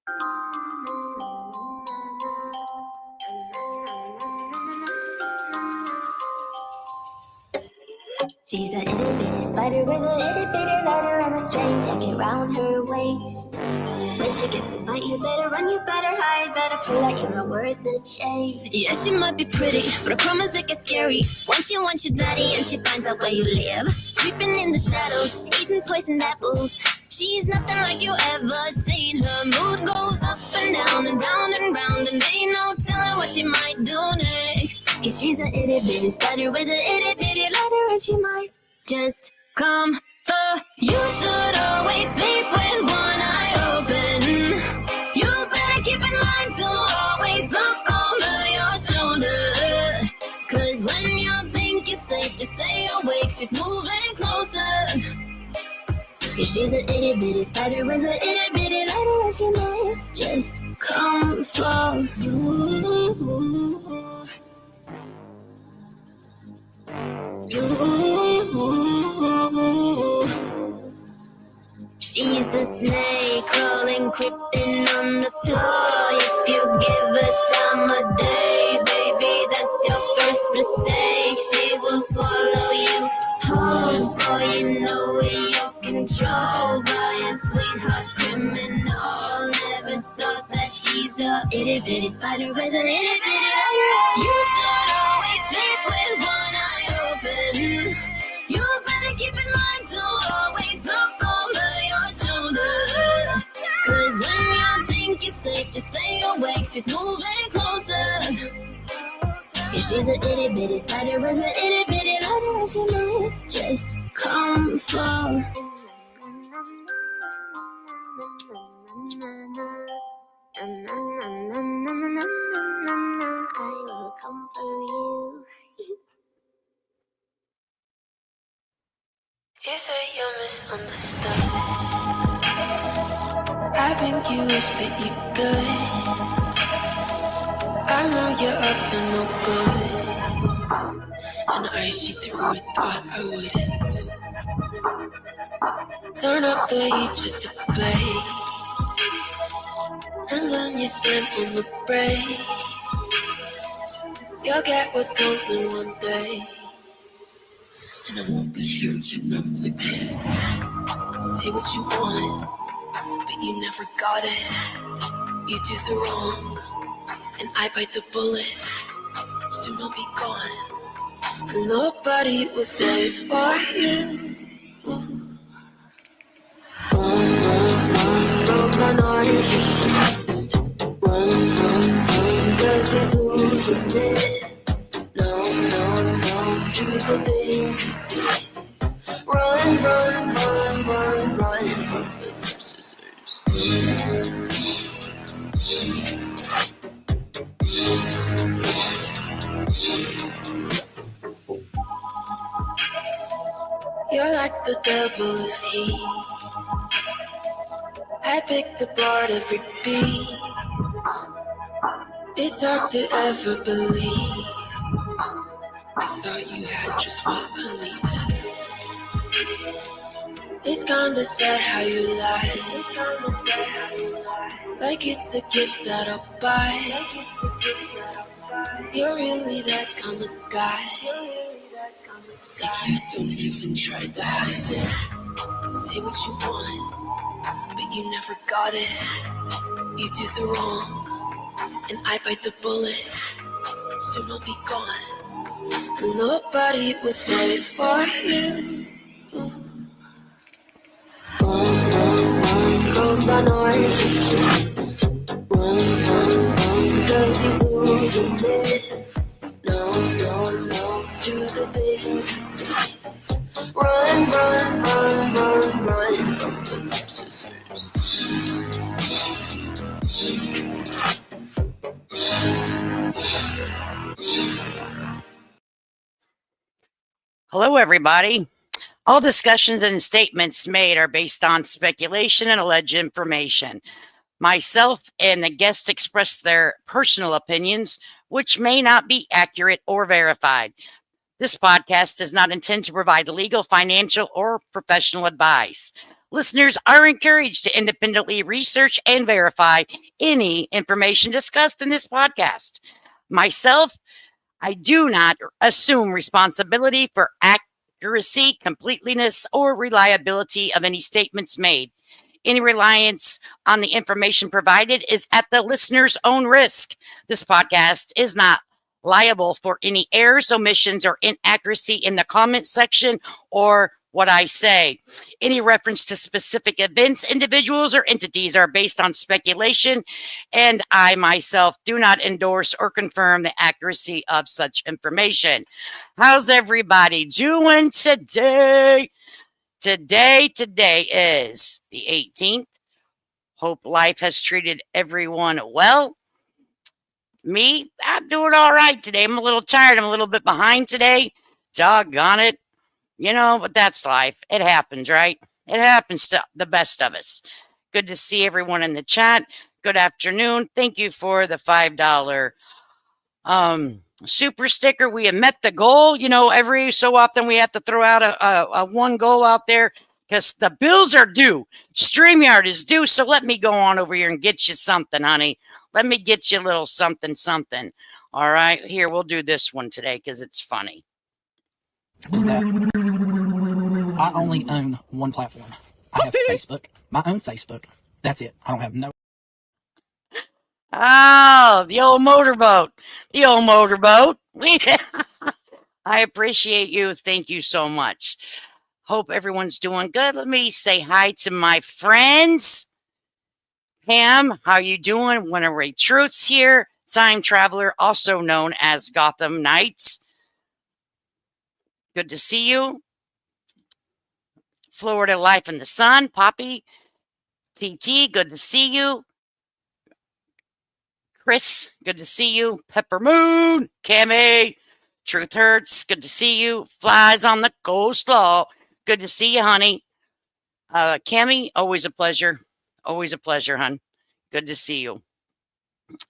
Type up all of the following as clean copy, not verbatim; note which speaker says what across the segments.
Speaker 1: She's a itty bitty spider with a itty bitty letter and a string jacket round her waist. When she gets a bite, you better run, you better hide, better pull out, you're not worth the chase. Yeah, she might be pretty, but I promise it gets scary. Once she wants your daddy and she finds out where you live. Creeping in the shadows, eating poisoned apples. She's nothing like you ever seen. Her mood goes up and down and round, and ain't no telling what she might do next. Cause she's a itty bitty spider with a itty bitty ladder, and she might just come for you. Should always sleep with one eye open. You better keep in mind to always look over your shoulder. Cause when you think you're safe, just stay awake. She's moving closer. Cause she's an itty bitty spider with an itty bitty ladder, and she might just come for you. She's a snake crawling, creeping on the floor. If you give her time of day, baby, that's your first mistake. She will swallow you whole before you know it. You're controlled by a sweetheart criminal. Never thought that she's a itty bitty spider with an itty bitty ladder. You should always sleep with one eye open. You better keep in mind to always look over your shoulder. Cause when you think you're safe, just stay awake. She's moving closer. Cause she's an itty bitty spider with an itty bitty ladder, and she might just come for. I will come for you.
Speaker 2: You say you're misunderstood. I think you wish that you could. I know you're up to no good, and I see through it, thought I wouldn't. Turn up the heat just to play, and then you slam on the brakes. You'll get what's coming one day, and I won't be here to numb the pain. Say what you want, but you never got it. You do the wrong, and I bite the bullet. Soon I'll be gone, and nobody will stay for you. Run, run, run, run, my narcissist. Run, run, run, cause he's losing it. No, no, no, do the things he did. Run, run, run, run, run from the narcissist. You're like the devil if he. I picked apart every piece. It's hard to ever believe. I thought you had just what I needed. It's kinda sad how you lie, like it's a gift that I'll buy. You're really that kind of guy, like you don't even try to hide it. Say what you want, but you never got it. You do the wrong, and I bite the bullet. Soon I'll be gone, and nobody will stay for you. Run, run, run, run, my narcissist. Run, run, run, cause he's losing it. No, no, no, do the things he did. Run, run, run, run, run from the narcissist.
Speaker 3: Hello, everybody. All discussions and statements made are based on speculation and alleged information. Myself and the guests express their personal opinions, which may not be accurate or verified. This podcast does not intend to provide legal, financial, or professional advice. Listeners are encouraged to independently research and verify any information discussed in this podcast. Myself, I do not assume responsibility for accuracy, completeness, or reliability of any statements made. Any reliance on the information provided is at the listener's own risk. This podcast is not liable for any errors, omissions, or inaccuracy in the comment section or what I say. Any reference to specific events, individuals, or entities are based on speculation, and I myself do not endorse or confirm the accuracy of such information. How's everybody doing today? Today is the 18th. Hope life has treated everyone well. Me, I'm doing all right today. I'm a little tired. I'm a little bit behind today. Doggone it. But that's life. It happens, right? It happens to the best of us. Good to see everyone in the chat. Good afternoon. Thank you for the $5 super sticker. We have met the goal. Every so often we have to throw out a one goal out there because the bills are due. StreamYard is due. So let me go on over here and get you something, honey. Let me get you a little something. All right. Here, we'll do this one today because it's funny.
Speaker 4: Is that I only own one platform. I have Facebook, my own Facebook. That's it. I don't have no.
Speaker 3: Oh, the old motorboat. I appreciate you. Thank you so much. Hope everyone's doing good. Let me say hi to my friends. Pam, how you doing? Winterway Truths here. Time Traveler, also known as Gotham Knights. Good to see you. Florida Life in the Sun, Poppy. TT, good to see you. Chris, good to see you. Pepper Moon, Cammy, Truth Hurts, good to see you. Flies on the coastlaw, good to see you, honey. Cammy, always a pleasure. Always a pleasure, hon. Good to see you.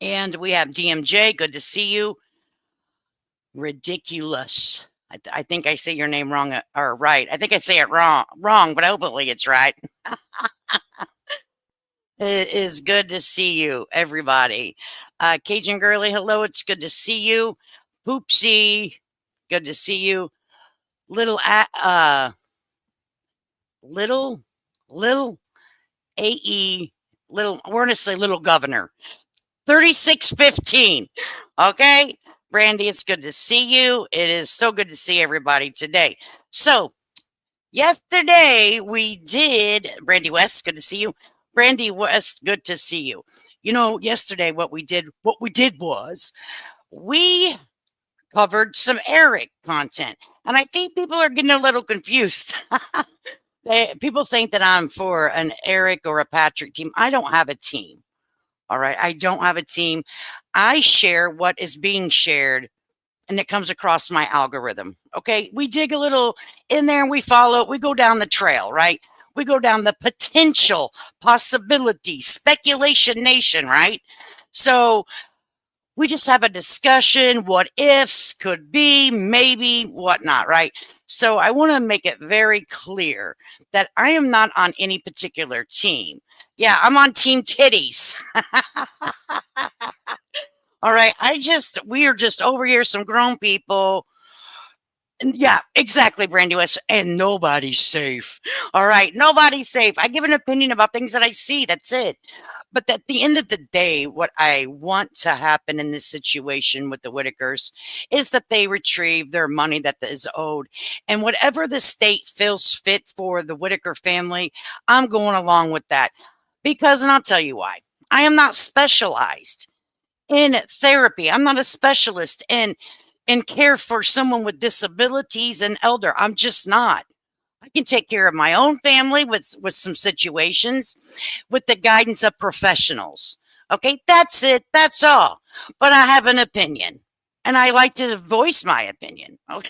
Speaker 3: And we have DMJ, good to see you. Ridiculous. I think I say your name wrong or right. I think I say it wrong, but hopefully it's right. It is good to see you, everybody. Cajun Girly, hello. It's good to see you. Poopsie, good to see you. Little AE, little, we're going to say little governor. 3615. Okay. Brandy, it's good to see you. It is so good to see everybody today. So, yesterday we did, Brandy West, good to see you. Brandy West, good to see you. Yesterday what we did was we covered some Eric content. And I think people are getting a little confused. People think that I'm for an Eric or a Patrick team. I don't have a team. All right. I don't have a team. I share what is being shared and it comes across my algorithm. Okay. We dig a little in there and we follow, we go down the trail, right? We go down the potential possibility, speculation nation, right? So we just have a discussion, what ifs, could be, maybe, whatnot, right? So I want to make it very clear that I am not on any particular team. Yeah, I'm on Team Titties. All right. We are just over here, some grown people. Yeah, exactly, Brandy West. And nobody's safe. All right. Nobody's safe. I give an opinion about things that I see. That's it. But at the end of the day, what I want to happen in this situation with the Whittakers is that they retrieve their money that is owed. And whatever the state feels fit for the Whittaker family, I'm going along with that. Because, and I'll tell you why. I am not specialized in therapy. I'm not a specialist in care for someone with disabilities and elder. I'm just not. I can take care of my own family with some situations with the guidance of professionals. Okay, that's it. That's all. But I have an opinion and I like to voice my opinion. Okay.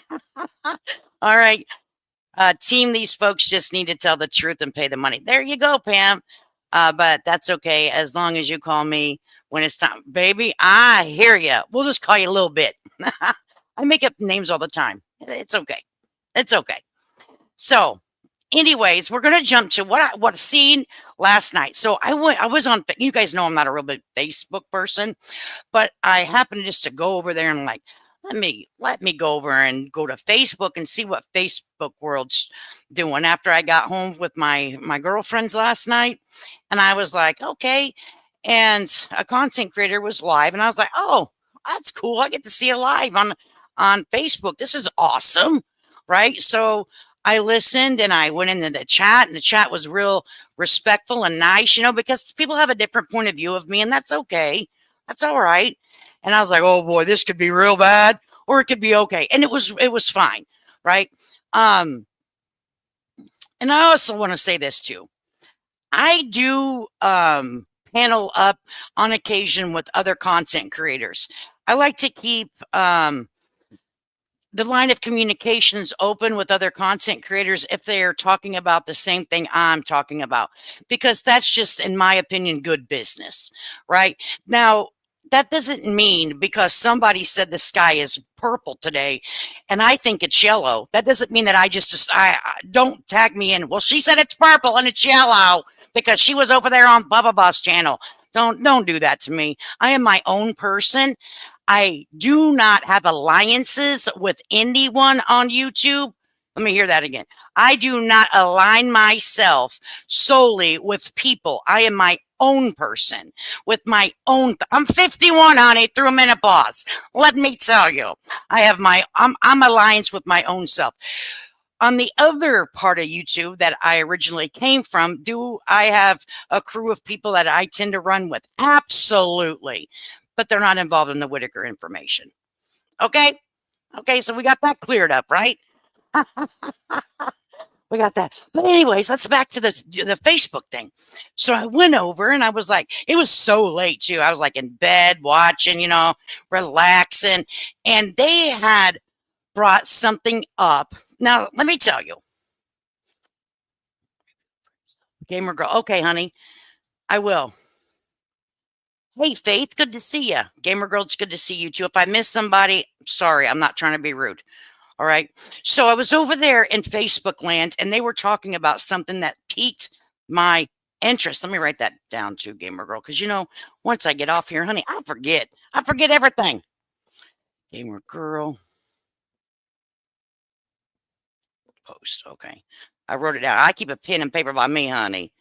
Speaker 3: All right. Team, these folks just need to tell the truth and pay the money. There you go, Pam. But that's okay. As long as you call me when it's time, baby, I hear you. We'll just call you a little bit. I make up names all the time. It's okay. It's okay. So, anyways, we're gonna jump to what I seen last night. So I was on. You guys know I'm not a real big Facebook person, but I happened just to go over there and like let me go over and go to Facebook and see what Facebook world's doing after I got home with my girlfriends last night. And I was like, okay. And a content creator was live, and I was like, oh, that's cool. I get to see it live on Facebook. This is awesome, right? So I listened and I went into the chat, and the chat was real respectful and nice, because people have a different point of view of me, and that's okay. That's all right. And I was like, oh boy, this could be real bad or it could be okay. And it was fine, right? And I also want to say this too. I do panel up on occasion with other content creators. I like to keep the line of communications open with other content creators if they are talking about the same thing I'm talking about, because that's just, in my opinion, good business, right? Now, that doesn't mean because somebody said the sky is purple today and I think it's yellow, that doesn't mean that I don't tag me in. Well, she said it's purple and it's yellow because she was over there on Bubba Boss channel. Don't do that to me. I am my own person. I do not have alliances with anyone on YouTube. Let me hear that again. I do not align myself solely with people. I am my own person with my own. I'm 51, honey, through menopause. Let me tell you, I have I'm alliance with my own self. On the other part of YouTube that I originally came from, do I have a crew of people that I tend to run with? Absolutely. But they're not involved in the Whittaker information. Okay? Okay, so we got that cleared up, right? We got that. But anyways, let's back to the Facebook thing. So I went over and I was like, it was so late too. I was like in bed watching, relaxing. And they had brought something up. Now, let me tell you. Gamer girl. Okay, honey. I will. Hey, Faith, good to see you. Gamer girl, it's good to see you too. If I miss somebody, sorry, I'm not trying to be rude. All right. So I was over there in Facebook land and they were talking about something that piqued my interest. Let me write that down too, gamer girl, because once I get off here, honey, I forget. I forget everything. Gamer girl. Post. Okay. I wrote it down. I keep a pen and paper by me, honey.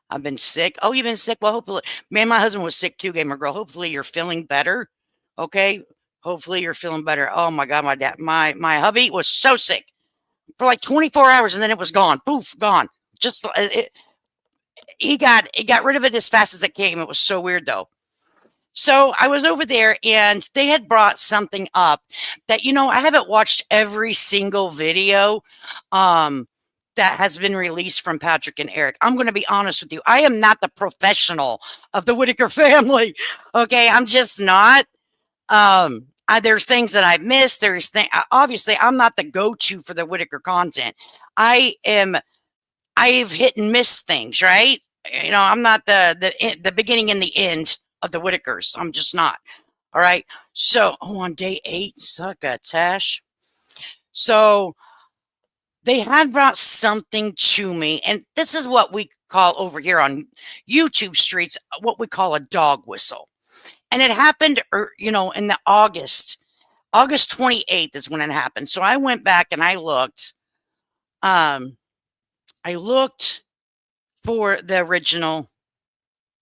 Speaker 3: I've been sick. Oh, you've been sick? Well, hopefully, man, my husband was sick too, gamer girl. Hopefully you're feeling better. Okay. Hopefully you're feeling better. Oh my God, my hubby was so sick for like 24 hours and then it was gone. Poof, gone. Just he got rid of it as fast as it came. It was so weird though. So I was over there and they had brought something up that, I haven't watched every single video that has been released from Patrick and Eric. I'm going to be honest with you. I am not the professional of the Whittaker family. Okay. I'm just not. There's things that I've missed. Obviously I'm not the go-to for the Whittaker content. I've hit and miss things, right? I'm not the beginning and the end of the Whittakers. I'm just not. All right. So, on day 8, succotash. So they had brought something to me, and this is what we call over here on YouTube streets, what we call a dog whistle. And it happened, in the August 28th is when it happened. So I went back and I looked. I looked for the original.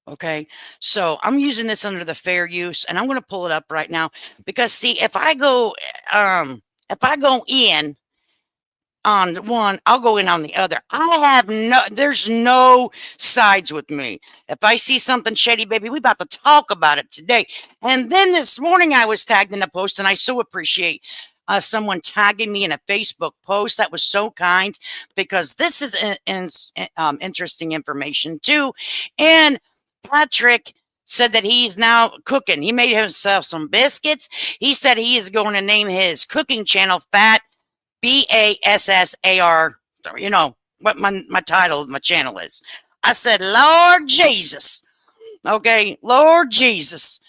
Speaker 3: Okay. So I'm using this under the fair use, and I'm going to pull it up right now because see, if I go in on one, I'll go in on the other. There's no sides with me. If I see something shady, baby, we about to talk about it today. And then this morning I was tagged in a post, and I so appreciate someone tagging me in a Facebook post. That was so kind because this is interesting information too. And Patrick said that he's now cooking. He made himself some biscuits. He said he is going to name his cooking channel Fat BASSAR, what my title of my channel is. I said, Lord Jesus. Okay, Lord Jesus.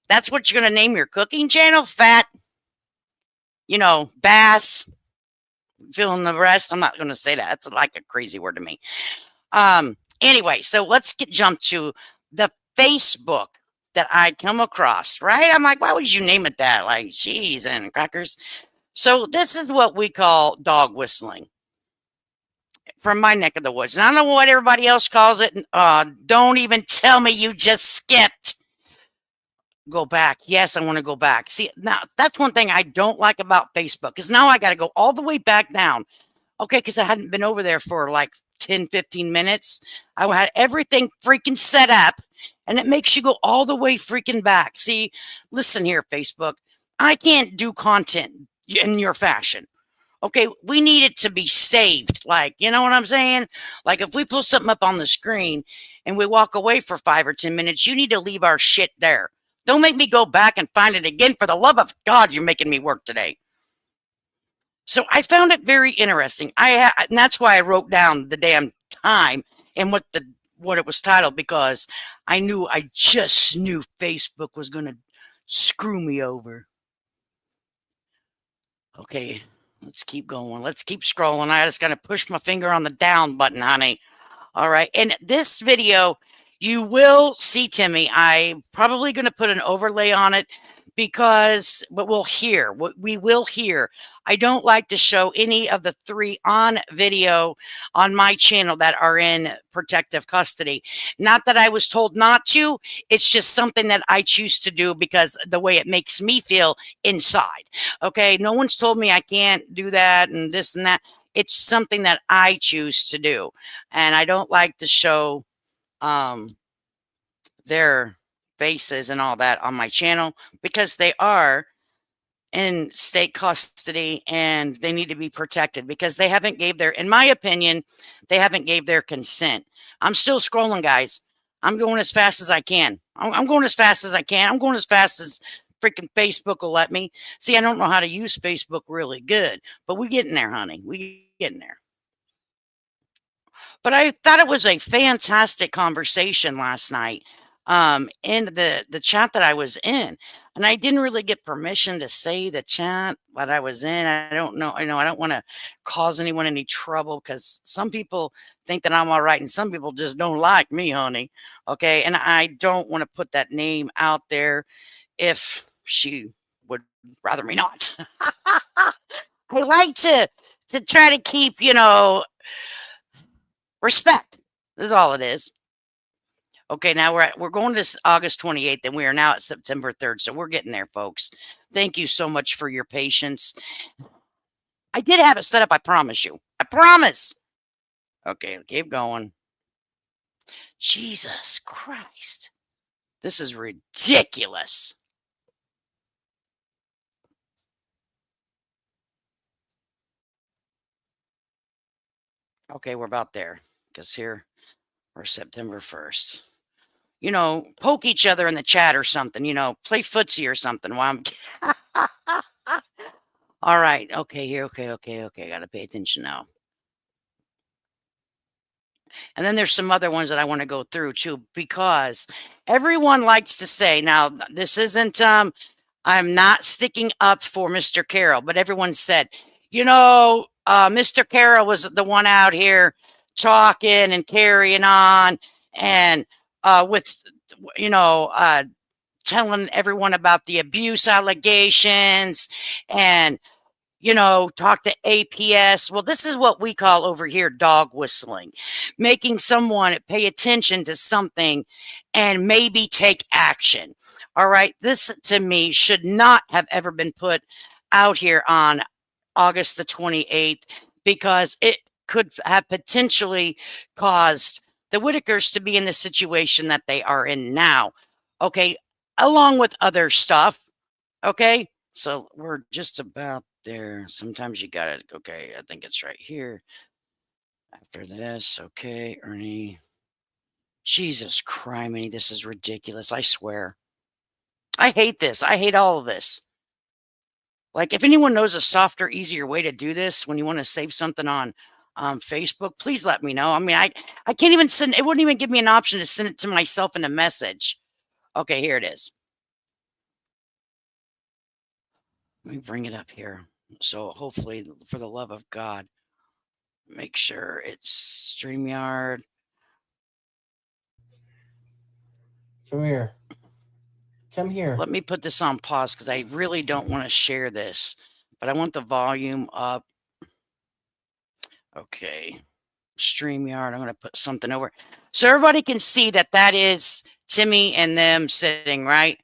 Speaker 3: That's what you're going to name your cooking channel? Fat, bass, fill in the rest. I'm not going to say that. It's like a crazy word to me. Anyway, so let's jump to the Facebook that I come across, right? I'm like, why would you name it that? Like cheese and crackers. So this is what we call dog whistling from my neck of the woods. And I don't know what everybody else calls it. Don't even tell me you just skipped. Go back. Yes, I want to go back. See, now that's one thing I don't like about Facebook, because now I got to go all the way back down. Okay, because I hadn't been over there for like 10, 15 minutes. I had everything freaking set up, and it makes you go all the way freaking back. See, listen here, Facebook. I can't do content in your fashion. Okay, we need it to be saved. Like, you know what I'm saying? Like, if we pull something up on the screen and we walk away for 5 or 10 minutes, you need to leave our shit there. Don't make me go back and find it again. For the love of God, you're making me work today. So I found it very interesting. And that's why I wrote down the damn time and what it was titled, because I just knew Facebook was going to screw me over. Okay, let's keep going. Let's keep scrolling. I just got to push my finger on the down button, honey. All right. And this video, you will see Timmy. I'm probably going to put an overlay on it, because what we will hear. I don't like to show any of the 3 on video on my channel that are in protective custody. Not that I was told not to. It's just something that I choose to do because the way it makes me feel inside. Okay. No one's told me I can't do that and this and that. It's something that I choose to do. And I don't like to show their faces and all that on my channel, because they are in state custody and they need to be protected, because they haven't gave their, in my opinion, they haven't gave their consent. I'm still scrolling, guys. I'm going as fast as I can. I'm going as fast as I can. I'm going as fast as freaking Facebook will let me. See, I don't know how to use Facebook really good, but we getting there, honey. We getting there. But I thought it was a fantastic conversation last night in the chat that I was in. And I didn't really get permission to say the chat that I was in. I don't know. I don't want to cause anyone any trouble, because some people think that I'm all right and some people just don't like me, honey. Okay. And I don't want to put that name out there if she would rather me not. I like to try to keep, respect. This is all it is. Okay, now we're going to August 28th, and we are now at September 3rd. So we're getting there, folks. Thank you so much for your patience. I did have it set up, I promise you. I promise. Okay, keep going. Jesus Christ. This is ridiculous. Okay, we're about there, because here we're September 1st. Poke each other in the chat or something, play footsie or something while I'm all right. Okay, here. Okay. Gotta pay attention now. And then there's some other ones that I want to go through too, because everyone likes to say, now this isn't I'm not sticking up for Mr. Carroll, but everyone said, Mr. Carroll was the one out here talking and carrying on and with telling everyone about the abuse allegations and talk to APS. Well, this is what we call over here dog whistling, making someone pay attention to something and maybe take action. All right. This to me should not have ever been put out here on August the 28th, because it could have potentially caused the Whittakers to be in the situation that they are in now. Okay. Along with other stuff. Okay. So we're just about there. Sometimes you got it. Okay. I think it's right here. After this. Okay. Ernie. Jesus criminy. This is ridiculous. I swear. I hate this. I hate all of this. Like, if anyone knows a softer, easier way to do this when you want to save something on Facebook, please let me know. I mean, I can't even send, it wouldn't even give me an option to send it to myself in a message. Okay, here it is. Let me bring it up here. So hopefully, for the love of God, make sure it's StreamYard.
Speaker 5: Come here. Come here.
Speaker 3: Let me put this on pause because I really don't want to share this, but I want the volume up. Okay. StreamYard. I'm going to put something over so everybody can see that that is Timmy and them sitting right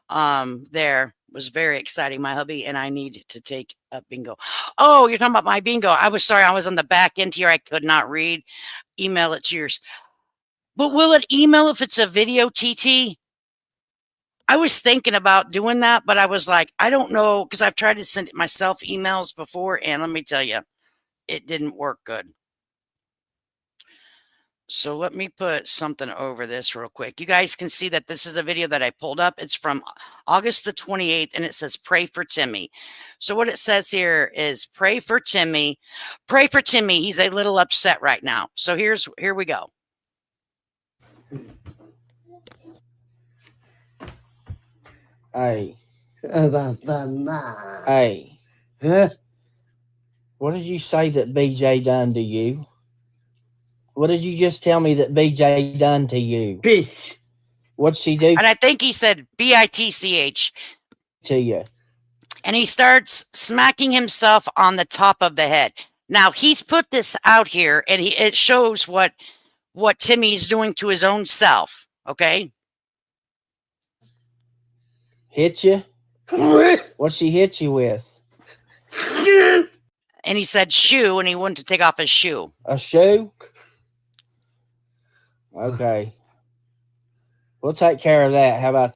Speaker 3: there. Was very exciting. My hubby and I need to take a bingo. Oh, you're talking about my bingo. I was sorry. I was on the back end here. I could not read. Email it to yours. But will it email if it's a video, TT? I was thinking about doing that, but I was like, I don't know, because I've tried to send myself emails before, and let me tell you, it didn't work good. So let me put something over this real quick. You guys can see that this is a video that I pulled up. It's from August the 28th, and it says, pray for Timmy. So what it says here is, pray for Timmy. Pray for Timmy. He's a little upset right now. So here we go.
Speaker 5: Hey. Hey.
Speaker 2: Huh?
Speaker 5: What did you say that BJ done to you? What did you just tell me that BJ done to you?
Speaker 2: Fish.
Speaker 5: What'd she do
Speaker 3: And I think he said BITCH.
Speaker 5: to you?
Speaker 3: And he starts smacking himself on the top of the head. Now, he's put this out here, and it shows what Timmy's doing to his own self, okay?
Speaker 5: Hit you? What'd she hit you with?
Speaker 3: And he said shoe, and he wanted to take off his shoe.
Speaker 5: A shoe? Okay. We'll take care of that. How about...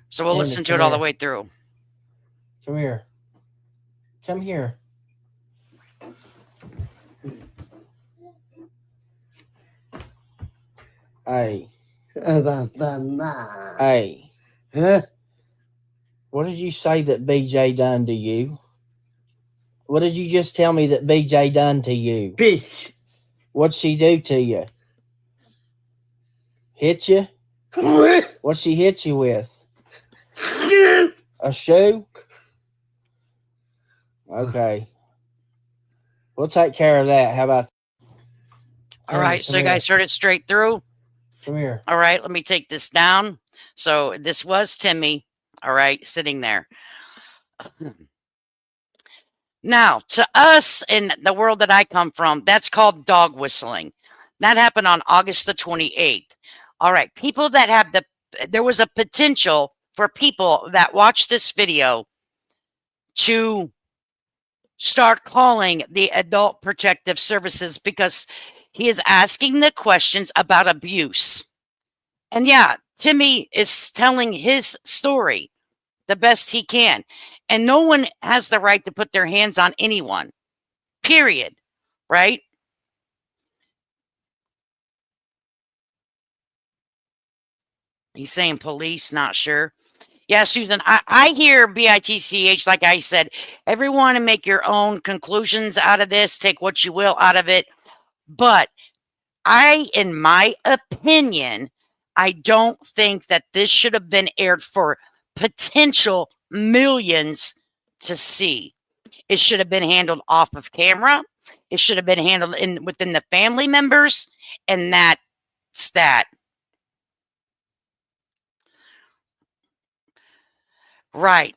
Speaker 3: So we'll
Speaker 5: Andy,
Speaker 3: listen to
Speaker 5: come
Speaker 3: it all the
Speaker 5: here.
Speaker 3: way through.
Speaker 5: Come here. Come here. Hey. Hey.
Speaker 2: Huh?
Speaker 5: What did you say that BJ done to you? What did you just tell me that BJ done to you?
Speaker 2: Fish.
Speaker 5: What'd she do to you? Hit you? What'd she hit you with? A shoe? Okay. We'll take care of that. How about...
Speaker 3: All right, so you guys heard it straight through.
Speaker 5: Come here.
Speaker 3: All right, let me take this down. So this was Timmy, all right, sitting there. Now, to us in the world that I come from, that's called dog whistling. That happened on August the 28th. All right, people that have there was a potential for people that watch this video to start calling the Adult Protective Services because he is asking the questions about abuse. And yeah, Timmy is telling his story the best he can. And no one has the right to put their hands on anyone, period, right? He's saying police, not sure. Yeah, Susan, I hear BITCH, like I said, everyone and make your own conclusions out of this, take what you will out of it. But in my opinion, I don't think that this should have been aired for potential millions to see. It should have been handled off of camera. It should have been handled within the family members, and that's that. Right.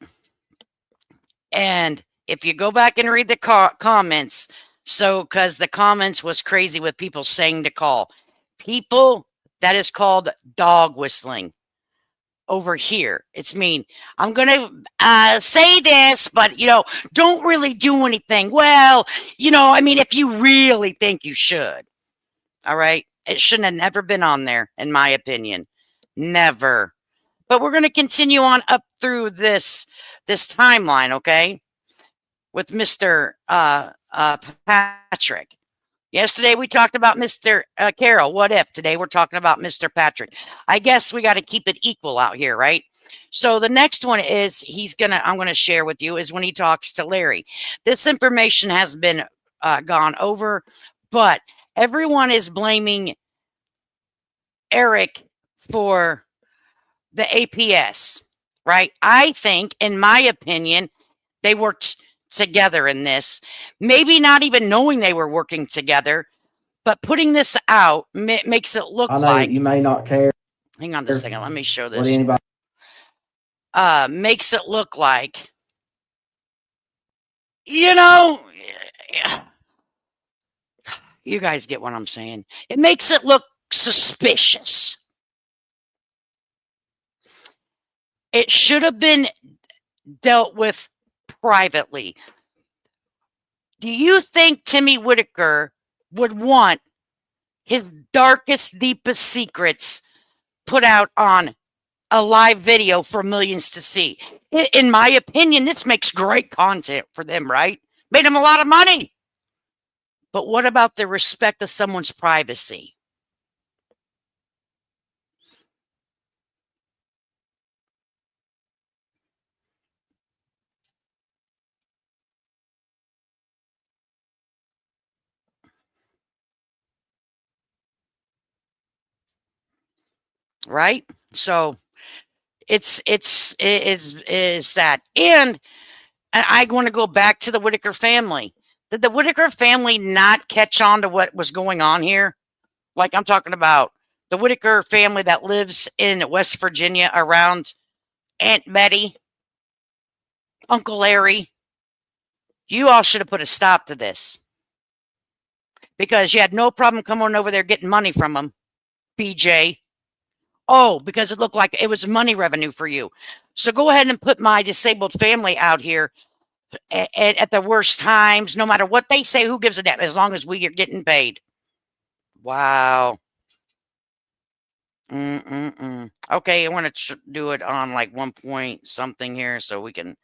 Speaker 3: And if you go back and read the comments, because the comments was crazy with people saying to call. People, that is called dog whistling. Over here, it's mean. I'm going to say this, but, don't really do anything. Well, I mean, if you really think you should. All right. It shouldn't have never been on there, in my opinion. Never. But we're going to continue on up through this timeline, okay? With Mr. Patrick. Yesterday we talked about Mr. Carol. What if? Today we're talking about Mr. Patrick. I guess we got to keep it equal out here, right? So the next one is I'm going to share with you is when he talks to Larry. This information has been gone over, but everyone is blaming Eric for the APS, right? I think, in my opinion, they were together in this, maybe not even knowing they were working together, but putting this out makes it look
Speaker 5: I know
Speaker 3: like,
Speaker 5: you may not care
Speaker 3: hang on just a second, let me show
Speaker 5: what
Speaker 3: this.
Speaker 5: anybody.
Speaker 3: Makes it look like, you know, you guys get what I'm saying. It makes it look suspicious. It should have been dealt with privately. Do you think Timmy Whittaker would want his darkest, deepest secrets put out on a live video for millions to see? In my opinion, this makes great content for them, right? Made them a lot of money. But what about the respect of someone's privacy? Right? So it is sad. And I want to go back to the Whittaker family. Did the Whittaker family not catch on to what was going on here? Like I'm talking about the Whittaker family that lives in West Virginia around Aunt Betty, Uncle Larry. You all should have put a stop to this because you had no problem coming over there getting money from them, BJ. Oh, because it looked like it was money revenue for you. So go ahead and put my disabled family out here at the worst times, no matter what they say. Who gives a damn as long as we are getting paid? Wow. Okay, I want to do it on like 1 point something here so we can.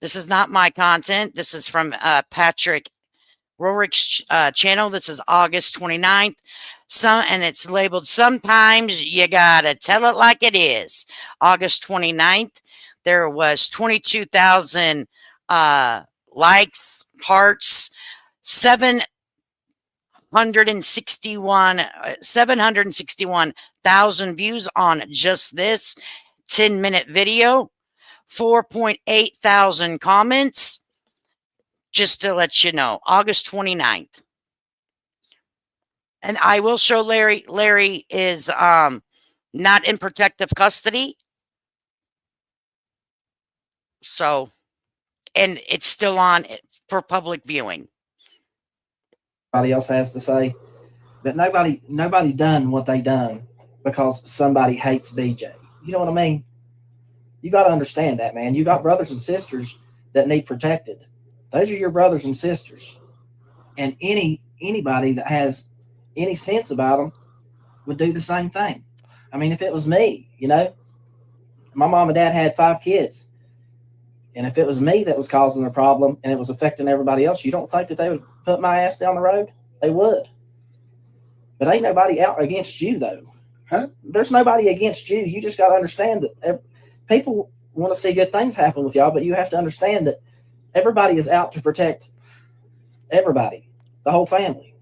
Speaker 3: This is not my content. This is from Patrick Roark's channel. This is August 29th. And it's labeled "Sometimes You Gotta Tell It Like It Is." August 29th. There was 22,000 likes, hearts, 761,000 views on just this 10-minute video, 4.8 thousand comments. Just to let you know, August 29th. And I will show Larry. Larry is not in protective custody. So, and it's still on for public viewing.
Speaker 5: Everybody else has to say, but nobody done what they done because somebody hates BJ. You know what I mean? You got to understand that, man. You got brothers and sisters that need protected. Those are your brothers and sisters, and anybody that has any sense about them would do the same thing. I mean, if it was me, you know, my mom and dad had 5 kids, and if it was me that was causing a problem and it was affecting everybody else, you don't think that they would put my ass down the road? They would. But ain't nobody out against you, though. Huh? There's nobody against you. You just got to understand that people want to see good things happen with y'all, but you have to understand that everybody is out to protect everybody, the whole family.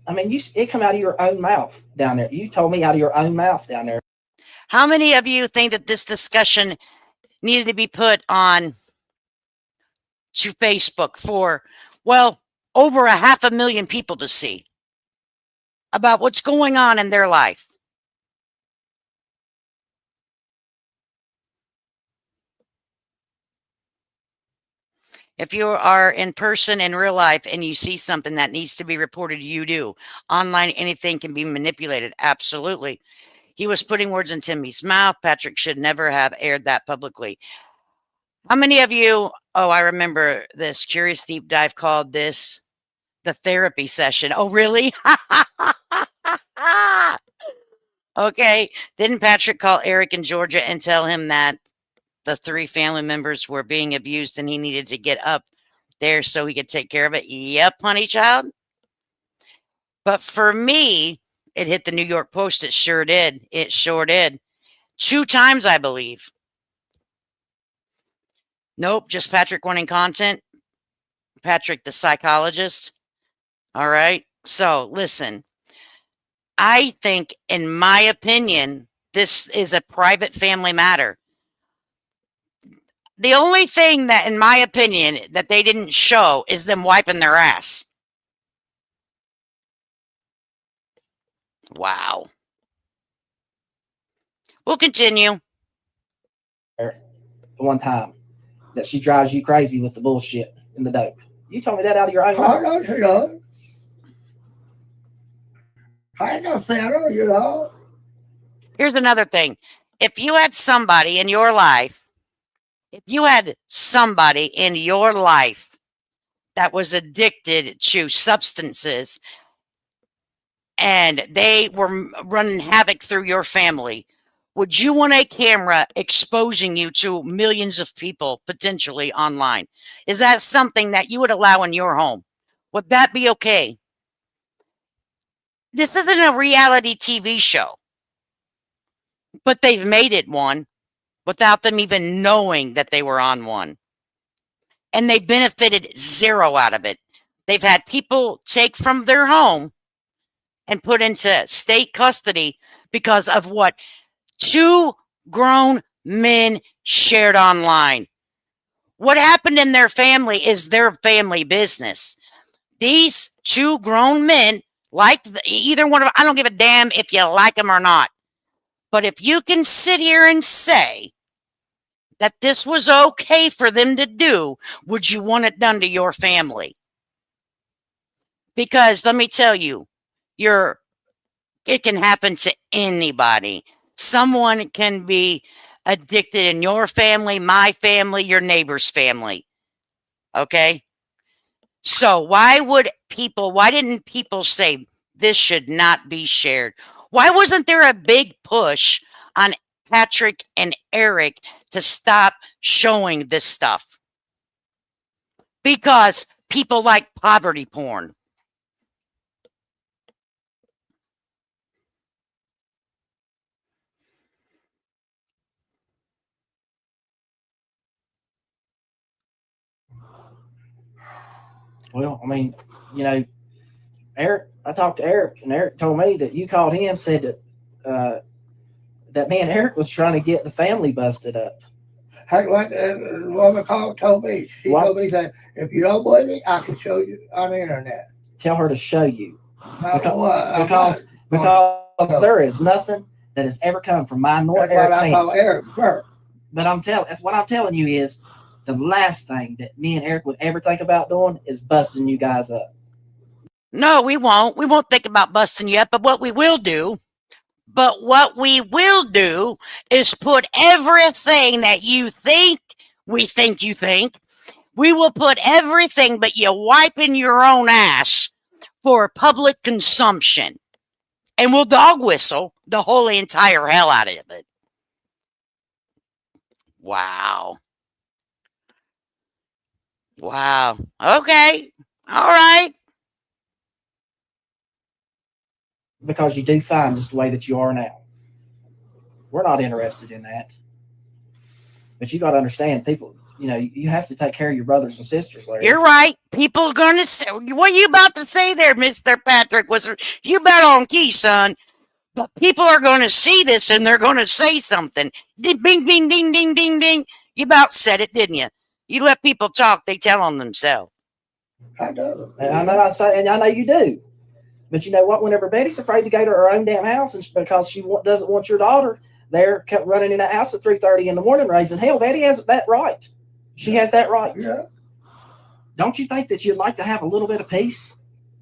Speaker 5: I mean, it come out of your own mouth down there. You told me out of your own mouth down there.
Speaker 3: How many of you think that this discussion needed to be put on to Facebook for, well, over 500,000 people to see about what's going on in their life? If you are in person in real life and you see something that needs to be reported, you do. Online, anything can be manipulated. Absolutely. He was putting words in Timmy's mouth. Patrick should never have aired that publicly. How many of you, oh, I remember this Curious Deep Dive called this the therapy session. Oh, really? Okay. Didn't Patrick call Eric in Georgia and tell him that the 3 family members were being abused and he needed to get up there so he could take care of it? Yep, honey child. But for me, it hit the New York Post. It sure did. It sure did. 2 times, I believe. Nope, just Patrick wanting content. Patrick, the psychologist. All right. So listen, I think, in my opinion, this is a private family matter. The only thing that, in my opinion, that they didn't show is them wiping their ass. Wow. We'll continue.
Speaker 5: One time that she drives you crazy with the bullshit and the dope. You told me that out of your own mouth.
Speaker 6: No, she does. I ain't no sinner, you know.
Speaker 3: Here's another thing. If you had somebody in your life, that was addicted to substances and they were running havoc through your family, would you want a camera exposing you to millions of people potentially online? Is that something that you would allow in your home? Would that be okay? This isn't a reality TV show, but they've made it one without them even knowing that they were on one. And they benefited zero out of it. They've had people take from their home and put into state custody because of what two grown men shared online. What happened in their family is their family business. These two grown men, like either one of them, I don't give a damn if you like them or not. But if you can sit here and say that this was okay for them to do, would you want it done to your family? Because let me tell you, it can happen to anybody. Someone can be addicted in your family, my family, your neighbor's family. Okay? So why didn't people say this should not be shared? Why wasn't there a big push on Patrick and Eric to stop showing this stuff? Because people like poverty porn.
Speaker 5: Well, I mean, you know, Eric, I talked to Eric, and Eric told me that you called him, said that me and Eric was trying to get the family busted up.
Speaker 6: Like what the woman told me. She told me that if you don't believe me, I can show you on the internet.
Speaker 5: Tell her to show you.
Speaker 6: Because
Speaker 5: there is nothing that has ever come from my nor Eric's hands.
Speaker 6: Eric first.
Speaker 5: But what I'm telling you is the last thing that me and Eric would ever think about doing is busting you guys up.
Speaker 3: No, we won't. We won't think about busting you up. But what we will do is put everything that you think you think. We will put everything but you wiping your own ass for public consumption. And we'll dog whistle the whole entire hell out of it. Wow. Okay. All right.
Speaker 5: Because you do fine just the way that you are now. We're not interested in that. But you got to understand, people, you know, you have to take care of your brothers and sisters, Larry.
Speaker 3: You're right. People are going to say, what are you about to say there, Mr. Patrick? You bet on key, son. But people are going to see this and they're going to say something. Bing, bing, ding, ding, ding, ding. You about said it, didn't you? You let people talk, they tell on themselves.
Speaker 6: I know.
Speaker 5: And I know you do. But you know what? Whenever Betty's afraid to go to her own damn house and because she doesn't want your daughter there running in the house at 3:30 in the morning raising hell, Betty has that right. She has that right.
Speaker 6: Yeah.
Speaker 5: Don't you think that you'd like to have a little bit of peace?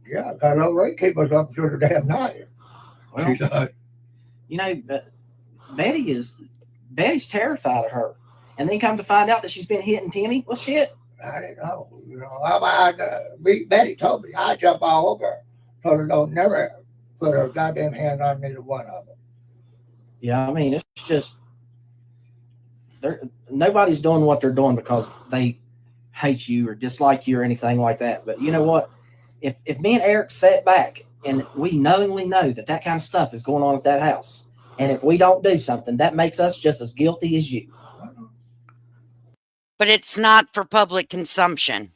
Speaker 6: Yeah, I know Ray keep us up to the damn night.
Speaker 5: Well, you know, Betty's terrified of her. And then come to find out that she's been hitting Timmy. Well, shit.
Speaker 6: I didn't know. You know, Betty told me I jump all over her. Told her don't never put her goddamn hand on neither one of them.
Speaker 5: Yeah, I mean, it's just nobody's doing what they're doing because they hate you or dislike you or anything like that. But you know what? If me and Eric sat back and we knowingly know that kind of stuff is going on at that house, and if we don't do something, that makes us just as guilty as you.
Speaker 3: But it's not for public consumption.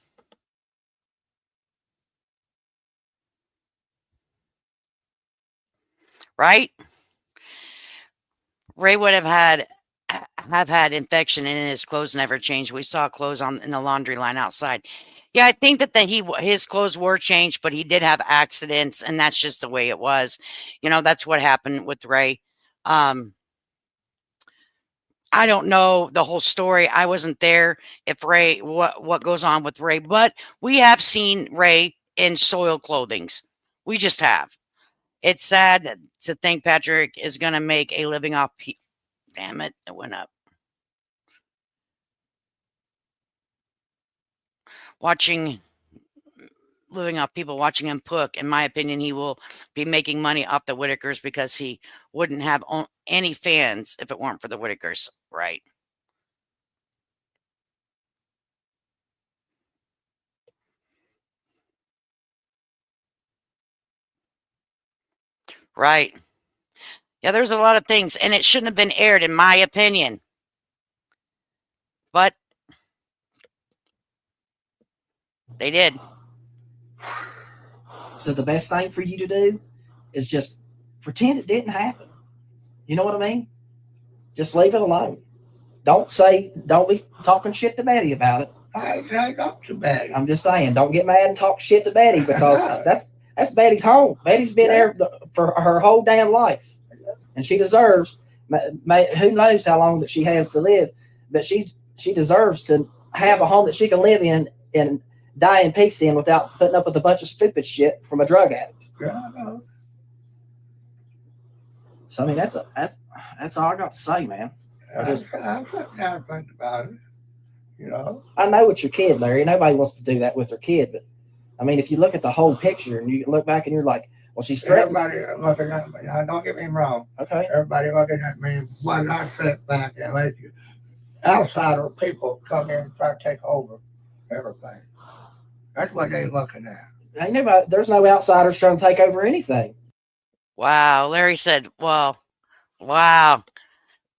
Speaker 3: Right? Ray would have had have had infection and his clothes never changed. We saw clothes in the laundry line outside. Yeah, I think that his clothes were changed, but he did have accidents, and that's just the way it was. That's what happened with Ray. I don't know the whole story. I wasn't there. If Ray, what goes on with Ray, but we have seen Ray in soiled clothings. We just have. It's sad to think Patrick is going to make a living off. Damn it! It went up. Living off people watching him cook. In my opinion, he will be making money off the Whittakers because he wouldn't have any fans if it weren't for the Whittakers, right? Right. Yeah, there's a lot of things, and it shouldn't have been aired, in my opinion. But they did.
Speaker 5: So the best thing for you to do is just pretend it didn't happen. You know what I mean? Just leave it alone. Don't be talking shit to Betty about it.
Speaker 6: I ain't talk to Betty.
Speaker 5: I'm just saying, don't get mad and talk shit to Betty because that's Betty's home. Betty's been there for her whole damn life, and she deserves. Who knows how long that she has to live, but she deserves to have a home that she can live in and die in peace in without putting up with a bunch of stupid shit from a drug addict.
Speaker 6: Yeah, I know.
Speaker 5: So I mean, that's all I got to say, man.
Speaker 6: I'm sitting down thinking about it.
Speaker 5: I know it's your kid, Larry. Nobody wants to do that with their kid, but I mean, if you look at the whole picture and you look back and you're like, well, she's threatening.
Speaker 6: Everybody looking at me. Now, don't get me wrong.
Speaker 5: Okay.
Speaker 6: Everybody looking at me. When I sit back and let you outsider people come in and try to take over everything. That's what they're looking at.
Speaker 5: There's no outsiders trying to take over anything.
Speaker 3: Wow. Larry said, well, wow.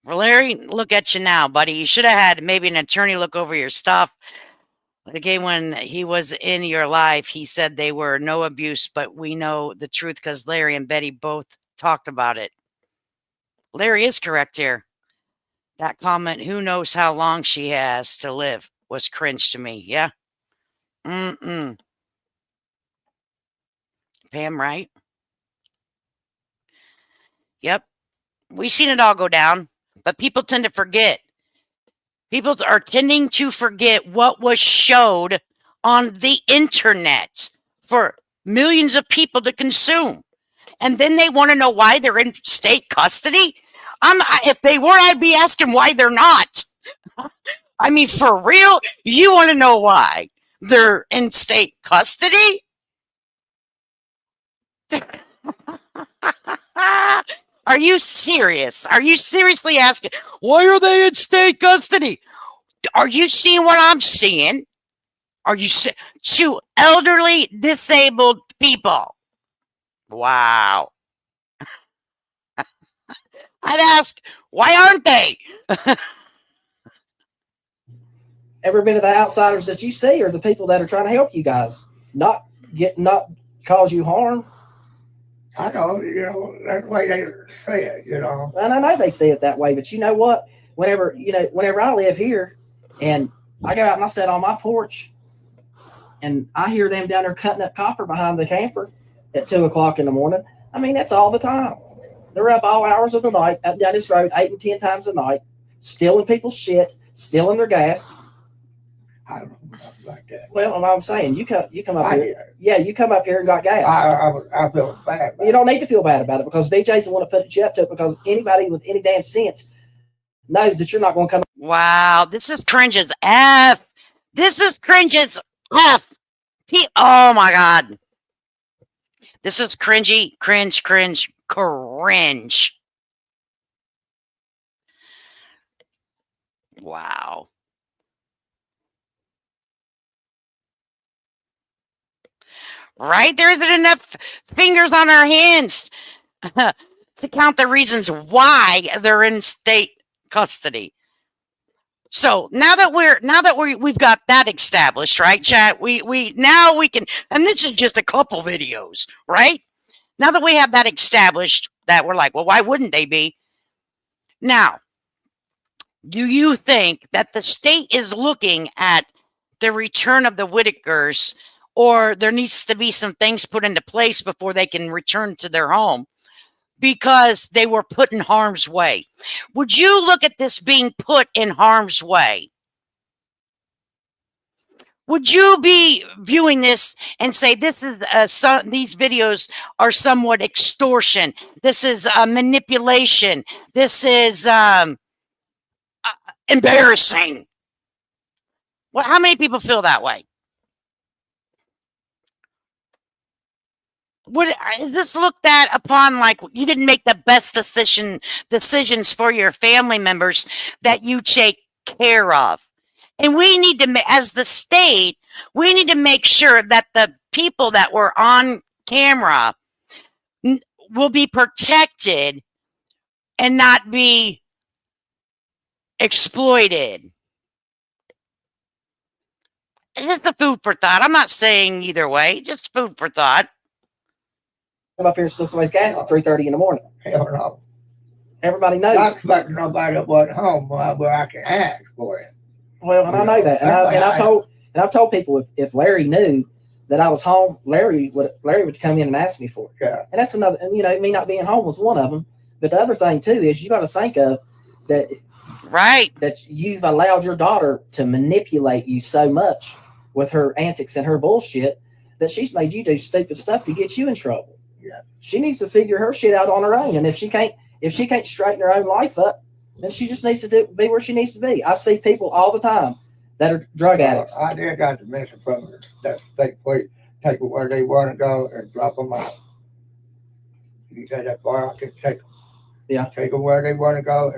Speaker 3: Well, Larry, look at you now, buddy. You should have had maybe an attorney look over your stuff. Okay, when he was in your life, he said they were no abuse, but we know the truth because Larry and Betty both talked about it. Larry is correct here. That comment, who knows how long she has to live, was cringe to me. Yeah. Pam, right? Yep. We've seen it all go down, but people tend to forget. People are tending to forget what was showed on the internet for millions of people to consume. And then they want to know why they're in state custody. If they weren't, I'd be asking why they're not. I mean, for real, you want to know why they're in state custody? Are you serious? Are you seriously asking, why are they in state custody? Are you seeing what I'm seeing? Are you two elderly, disabled people? Wow. I'd ask, why aren't they?
Speaker 5: Every bit of the outsiders that you see are the people that are trying to help you guys, not cause you harm.
Speaker 6: I know, that's the way they say it,
Speaker 5: And I know they say it that way, but you know what? Whenever I live here and I go out and I sit on my porch and I hear them down there cutting up copper behind the camper at 2:00 in the morning. I mean, that's all the time. They're up all hours of the night, up down this road 8 and 10 times a night, stealing people's shit, stealing their gas.
Speaker 6: I don't know like that.
Speaker 5: Well, I'm saying you come up here. Yeah, you come up here and got gas.
Speaker 6: I feel bad.
Speaker 5: You don't need to feel bad about it because BJ's the one to put you up to it because anybody with any damn sense knows that you're not going to come.
Speaker 3: Wow, this is cringe as F. This is cringe as F. Oh my God. This is cringy, cringe. Wow. Right? There isn't enough fingers on our hands to count the reasons why they're in state custody. So now that we've got that established, right, chat? We now we can, and this is just a couple videos, right? Now that we have that established, that we're like, well, why wouldn't they be? Now, Do you think that the state is looking at the return of the Whittakers, or there needs to be some things put into place before they can return to their home because they were put in harm's way? Would you look at this being put in harm's way? Would you be viewing this and say this is these videos are somewhat extortion? This is manipulation. This is embarrassing. Well, how many people feel that way? Is this looked at upon like you didn't make the best decisions for your family members that you take care of? And we need to, as the state, we need to make sure that the people that were on camera will be protected and not be exploited. It's just a food for thought. I'm not saying either way, just food for thought.
Speaker 5: Come up here and steal somebody's gas at 3:30 in the morning.
Speaker 6: Hell no.
Speaker 5: Everybody
Speaker 6: I
Speaker 5: knows.
Speaker 6: expect nobody that wasn't home where I can ask for it.
Speaker 5: Well, and I know that, and I've told people if Larry knew that I was home, Larry would come in and ask me for it.
Speaker 6: Yeah.
Speaker 5: And that's another. And me not being home was one of them. But the other thing too is you got to think of that.
Speaker 3: Right.
Speaker 5: That you've allowed your daughter to manipulate you so much with her antics and her bullshit that she's made you do stupid stuff to get you in trouble.
Speaker 6: Yeah.
Speaker 5: She needs to figure her shit out on her own, and if she can't straighten her own life up, then she just needs to be where she needs to be. I see people all the time that are drug addicts.
Speaker 6: I did got the message from that state police, take them where they want to go and drop them out. He said that far I can take them.
Speaker 5: Yeah.
Speaker 6: Take them where they want to go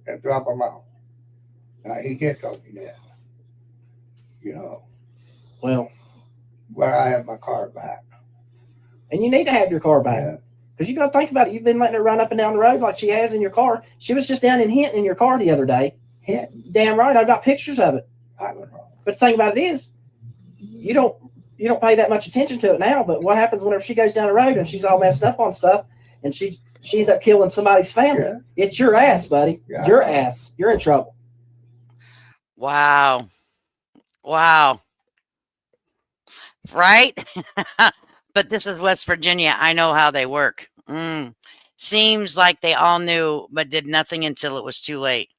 Speaker 6: and drop them out. Now he did tell me that.
Speaker 5: Well,
Speaker 6: where I have my car back.
Speaker 5: And you need to have your car back. Because you got to think about it. You've been letting her run up and down the road like she has in your car. She was just down in Hinton in your car the other day.
Speaker 6: Hinton?
Speaker 5: Damn right. I've got pictures of it.
Speaker 6: I don't know.
Speaker 5: But the thing about it is, you don't pay that much attention to it now. But what happens whenever she goes down the road and she's all messed up on stuff and she ends up killing somebody's family?
Speaker 6: Yeah.
Speaker 5: It's your ass, buddy.
Speaker 6: Yeah.
Speaker 5: Your ass. You're in trouble.
Speaker 3: Wow. Right? But this is West Virginia. I know how they work. Seems like they all knew, but did nothing until it was too late.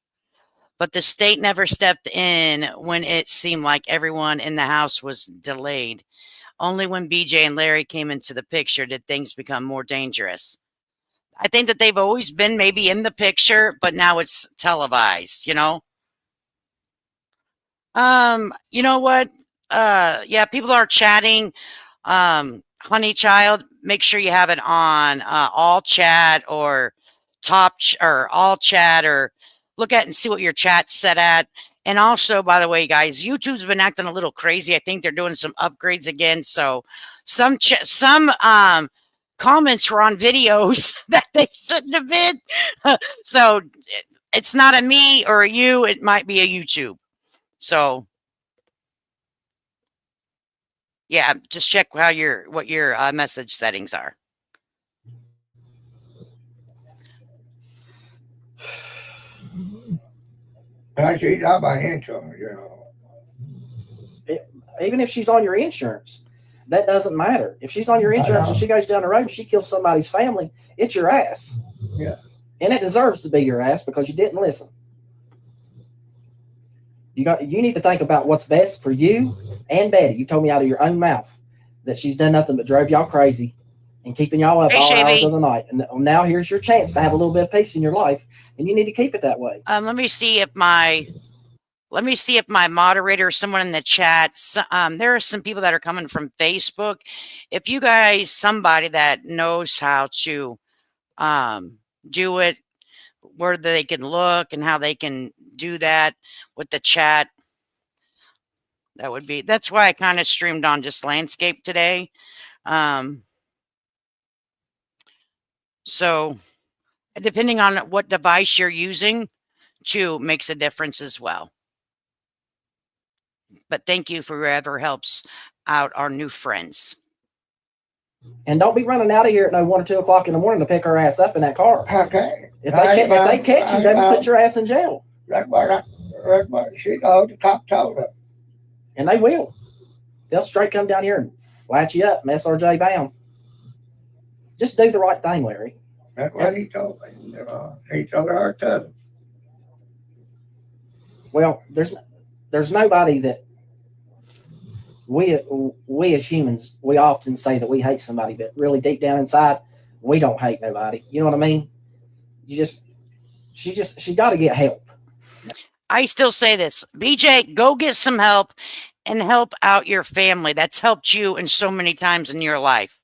Speaker 3: But the state never stepped in when it seemed like everyone in the house was delayed. Only when BJ and Larry came into the picture did things become more dangerous. I think that they've always been maybe in the picture, but now it's televised, You know what? Yeah, people are chatting. Honey Child, make sure you have it on all chat or or all chat, or look at and see what your chat's set at. And also, by the way, guys, YouTube's been acting a little crazy. I think they're doing some upgrades again. So some comments were on videos that they shouldn't have been. So it's not a me or a you. It might be a YouTube. So yeah, just check what your message settings are.
Speaker 6: She's not my insurance,
Speaker 5: Even if she's on your insurance, that doesn't matter. If she's on your insurance and she goes down the road and she kills somebody's family, it's your ass.
Speaker 6: Yeah.
Speaker 5: And it deserves to be your ass because you didn't listen. You need to think about what's best for you and Betty. You told me out of your own mouth that she's done nothing but drove y'all crazy and keeping y'all up all hours of the night. And now here's your chance to have a little bit of peace in your life, and you need to keep it that way.
Speaker 3: Let me see if my moderator, someone in the chat. There are some people that are coming from Facebook. If you guys, somebody that knows how to do it, where they can look and how they can do that with the chat, that's why I kind of streamed on just landscape today. So depending on what device you're using too makes a difference as well. But thank you for whoever helps out our new friends.
Speaker 5: And don't be running out of here at no 1 or 2 o'clock in the morning to pick her ass up in that car.
Speaker 6: Okay.
Speaker 5: If they catch you, they will put your ass in jail.
Speaker 6: That's what she told the cop told her.
Speaker 5: And they will. They'll straight come down here and latch you up, SRJ bound. Just do the right thing, Larry.
Speaker 6: That's what he told me. He told her too.
Speaker 5: Well, there's nobody that we as humans, we often say that we hate somebody, but really deep down inside, we don't hate nobody. You know what I mean? She got to get help.
Speaker 3: I still say this, BJ, go get some help and help out your family. That's helped you in so many times in your life.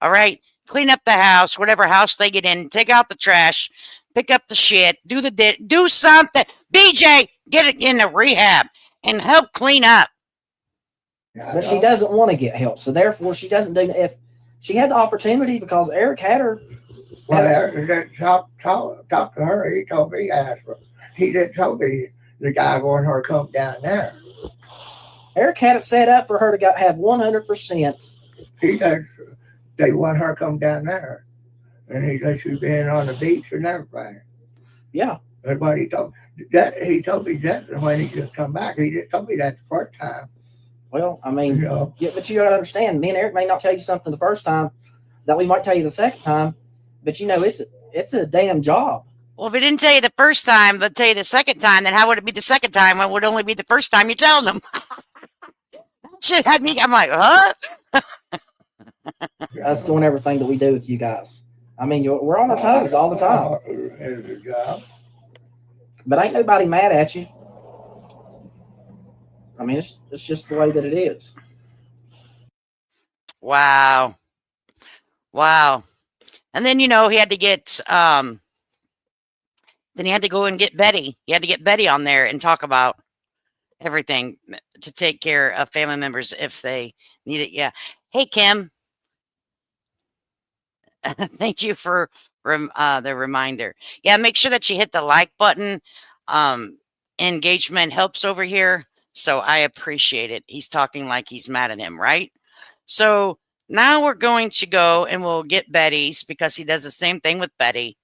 Speaker 3: All right. Clean up the house, whatever house they get in, take out the trash, pick up the shit, do something. BJ, get it in a rehab and help clean up.
Speaker 5: But she doesn't want to get help, so therefore she doesn't do. If she had the opportunity, because Eric had her.
Speaker 6: Well, Eric talked to her. He told me, asked her. He didn't tell me the guy wanted her to come down there.
Speaker 5: Eric had it set up for her to have 100%.
Speaker 6: He said they want her to come down there, and he said she's been on the beach and everything.
Speaker 5: Yeah,
Speaker 6: that's what he told. He told me that when he just come back. He didn't tell me that the first time.
Speaker 5: Well, I mean, yeah, but you got to understand, me and Eric may not tell you something the first time that we might tell you the second time, but it's a damn job.
Speaker 3: Well, if he didn't tell you the first time, but tell you the second time, then how would it be the second time when it would only be the first time you're telling them? That shit had me, I'm like, huh?
Speaker 5: Us doing everything that we do with you guys. I mean, we're on our toes all the time.
Speaker 6: It's a job.
Speaker 5: But ain't nobody mad at you. I mean, it's just the way that it is.
Speaker 3: Wow. And then, he had to get, then he had to go and get Betty. He had to get Betty on there and talk about everything to take care of family members if they need it. Yeah. Hey, Kim. Thank you for the reminder. Yeah, make sure that you hit the like button. Engagement helps over here. So I appreciate it. He's talking like he's mad at him, right? So now we're going to go and we'll get Betty's because he does the same thing with Betty.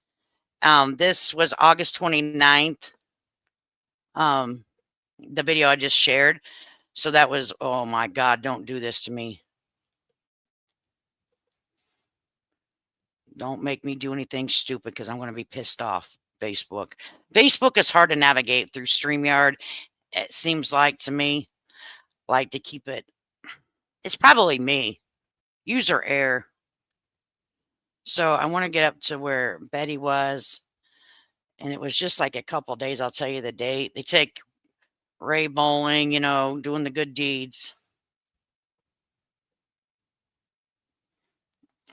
Speaker 3: This was August 29th. The video I just shared. So that was, oh my God, don't do this to me. Don't make me do anything stupid because I'm going to be pissed off. Facebook. Facebook is hard to navigate through StreamYard. It seems like to me, like to keep it. It's probably me. User error. So I want to get up to where Betty was. And it was just like a couple days. I'll tell you the date. They take Ray bowling, doing the good deeds.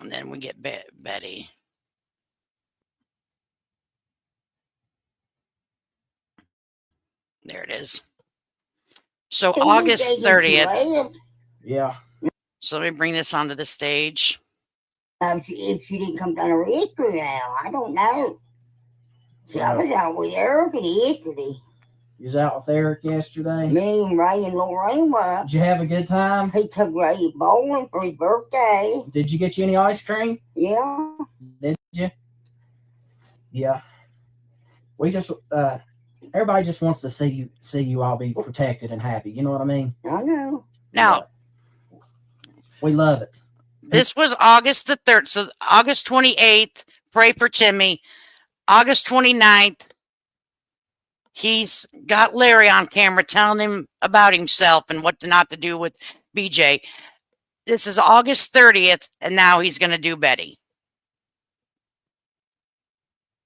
Speaker 3: And then we get Betty. There it is. So August 30th.
Speaker 5: Yeah.
Speaker 3: So let me bring this onto the stage.
Speaker 7: If she didn't come down to yesterday now, I don't know. See, I was out with Eric yesterday.
Speaker 5: You was out with Eric yesterday?
Speaker 7: Me and Ray and Lorraine were.
Speaker 5: Did you have a good time?
Speaker 7: He took Ray bowling for his birthday.
Speaker 5: Did you get you any ice cream?
Speaker 7: Yeah.
Speaker 5: Did you? Yeah. We just everybody just wants to see you all be protected and happy. You know what I mean?
Speaker 7: I know.
Speaker 3: Now,
Speaker 5: we love it.
Speaker 3: This was August the 3rd. So August 28th, pray for Timmy. August 29th, he's got Larry on camera telling him about himself and what not to do with BJ. This is August 30th, and now he's going to do Betty.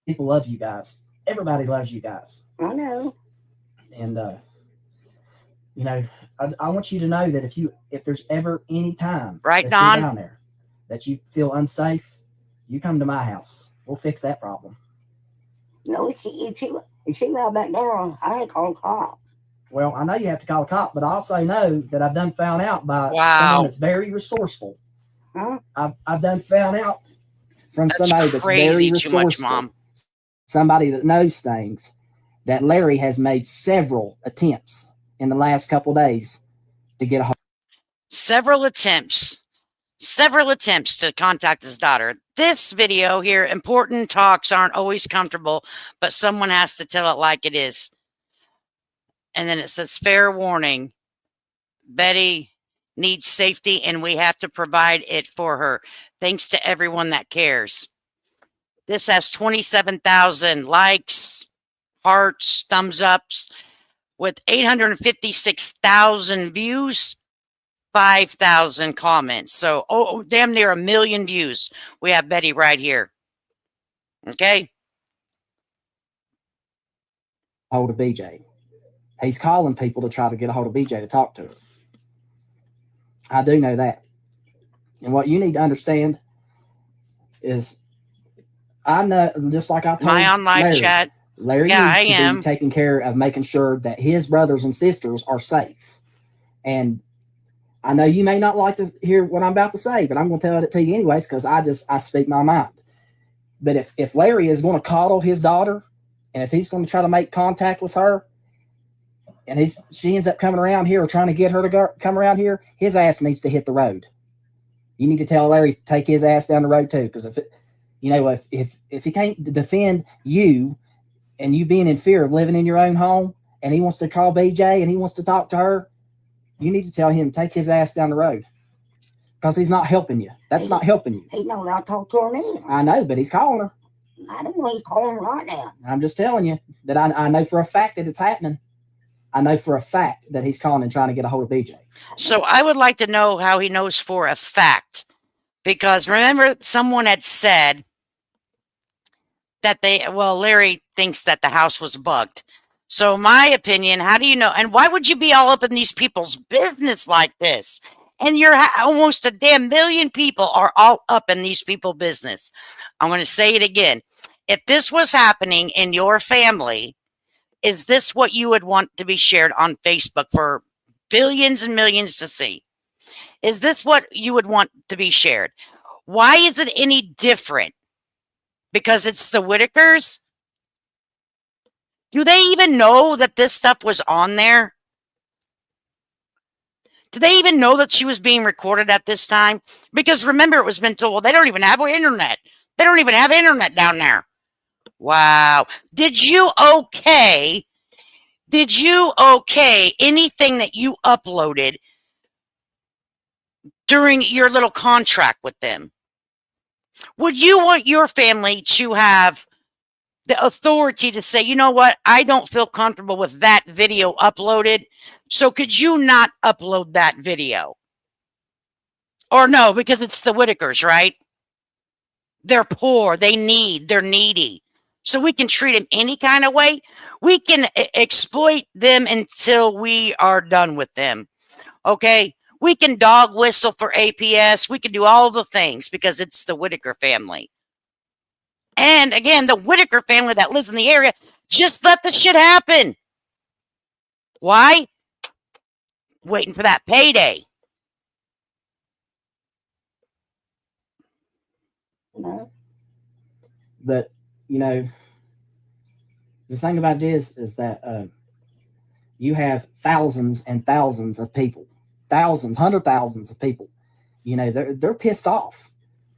Speaker 5: People love you guys. Everybody loves you guys.
Speaker 7: I know.
Speaker 5: And, I want you to know that if there's ever any time
Speaker 3: right,
Speaker 5: that
Speaker 3: Don?
Speaker 5: You're down there that you feel unsafe, you come to my house. We'll fix that problem.
Speaker 7: No, if she got back down, I had to call a cop.
Speaker 5: Well, I know you have to call a cop, but I also know that I've done found out by someone that's very resourceful.
Speaker 7: Huh?
Speaker 5: I've done found out from somebody that's very resourceful.
Speaker 3: Too much, Mom.
Speaker 5: Somebody that knows things, that Larry has made several attempts in the last couple of days to get a hold.
Speaker 3: Several attempts. several attempts to contact his daughter. This video here, important talks aren't always comfortable, but someone has to tell it like it is. And then it says, fair warning, Betty needs safety and we have to provide it for her. Thanks to everyone that cares. This has 27,000 likes, hearts, thumbs ups, with 856,000 views, 5,000 comments. So, damn near 1 million views. We have Betty right here. Okay.
Speaker 5: Hold of BJ. He's calling people to try to get a hold of BJ to talk to her. I do know that. And what you need to understand is, I know, just like I told
Speaker 3: Am I on live chat?
Speaker 5: Larry
Speaker 3: Yeah,
Speaker 5: needs
Speaker 3: I
Speaker 5: to
Speaker 3: am.
Speaker 5: be taking care of making sure that his brothers and sisters are safe. And I know you may not like to hear what I'm about to say, but I'm going to tell it to you anyways, because I speak my mind. But if Larry is going to coddle his daughter, and if he's going to try to make contact with her, and she ends up coming around here or trying to get her to come around here, his ass needs to hit the road. You need to tell Larry to take his ass down the road too, because if he can't defend you, and you being in fear of living in your own home, and he wants to call BJ and he wants to talk to her, you need to tell him to take his ass down the road, because he's not helping you. That's not helping you.
Speaker 7: He knows I talk to her either.
Speaker 5: I know, but he's calling her.
Speaker 7: I don't know he's calling her right now.
Speaker 5: I'm just telling you that I know for a fact that it's happening. I know for a fact that he's calling and trying to get a hold of BJ.
Speaker 3: So I would like to know how he knows for a fact, because remember, someone had said that Larry thinks that the house was bugged. So my opinion, how do you know? And why would you be all up in these people's business like this? And you're almost a damn million people are all up in these people's business. I'm going to say it again. If this was happening in your family, is this what you would want to be shared on Facebook for billions and millions to see? Is this what you would want to be shared? Why is it any different? Because it's the Whittakers? Do they even know that this stuff was on there? Do they even know that she was being recorded at this time? Because remember, it was been told, well, they don't even have internet. They don't even have internet down there. Wow. Did you okay anything that you uploaded during your little contract with them? Would you want your family to have the authority to say, you know what, I don't feel comfortable with that video uploaded, so could you not upload that video? Or no, because it's the Whittakers, right? They're poor, they're needy. So we can treat them any kind of way. We can exploit them until we are done with them. Okay? We can dog whistle for APS. We can do all the things because it's the Whittaker family. And again, the Whittaker family that lives in the area, just let the shit happen. Why? Waiting for that payday.
Speaker 5: But, the thing about it is that you have thousands and thousands of people, hundreds of thousands of people, they're pissed off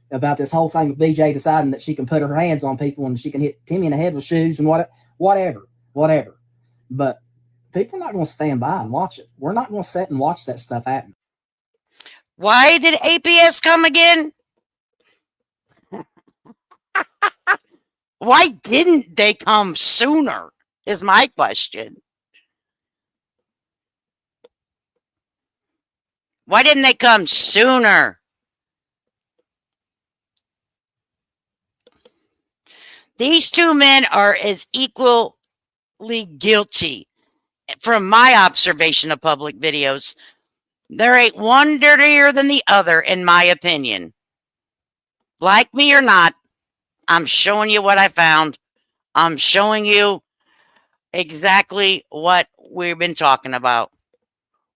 Speaker 5: about this whole thing with BJ deciding that she can put her hands on people and she can hit Timmy in the head with shoes and whatever. But people are not going to stand by and watch it. We're not going to sit and watch that stuff happen.
Speaker 3: Why did APS come again? Why didn't they come sooner is my question. Why didn't they come sooner? These two men are as equally guilty. From my observation of public videos, there ain't one dirtier than the other, in my opinion. Like me or not, I'm showing you what I found. I'm showing you exactly what we've been talking about.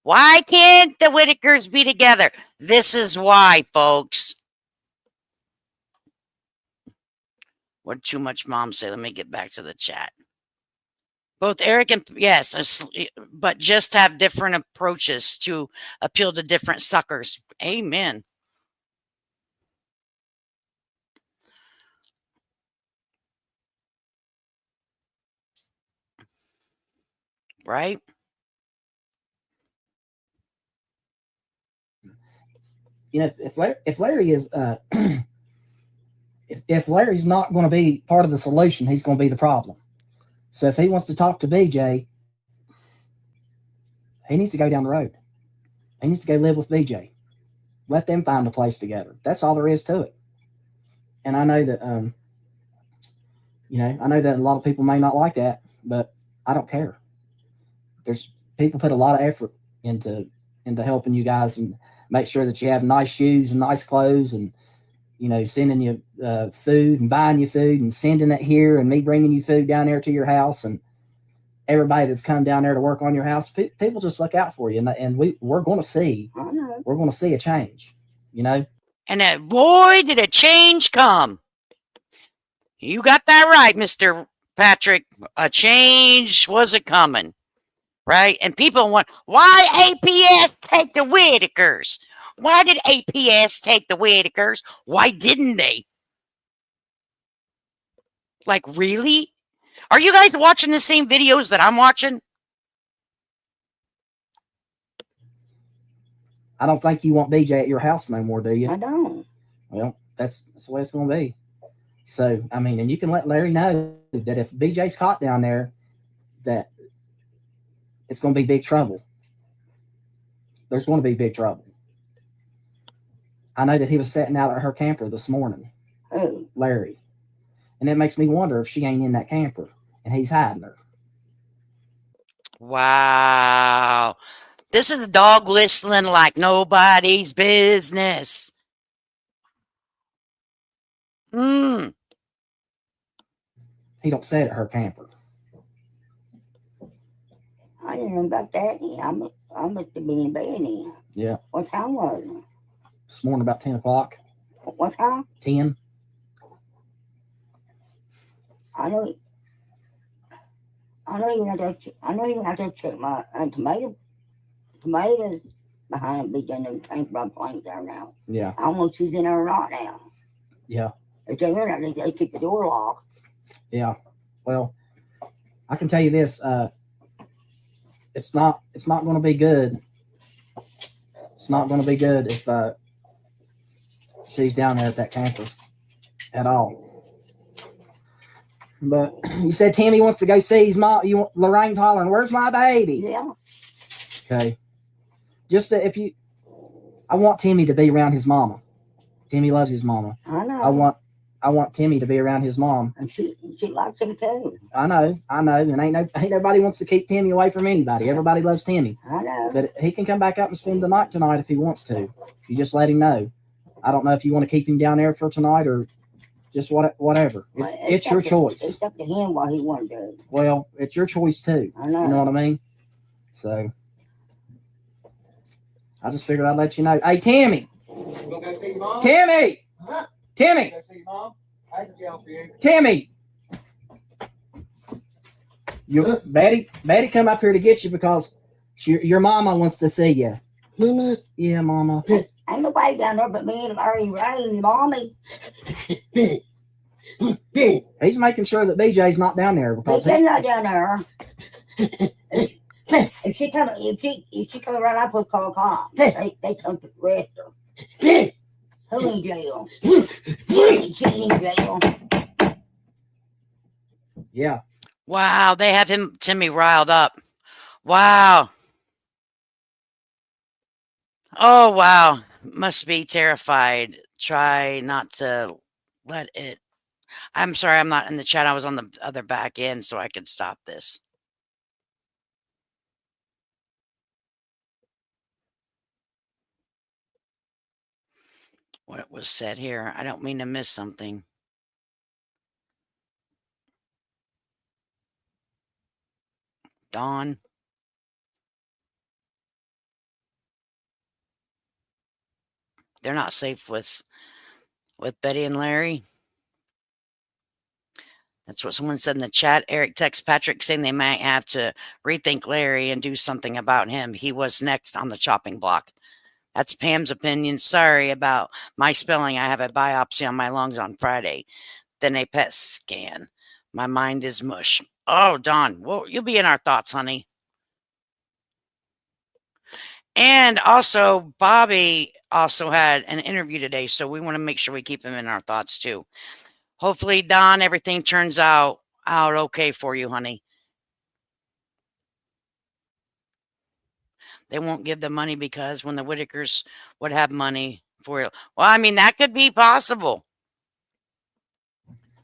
Speaker 3: Why can't the Whittakers be together? This is why, folks. What too much mom say? Let me get back to the chat. Both Eric and, yes, but just have different approaches to appeal to different suckers. Amen. right?
Speaker 5: You know, if Larry is if Larry's not going to be part of the solution, he's going to be the problem. So if he wants to talk to BJ, he needs to go down the road. He needs to go live with BJ. Let them find a place together. That's all there is to it. And I know that, I know that a lot of people may not like that, but I don't care. There's people put a lot of effort into helping you guys and make sure that you have nice shoes and nice clothes, and sending you food and buying you food and sending it here, and me bringing you food down there to your house, and everybody that's come down there to work on your house. People just look out for you, and we're going to see a change.
Speaker 3: And boy, did a change come. You got that right, Mr. Patrick. A change was a coming, right? And people want, why APS take the Whittakers? Why did APS take the Whittakers? Why didn't they? Like, really? Are you guys watching the same videos that I'm watching?
Speaker 5: I don't think you want BJ at your house no more, do you?
Speaker 7: I don't.
Speaker 5: Well, that's the way it's going to be. So, I mean, and you can let Larry know that if BJ's caught down there, that it's going to be big trouble. There's going to be big trouble. I know that he was sitting out at her camper this morning.
Speaker 7: Who?
Speaker 5: Larry. And it makes me wonder if she ain't in that camper and he's hiding her.
Speaker 3: Wow. This is the dog whistling like nobody's business.
Speaker 5: He don't sit at her camper.
Speaker 7: I didn't know about that. I must have been in bed then.
Speaker 5: Yeah.
Speaker 7: What time was it?
Speaker 5: This morning about 10 o'clock.
Speaker 7: What time?
Speaker 5: 10.
Speaker 7: I know even have to check my tomatoes behind the BJ and came from plank there now.
Speaker 5: Yeah.
Speaker 7: I don't know if she's in there or not now.
Speaker 5: Yeah.
Speaker 7: If they're in there, they keep the door locked.
Speaker 5: Yeah. Well, I can tell you this, it's not going to be good. It's not going to be good if she's down there at that camper at all. But you said Timmy wants to go see his mom. Lorraine's hollering, "Where's my baby?"
Speaker 7: Yeah.
Speaker 5: Okay. Just I want Timmy to be around his mama. Timmy loves his mama.
Speaker 7: I know.
Speaker 5: I want Timmy to be around his mom.
Speaker 7: And she likes him too.
Speaker 5: I know. And ain't nobody wants to keep Timmy away from anybody. Everybody loves Timmy.
Speaker 7: I know.
Speaker 5: But he can come back up and spend the night tonight if he wants to. You just let him know. I don't know if you want to keep him down there for tonight or just whatever. It's your choice.
Speaker 7: It's up to him what he wants to do.
Speaker 5: Well, it's your choice too.
Speaker 7: I know.
Speaker 5: You know what I mean? So I just figured I'd let you know. Hey, Timmy.
Speaker 8: You gonna go see your mom?
Speaker 5: Timmy.
Speaker 7: Huh?
Speaker 5: Timmy.
Speaker 8: Go see your mom? I have a job for you.
Speaker 5: Timmy. Betty come up here to get you because your mama wants to see you.
Speaker 7: Mama?
Speaker 5: Yeah, mama.
Speaker 7: Ain't nobody down there but me and Larry Ray, Mommy.
Speaker 5: He's making sure that BJ's not down there because
Speaker 7: They're not down there. If she come right up, we'll call cops. They come to arrest her. Who in jail? She in jail.
Speaker 5: Yeah.
Speaker 3: Wow, they have Timmy riled up. Wow. Oh, wow. Must be terrified. Try not to let it. I'm sorry, I'm not in the chat. I was on the other back end so I could stop this. What was said here? I don't mean to miss something. Dawn. They're not safe with Betty and Larry. That's what someone said in the chat. Eric texts Patrick saying they might have to rethink Larry and do something about him. He was next on the chopping block. That's Pam's opinion. Sorry about my spelling. I have a biopsy on my lungs on Friday. Then a PET scan. My mind is mush. Oh, Dawn, well, you'll be in our thoughts, honey. And also, Bobby also had an interview today, so we want to make sure we keep him in our thoughts too. Hopefully, Don, everything turns out okay for you, honey. They won't give the money because when the Whittakers would have money for it. Well, I mean, that could be possible.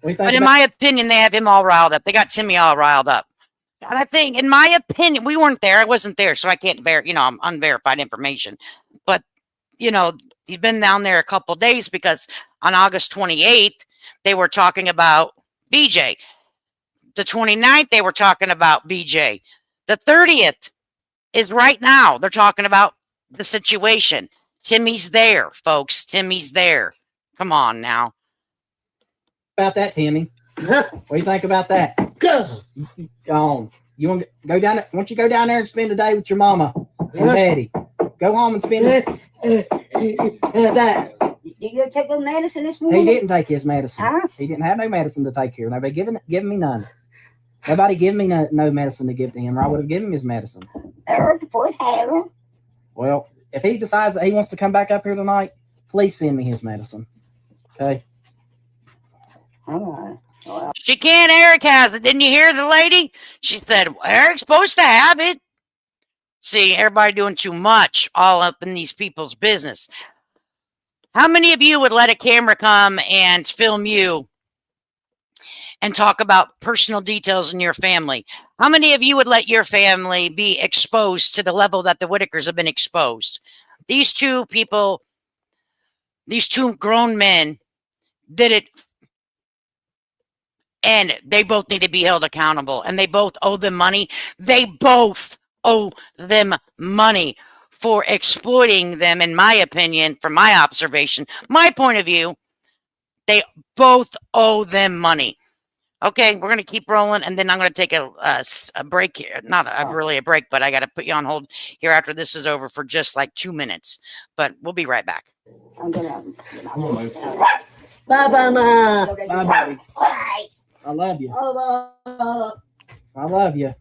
Speaker 3: But in my opinion, they have him all riled up. They got Timmy all riled up. And I think, in my opinion, we weren't there. I wasn't there, so I can't I'm unverified information. But, he's been down there a couple days because on August 28th, they were talking about BJ. The 29th, they were talking about BJ. The 30th is right now. They're talking about the situation. Timmy's there, folks. Timmy's there. Come on now.
Speaker 4: About that, Timmy. What do you think about that? Go on. You want to go down? Why don't you go down there and spend a day with your mama and daddy? Go home and spend it.
Speaker 7: Did you take his medicine this morning?
Speaker 4: He didn't take his medicine.
Speaker 7: Huh?
Speaker 4: He didn't have no medicine to take here. Nobody giving me none. Nobody gave me no medicine to give to him, or I would have given him his medicine. Well, if he decides that he wants to come back up here tonight, please send me his medicine. Okay?
Speaker 7: All right. Well,
Speaker 3: She can't. Eric has it. Didn't you hear the lady? She said, well, Eric's supposed to have it. See, everybody doing too much all up in these people's business. How many of you would let a camera come and film you and talk about personal details in your family? How many of you would let your family be exposed to the level that the Whittakers have been exposed? These two people, these two grown men did it, and they both need to be held accountable, and they both owe them money. They both owe them money for exploiting them, in my opinion, from my observation, my point of view. They both owe them money. Okay, we're going to keep rolling, and then I'm going to take a break here. Not really a break, but I got to put you on hold here after this is over for just like 2 minutes. But we'll be right back.
Speaker 7: I'm gonna.
Speaker 4: Bye, Mama. Bye, baby.
Speaker 7: All right.
Speaker 4: I love you.
Speaker 7: Oh,
Speaker 4: I love you.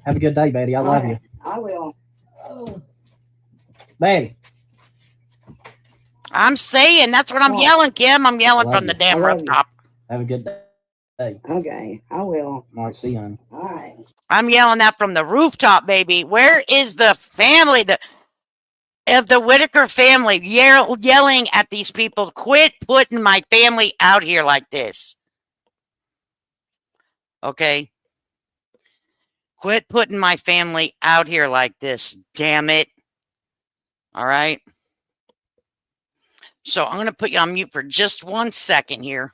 Speaker 4: Have a good day, Betty. I love you.
Speaker 7: I will.
Speaker 4: Betty.
Speaker 3: I'm saying, that's what I'm yelling, Kim. I'm yelling from the damn rooftop.
Speaker 4: Have a good day.
Speaker 7: Okay, I will.
Speaker 4: All right, see you, honey.
Speaker 7: All right.
Speaker 3: I'm yelling that from the rooftop, baby. Where is the family of the Whittaker family yelling at these people? Quit putting my family out here like this. Okay? Quit putting my family out here like this. Damn it. All right? So I'm going to put you on mute for just 1 second here.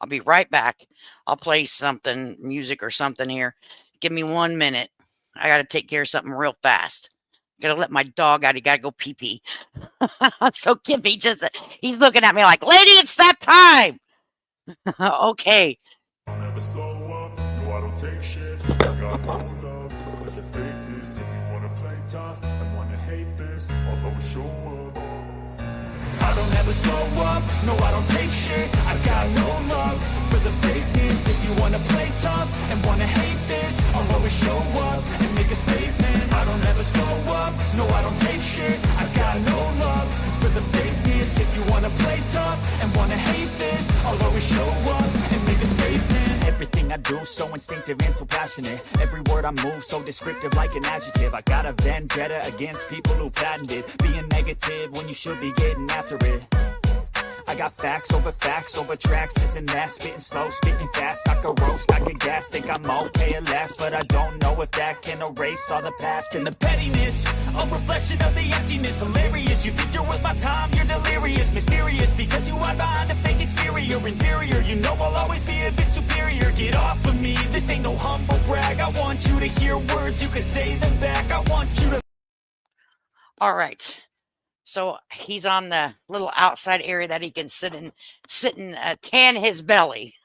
Speaker 3: I'll be right back. I'll play something, music or something here. Give me 1 minute. I got to take care of something real fast. Got to let my dog out. He got to go pee-pee. So Kippy he's looking at me like, lady, it's that time. Okay.
Speaker 9: I'll never slow up. No, I don't take shit. I got no love. There's a fakeness. If you want to play tough and want to hate this, I'll always show up. I don't ever slow up, no I don't take shit. I got no love for the fakeness. If you wanna play tough and wanna hate this, I'll always show up and make a statement. I don't ever slow up, no I don't take shit. I got no love for the fakeness. If you wanna play tough and wanna hate this, I'll always show up and make a statement. Everything I do so instinctive and so passionate. Every word I move so descriptive like an adjective. I got a vendetta against people who patented being negative when you should be getting after it. I got facts over tracks, this and that. Spitting slow, spitting fast. I could roast, I could gas. Think I'm okay at last, but I don't know if that can erase all the past. And the pettiness, a reflection of the emptiness. Hilarious, you think you're worth my time, you're delirious. Mysterious, because you hide behind a fake exterior. Inferior, you know I'll always be a bit superior. Get off of me, this ain't no humble brag. I want you to hear words, you can say them back. I want you to...
Speaker 3: All right. So he's on the little outside area that he can sit and tan his belly.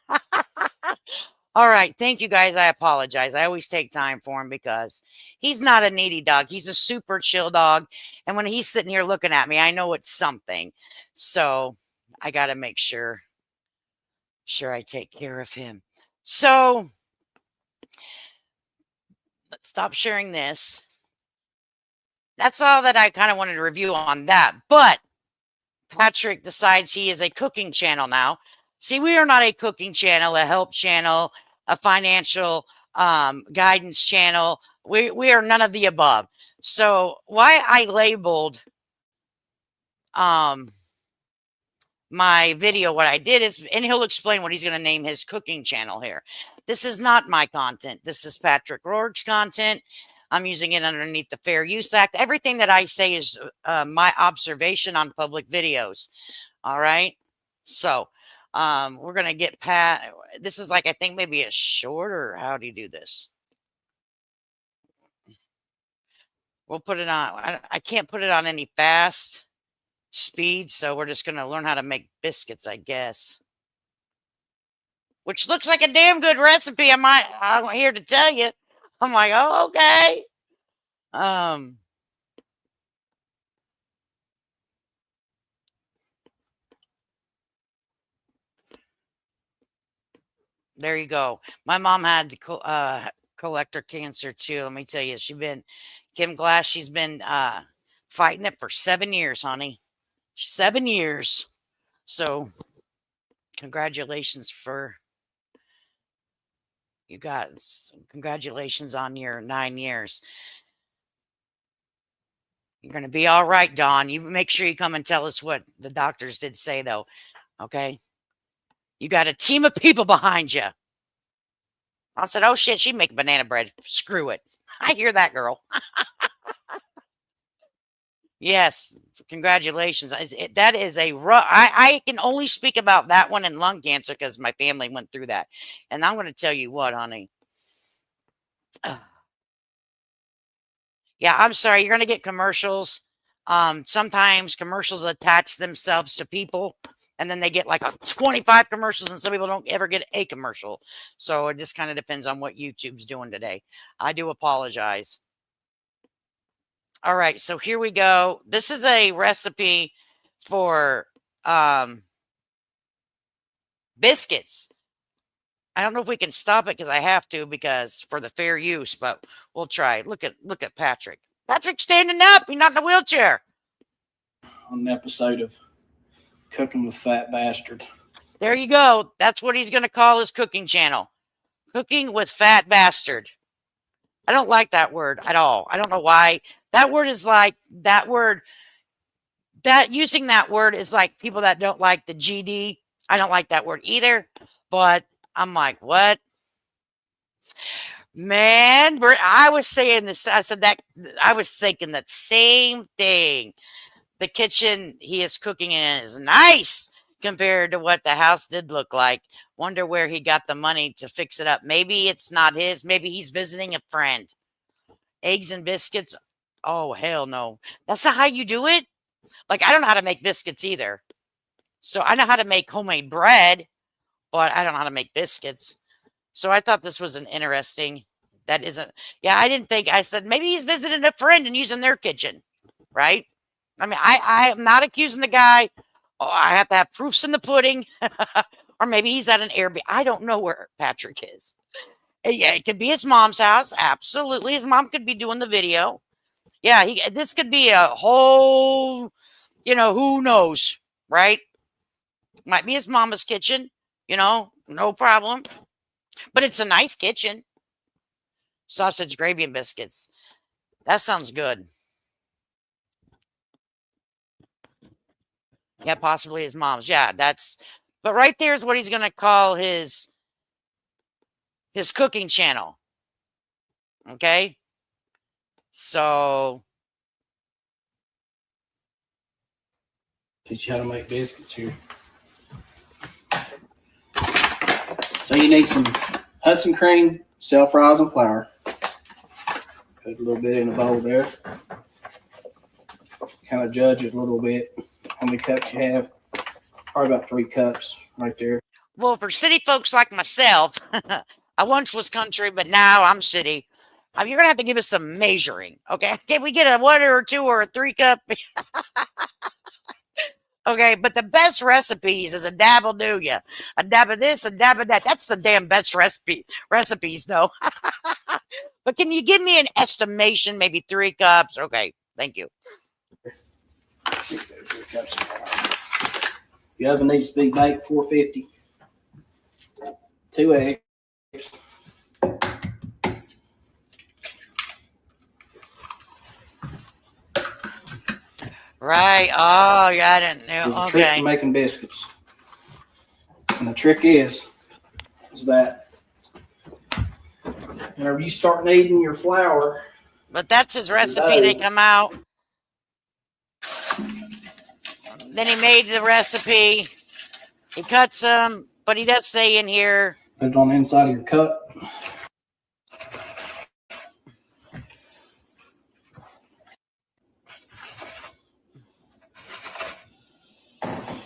Speaker 3: All right. Thank you, guys. I apologize. I always take time for him because he's not a needy dog. He's a super chill dog. And when he's sitting here looking at me, I know it's something. So I got to make sure I take care of him. So Let's stop sharing this. That's all that I kind of wanted to review on that. But Patrick decides he is a cooking channel now. See, we are not a cooking channel, a help channel, a financial guidance channel. We are none of the above. So why I labeled my video what I did is, and he'll explain what he's going to name his cooking channel here. This is not my content. This is Patrick Roark's content. I'm using it underneath the Fair Use Act. Everything that I say is my observation on public videos. All right. So we're going to get Pat. This is like, I think maybe a short, or how do you do this? We'll put it on. I can't put it on any fast speed. So we're just going to learn how to make biscuits, I guess. Which looks like a damn good recipe. I'm here to tell you. I'm like, oh, okay. There you go. My mom had collector cancer too. Let me tell you, Kim Glass, she's been fighting it for 7 years, honey. 7 years. So congratulations for you guys. Congratulations on your 9 years. You're going to be all right, Dawn. You make sure you come and tell us what the doctors did say, though. Okay? You got a team of people behind you. I said, oh, shit, she'd make banana bread. Screw it. I hear that, girl. Yes, congratulations. That is a rough. I can only speak about that one and lung cancer because my family went through that. And I'm going to tell you what, honey. Yeah, I'm sorry. You're going to get commercials. Sometimes commercials attach themselves to people, and then they get like 25 commercials, and some people don't ever get a commercial. So it just kind of depends on what YouTube's doing today. I do apologize. All right, so here we go. This is a recipe for biscuits. I don't know if we can stop it because I have to, because for the fair use, but we'll try. Look at Patrick. Patrick's standing up. He's not in a wheelchair.
Speaker 5: On an episode of Cooking with Fat Bastard.
Speaker 3: There you go. That's what he's going to call his cooking channel. Cooking with Fat Bastard. I don't like that word at all. I don't know why. That word is like, using that word is like people that don't like the GD. I don't like that word either, but I'm like, what? Man, I was saying this. I said that. I was thinking that same thing. The kitchen he is cooking in is nice compared to what the house did look like. Wonder where he got the money to fix it up. Maybe it's not his. Maybe he's visiting a friend. Eggs and biscuits. Oh, hell no. That's not how you do it. Like, I don't know how to make biscuits either. So I know how to make homemade bread, but I don't know how to make biscuits. So I thought this was an interesting, that isn't, yeah, I didn't think, I said, maybe he's visiting a friend and using their kitchen, right? I mean, I am not accusing the guy. Oh, I have to have proofs in the pudding. Or maybe he's at an Airbnb. I don't know where Patrick is. Yeah, it could be his mom's house. Absolutely. His mom could be doing the video. Yeah, this could be a whole, who knows, right? Might be his mama's kitchen, no problem. But it's a nice kitchen. Sausage, gravy, and biscuits. That sounds good. Yeah, possibly his mom's. Yeah, but right there is what he's going to call his cooking channel. Okay? So
Speaker 5: teach you how to make biscuits here. So you need some Hudson cream, self-rising flour. Put a little bit in a bowl there. Kind of judge it a little bit. How many cups you have? Probably about 3 cups right there.
Speaker 3: Well, for city folks like myself, I once was country, but now I'm city. You're going to have to give us some measuring, okay? Can we get a 1 or a 2 or a 3 cup? Okay, but the best recipes is a dab will do ya. A dab of this, a dab of that. That's the damn best recipes, though. But can you give me an estimation? Maybe 3 cups? Okay, thank you.
Speaker 5: Your oven needs to be baked 450. 2 eggs.
Speaker 3: Right. Oh, yeah, I didn't
Speaker 5: There's
Speaker 3: know.
Speaker 5: a trick to
Speaker 3: Okay.
Speaker 5: making biscuits. And the trick is that whenever you start kneading your flour,
Speaker 3: But that's his recipe. They come out. Then he made the recipe. He cuts them, but he does say in here,
Speaker 5: put it on the inside of your cup.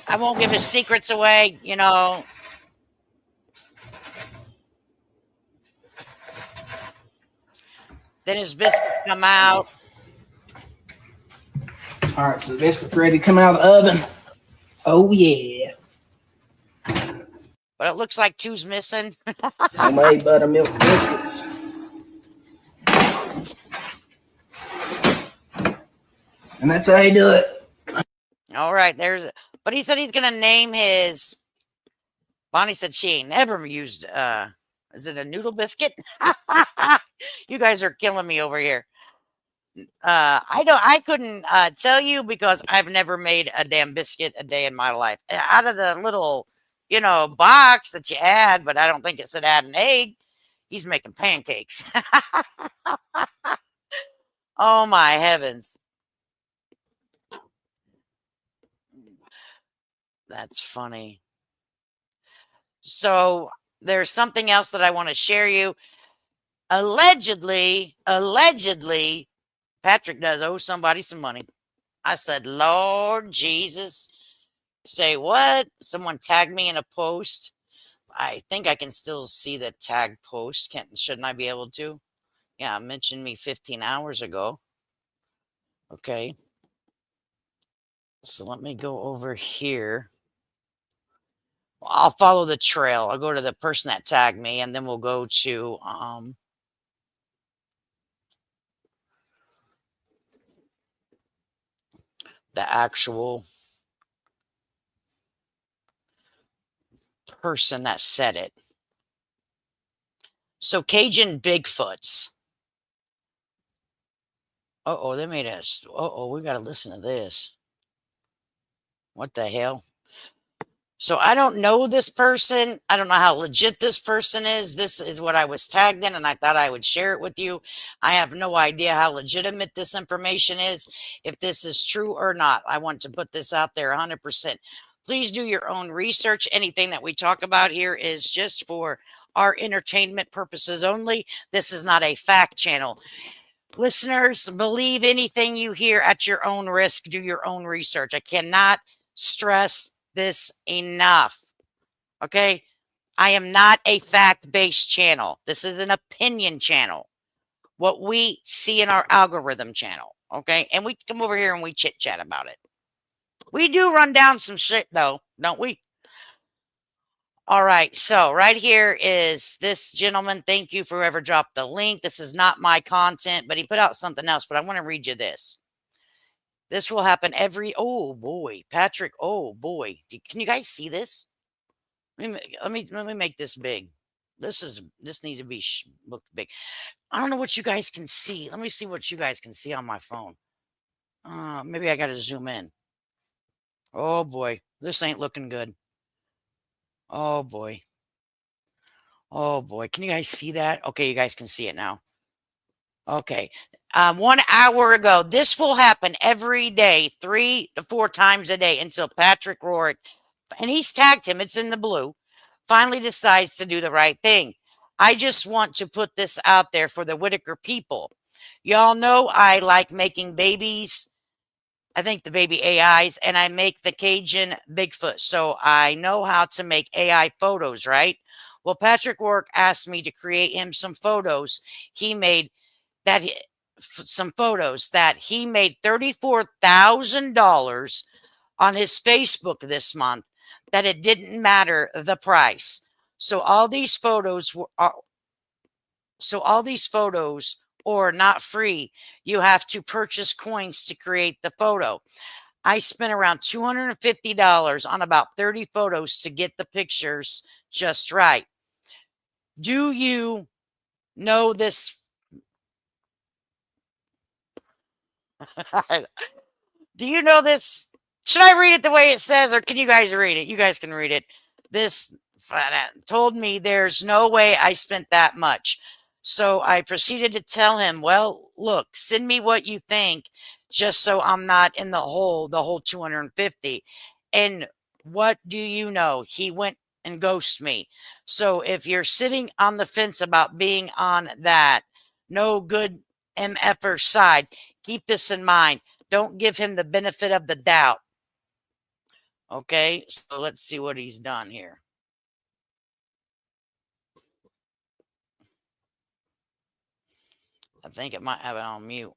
Speaker 3: I won't give his secrets away, you know. Then his biscuits come out.
Speaker 5: All right, so the biscuit's ready to come out of the oven. Oh, yeah.
Speaker 3: But it looks like 2's missing.
Speaker 5: Homemade buttermilk biscuits. And that's how you do it.
Speaker 3: All right, but he said he's gonna name his. Bonnie said she ain't never used is it a noodle biscuit? You guys are killing me over here. I couldn't tell you because I've never made a damn biscuit a day in my life. Out of the little, box that you add, but I don't think it said add an egg. He's making pancakes. Oh my heavens. That's funny. So there's something else that I want to share you. Allegedly, Patrick does owe somebody some money. I said, Lord Jesus. Say what? Someone tagged me in a post. I think I can still see the tag post. Shouldn't I be able to? Yeah, mentioned me 15 hours ago. Okay. So let me go over here. I'll follow the trail. I'll go to the person that tagged me, and then we'll go to the actual person that said it. So Cajun Bigfoots. Uh-oh, they made us. Uh-oh, we got to listen to this. What the hell? So I don't know this person. I don't know how legit this person is. This is what I was tagged in, and I thought I would share it with you. I have no idea how legitimate this information is, if this is true or not. I want to put this out there 100%. Please do your own research. Anything that we talk about here is just for our entertainment purposes only. This is not a fact channel. Listeners, believe anything you hear at your own risk. Do your own research. I cannot stress this enough. Okay? I am not a fact-based channel. This is an opinion channel. What we see in our algorithm channel. Okay? And we come over here and we chit-chat about it. We do run down some shit, though, don't we? All right, so right here is this gentleman. Thank you for whoever dropped the link. This is not my content, but he put out something else, but I want to read you this. This will happen oh boy, Patrick, oh boy. Can you guys see this? Let me make this big. This needs to be look big. I don't know what you guys can see. Let me see what you guys can see on my phone. Maybe I got to zoom in. Oh boy, this ain't looking good. Oh boy. Oh boy, can you guys see that? Okay, you guys can see it now. Okay. 1 hour ago, this will happen every day, 3 to 4 times a day until Patrick Roark, and he's tagged him, it's in the blue, finally decides to do the right thing. I just want to put this out there for the Whittaker people. Y'all know I like making babies. I think the baby AIs, and I make the Cajun Bigfoot. So I know how to make AI photos, right? Well, Patrick Roark asked me to create him some photos. He made some photos that he made $34,000 on his Facebook this month, that it didn't matter the price. So all these photos So all these photos are not free. You have to purchase coins to create the photo. I spent around $250 on about 30 photos to get the pictures just right. Do you know this? Do you know this? Should I read it the way it says, or can you guys read it? You guys can read it. This told me there's no way I spent that much. So I proceeded to tell him, well, look, send me what you think, just so I'm not in the whole 250. And what do you know? He went and ghosted me. So if you're sitting on the fence about being on that no good MFer side, keep this in mind. Don't give him the benefit of the doubt. Okay, so let's see what he's done here. I think it might have it on mute.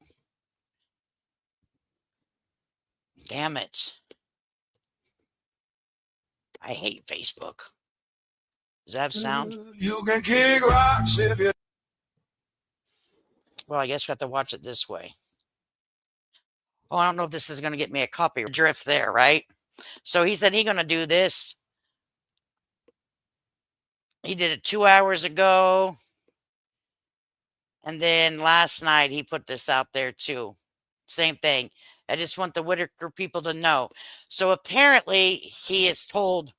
Speaker 3: Damn it. I hate Facebook. Does that have sound?
Speaker 6: You can kick rocks if you.
Speaker 3: Well, I guess we have to watch it this way. Oh, I don't know if this is going to get me a copy drift there, right? So he said he's going to do this. He did it 2 hours ago. And then last night he put this out there too. Same thing. I just want the Whittaker people to know. So apparently he is told,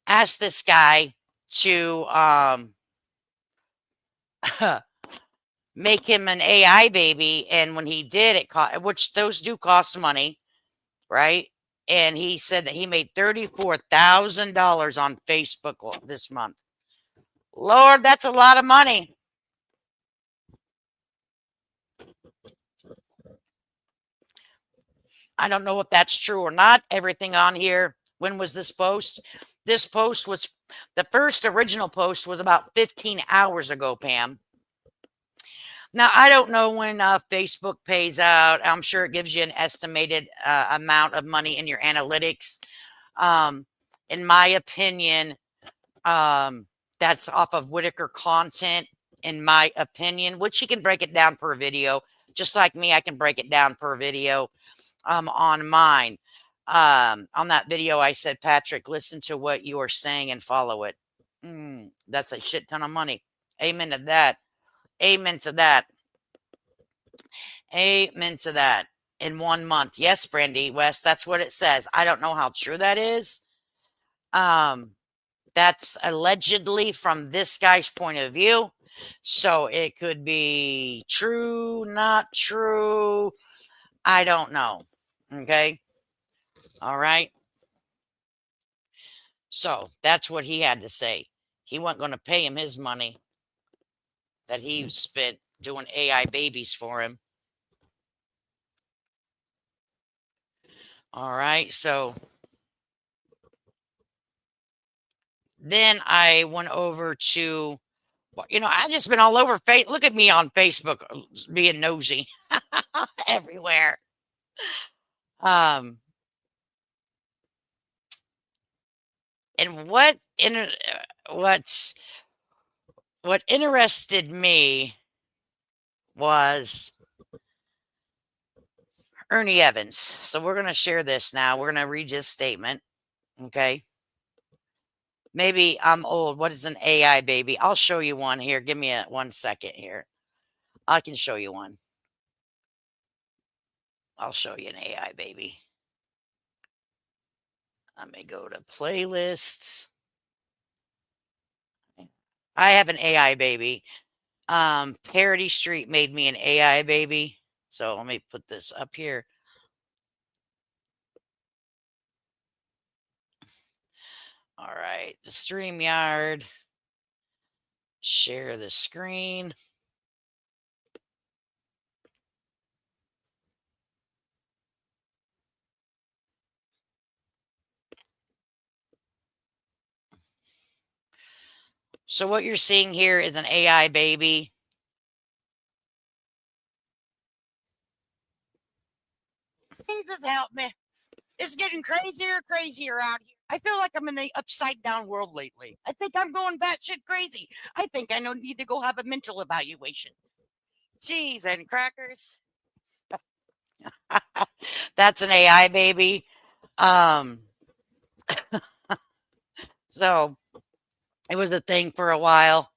Speaker 3: ask this guy to make him an AI baby. And when he did, it cost, which those do cost money, right? And he said that he made $34,000 on Facebook this month. Lord, that's a lot of money. I don't know if that's true or not. Everything on here. When was this post? This post was, the first original post was about 15 hours ago, Pam. Now, I don't know when Facebook pays out. I'm sure it gives you an estimated amount of money in your analytics. In my opinion, that's off of Whittaker content, in my opinion, which he can break it down per video. Just like me, I can break it down per video on mine. On that video, I said, Patrick, listen to what you are saying and follow it. That's a shit ton of money. Amen to that. Amen to that. Amen to that. In 1 month. Yes, Brandy West, that's what it says. I don't know how true that is. That's allegedly from this guy's point of view. So it could be true, not true. I don't know. Okay. All right. So that's what he had to say. He wasn't going to pay him his money that he spent doing AI babies for him. All right. So then I went over to, I've just been all over Facebook. Look at me on Facebook being nosy everywhere. And what interested me was Ernie Evans. So we're going to share this now. We're going to read his statement. Okay. Maybe I'm old. What is an AI baby? I'll show you one here. Give me 1 second here. I can show you one. I'll show you an AI baby. Let me go to playlists. I have an AI baby. Parody Street made me an AI baby. So let me put this up here. All right, the StreamYard. Share the screen. So what you're seeing here is an AI baby. Jesus help me. It's getting crazier out here. I feel like I'm in the upside down world lately. I think I'm going batshit crazy. I think I need to go have a mental evaluation. Cheese and crackers. That's an AI baby. Um, so it was a thing for a while.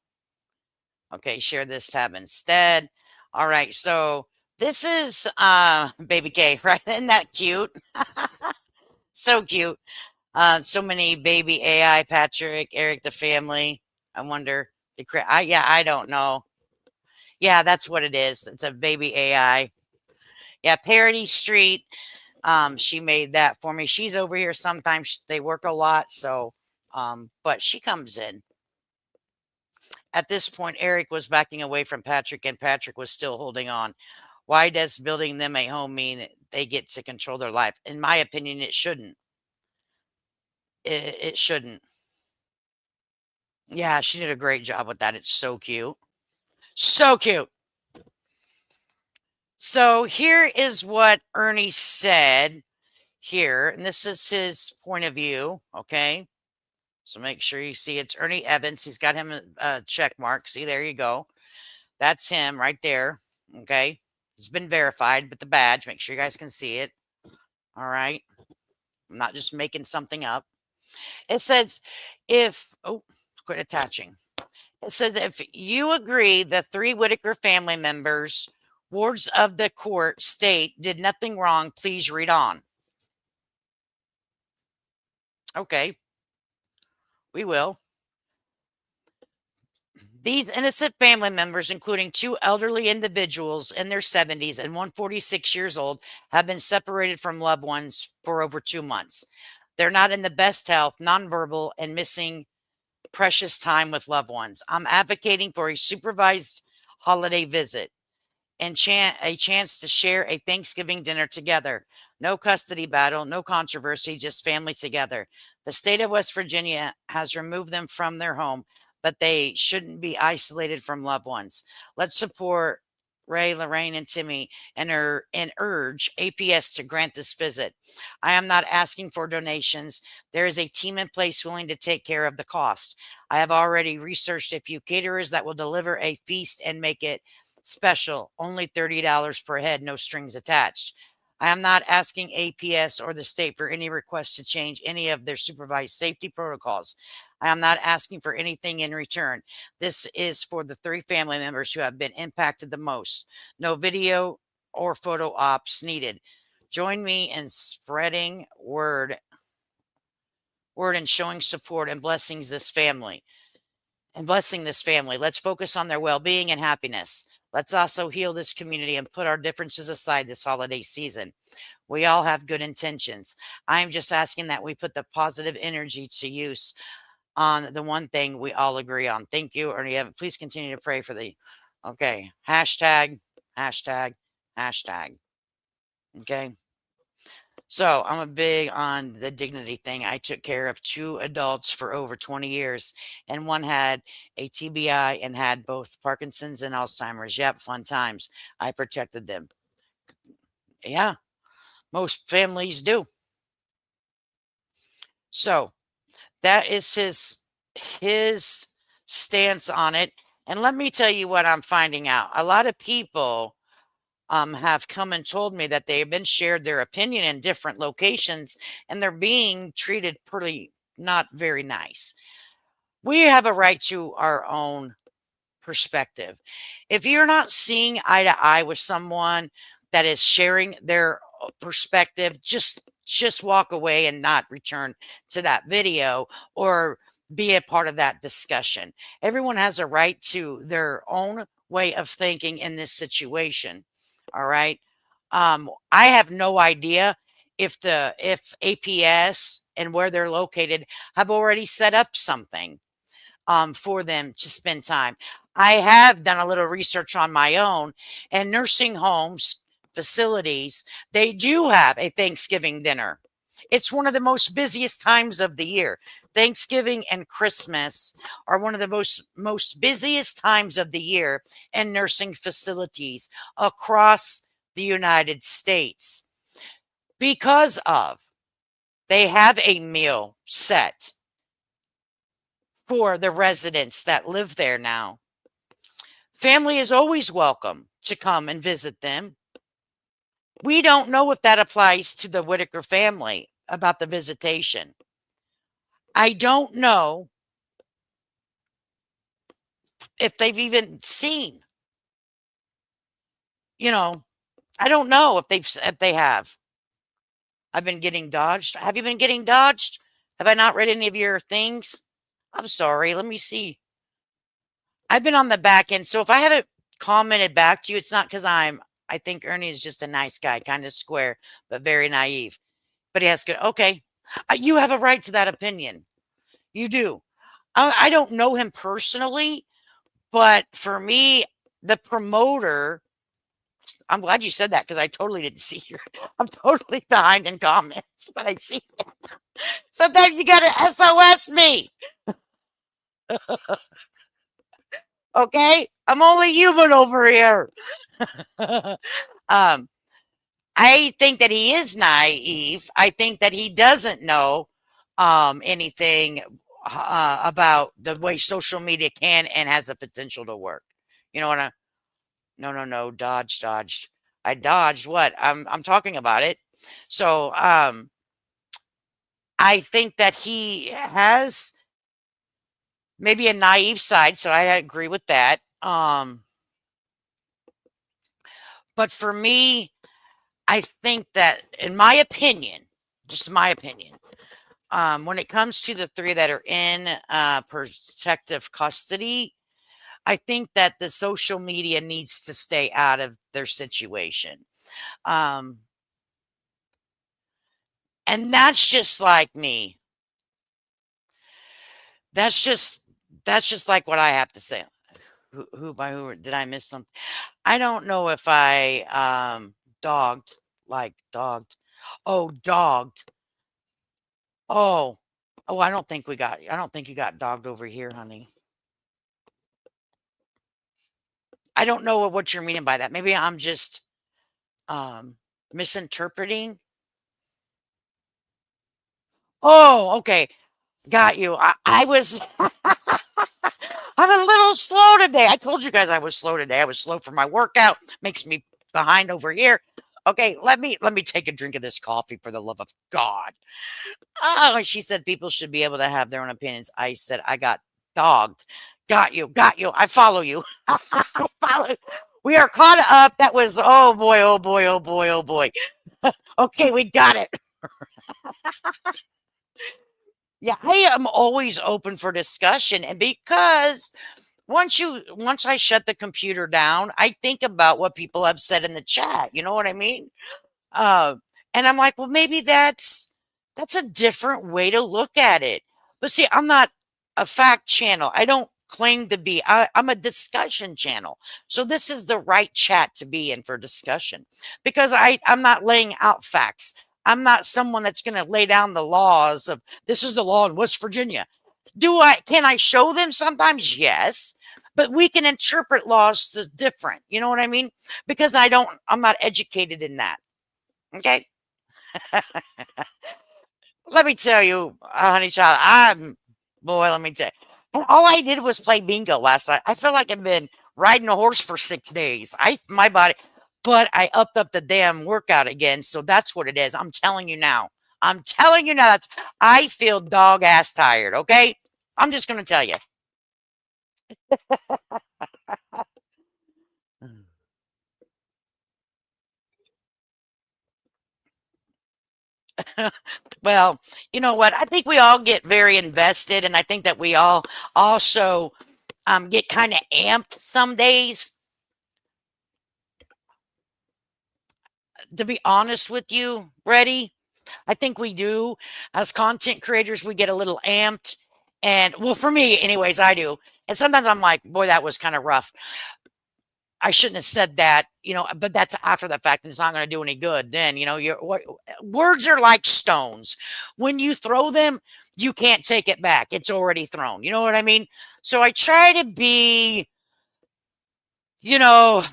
Speaker 3: Okay, share this tab instead. All right, so this is baby K, right? Isn't that cute? So cute. So many baby AI, Patrick, Eric, the family. I wonder I don't know. Yeah, that's what it is. It's a baby AI. Yeah, Parody Street. She made that for me. She's over here sometimes. They work a lot, so but she comes in. At this point, Eric was backing away from Patrick, and Patrick was still holding on. Why does building them a home mean they get to control their life? In my opinion, it shouldn't. It shouldn't. Yeah, she did a great job with that. It's so cute. So cute. So here is what Ernie said here, and this is his point of view. Okay. So make sure you see it's Ernie Evans. He's got him a check mark. See, there you go. That's him right there. Okay. It's been verified with the badge. Make sure you guys can see it. All right. I'm not just making something up. It says quit attaching. It says if you agree the 3 Whittaker family members, wards of the court, state did nothing wrong, please read on. Okay. We will. These innocent family members, including 2 elderly individuals in their 70s and 146 years old, have been separated from loved ones for over 2 months. They're not in the best health, nonverbal, and missing precious time with loved ones. I'm advocating for a supervised holiday visit and a chance to share a Thanksgiving dinner together. No custody battle, no controversy, just family together. The state of West Virginia has removed them from their home, but they shouldn't be isolated from loved ones. Let's support Ray, Lorraine, and Timmy and urge APS to grant this visit. I am not asking for donations. There is a team in place willing to take care of the cost. I have already researched a few caterers that will deliver a feast and make it special, only $30 per head, no strings attached. I am not asking APS or the state for any requests to change any of their supervised safety protocols. I am not asking for anything in return. This is for the 3 family members who have been impacted the most. No video or photo ops needed. Join me in spreading word and showing support and blessings this family. And blessing this family. Let's focus on their well-being and happiness. Let's also heal this community and put our differences aside this holiday season. We all have good intentions. I'm just asking that we put the positive energy to use on the one thing we all agree on. Thank you, Ernie. Please continue to pray for the, okay, hashtag. Okay. So I'm a big on the dignity thing. I took care of 2 adults for over 20 years, and one had a TBI and had both Parkinson's and Alzheimer's. Yep, fun times. I protected them. Yeah, most families do. So that is his stance on it. And let me tell you what I'm finding out. A lot of people have come and told me that they've been shared their opinion in different locations and they're being treated pretty not very nice. We have a right to our own perspective. If you're not seeing eye to eye with someone that is sharing their perspective, just walk away and not return to that video or be a part of that discussion. Everyone has a right to their own way of thinking in this situation. All right. I have no idea if APS and where they're located have already set up something for them to spend time. I have done a little research on my own, and nursing homes, facilities, they do have a Thanksgiving dinner. It's one of the most busiest times of the year. Thanksgiving and Christmas are one of the most busiest times of the year in nursing facilities across the United States because of They have a meal set for the residents that live there now. Family is always welcome to come and visit them. We don't know if that applies to the Whittaker family about the visitation. I don't know if they've even seen, you know, I don't know if they have. I've been getting dodged. Have you been getting dodged? Have I not read any of your things? I'm sorry. Let me see. I've been on the back end. So if I haven't commented back to you, it's not because I think Ernie is just a nice guy, kind of square, but very naive. But he has good. Okay. You have a right to that opinion. You do. I don't know him personally, but for me, the promoter, I'm glad you said that because I totally didn't see your. I'm totally behind in comments, but I see it. Sometimes you gotta SOS me. Okay? I'm only human over here. I think that he is naive. I think that he doesn't know anything about the way social media can and has the potential to work. You know what I No, dodged. I dodged what? I'm talking about it. So I think that he has maybe a naive side, so I agree with that. But for me, I think that, in my opinion, just my opinion, when it comes to the three that are in protective custody, I think that the social media needs to stay out of their situation. And that's just like me. That's just like what I have to say. Who did I miss something? I don't know if I dogged. Oh, dogged. Oh. Oh, I don't think you got dogged over here, honey. I don't know what you're meaning by that. Maybe I'm just misinterpreting. Oh, okay. Got you. I was I'm a little slow today. I told you guys I was slow today. I was slow for my workout. Makes me behind over here. Okay, let me take a drink of this coffee for the love of God. Oh, she said people should be able to have their own opinions. I said I got dogged. Got you. I follow you. I follow. We are caught up. That was oh boy, oh boy, oh boy, oh boy. Okay, we got it. Yeah, I am always open for discussion, and because once I shut the computer down, I think about what people have said in the chat. You know what I mean? Uh, and I'm like, well, maybe that's a different way to look at it. But see, I'm not a fact channel. I don't claim to be. I'm a discussion channel. So this is the right chat to be in for discussion because I'm not laying out facts. I'm not someone that's going to lay down the laws of this is the law in West Virginia. Can I show them sometimes? Yes. But we can interpret laws different. You know what I mean? Because I'm not educated in that. Okay. Let me tell you, honey child, let me tell you. And all I did was play bingo last night. I feel like I've been riding a horse for 6 days. My body, but I upped up the damn workout again. So that's what it is. I'm telling you now. I feel dog ass tired. Okay. I'm just going to tell you. Well, you know what? I think we all get very invested, and I think that we all also get kind of amped some days. To be honest with you, ready? I think we do. As content creators, we get a little amped. And well, for me, anyways, I do. And sometimes I'm like, boy, that was kind of rough. I shouldn't have said that, but that's after the fact, and it's not going to do any good. Then, words are like stones. When you throw them, you can't take it back. It's already thrown. You know what I mean? So I try to be, I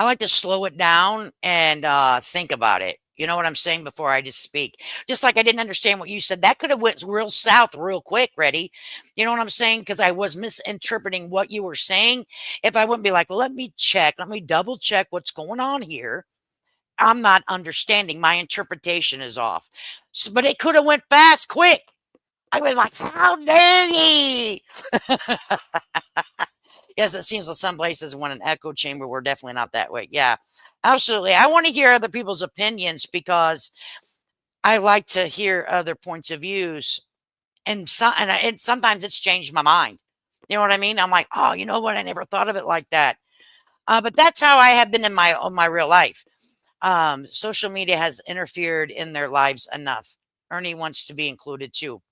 Speaker 3: like to slow it down and think about it. You know what I'm saying? Before I just speak. Just like I didn't understand what you said. That could have went real south real quick, Reddy. You know what I'm saying? Because I was misinterpreting what you were saying. If I wouldn't be like, well, let me check, let me double check what's going on here. I'm not understanding. My interpretation is off. So, but it could have went fast, quick. I was like, how dare he? Yes, it seems like some places want an echo chamber. We're definitely not that way. Yeah, absolutely. I want to hear other people's opinions because I like to hear other points of views. And sometimes it's changed my mind. You know what I mean? I'm like, oh, you know what? I never thought of it like that. But that's how I have been in my real life. Social media has interfered in their lives enough. Ernie wants to be included too.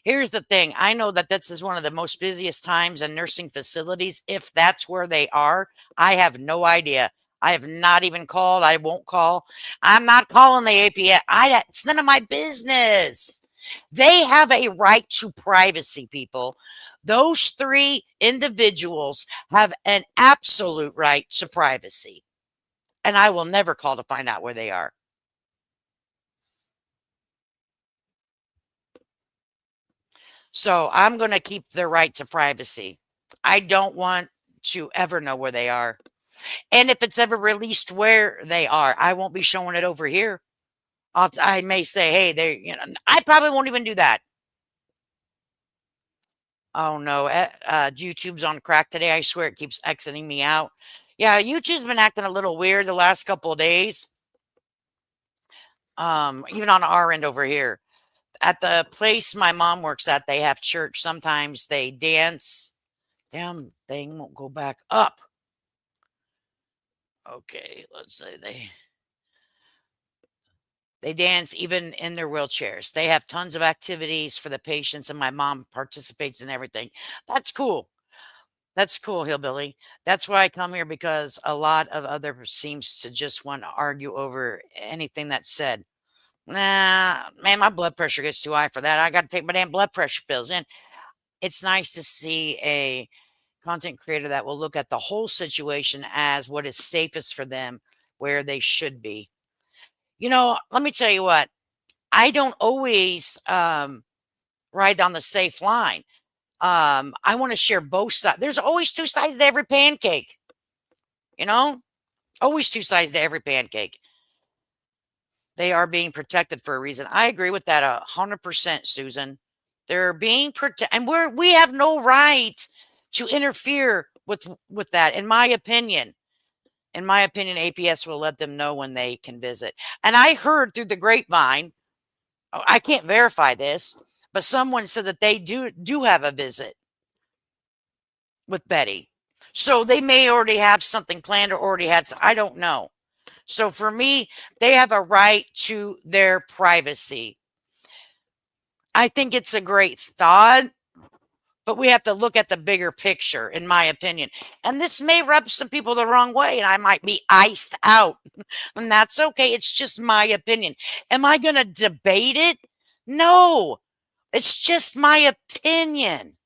Speaker 3: Here's the thing. I know that this is one of the most busiest times in nursing facilities. If that's where they are, I have no idea. I have not even called. I won't call. I'm not calling the APS. It's none of my business. They have a right to privacy, people. Those three individuals have an absolute right to privacy. And I will never call to find out where they are. So I'm going to keep their right to privacy. I don't want to ever know where they are. And if it's ever released where they are, I won't be showing it over here. I may say, hey, I probably won't even do that. Oh no, YouTube's on crack today. I swear it keeps exiting me out. Yeah, YouTube's been acting a little weird the last couple of days. Even on our end over here. At the place my mom works at, they have church. Sometimes they dance. Damn thing won't go back up. Okay, let's say they dance even in their wheelchairs. They have tons of activities for the patients, and my mom participates in everything. That's cool. That's cool, hillbilly. That's why I come here, because a lot of others seems to just want to argue over anything that's said. Nah, man, my blood pressure gets too high for that. I got to take my damn blood pressure pills. And it's nice to see a content creator that will look at the whole situation as what is safest for them, where they should be. You know, let me tell you what, I don't always ride on the safe line. I want to share both sides. There's always two sides to every pancake. You know, always two sides to every pancake. They are being protected for a reason. I agree with that 100%, Susan. They're being protected, and we have no right to interfere with that. In my opinion, APS will let them know when they can visit. And I heard through the grapevine, I can't verify this, but someone said that they do have a visit with Betty. So they may already have something planned or already had some, I don't know. So for me, they have a right to their privacy. I think it's a great thought, but we have to look at the bigger picture, in my opinion. And this may rub some people the wrong way, and I might be iced out. And that's okay. It's just my opinion. Am I going to debate it? No, it's just my opinion.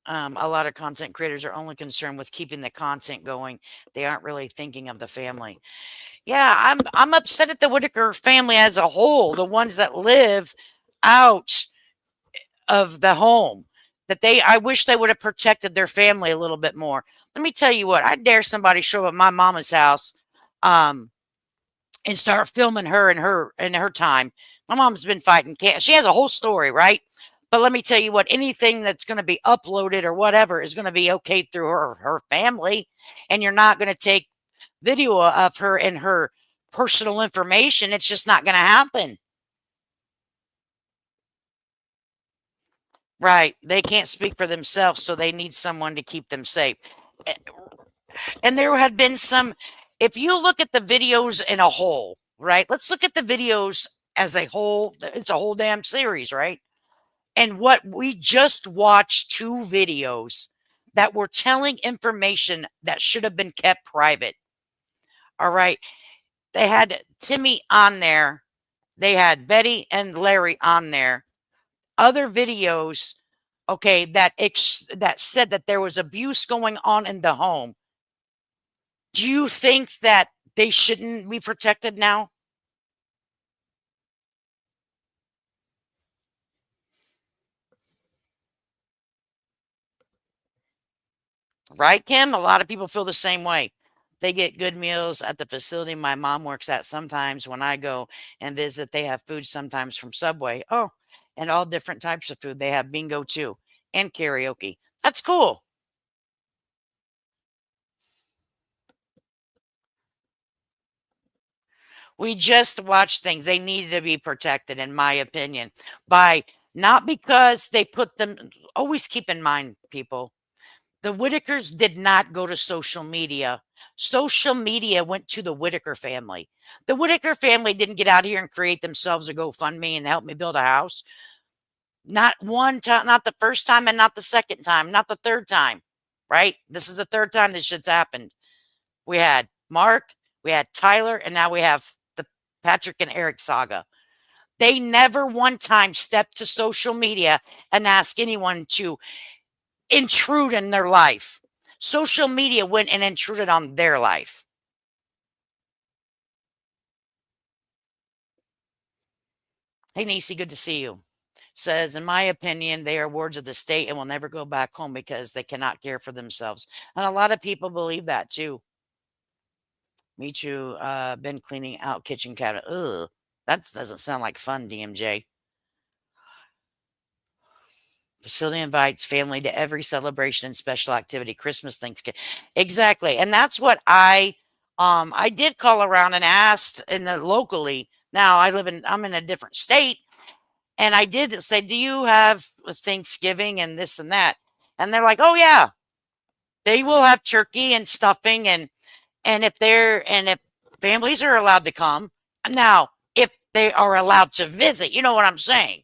Speaker 3: A lot of content creators are only concerned with keeping the content going. They aren't really thinking of the family. Yeah, I'm upset at the Whittaker family as a whole, the ones that live out of the home. I wish they would have protected their family a little bit more. Let me tell you what, I dare somebody show up at my mama's house and start filming her in her time. My mom's been fighting cancer. She has a whole story, right? But let me tell you what, anything that's going to be uploaded or whatever is going to be okay through her family. And you're not going to take video of her and her personal information. It's just not going to happen. Right. They can't speak for themselves, so they need someone to keep them safe. And there had been some, if you look at the videos in a whole, right? Let's look at the videos as a whole. It's a whole damn series, right? And what we just watched, 2 videos that were telling information that should have been kept private. All right. They had Timmy on there. They had Betty and Larry on there. Other videos. okay, that said that there was abuse going on in the home. Do you think that they shouldn't be protected now? Right, Kim? A lot of people feel the same way. They get good meals at the facility my mom works at. Sometimes when I go and visit, they have food sometimes from Subway. Oh, and all different types of food. They have bingo too and karaoke. That's cool. We just watch things. They needed to be protected, in my opinion, by not because they put them. Always keep in mind, people, the Whittakers did not go to social media. Social media went to the Whittaker family. The Whittaker family didn't get out here and create themselves a GoFundMe and help me build a house. Not one time, not the first time, and not the second time, not the third time, right? This is the third time this shit's happened. We had Mark, we had Tyler, and now we have the Patrick and Eric saga. They never one time stepped to social media and asked anyone to intrude in their life. Social media went and intruded on their life. Hey, Nisi, good to see you. Says, in my opinion, they are wards of the state and will never go back home because they cannot care for themselves. And a lot of people believe that too. Me too. Been cleaning out kitchen cabinet. Ugh, that doesn't sound like fun, DMJ. Facility invites family to every celebration and special activity, Christmas, Thanksgiving. Exactly. And that's what I did call around and asked in the locally. Now I'm in a different state. And I did say, do you have Thanksgiving and this and that? And they're like, oh yeah, they will have turkey and stuffing and if families are allowed to come. Now, if they are allowed to visit, you know what I'm saying?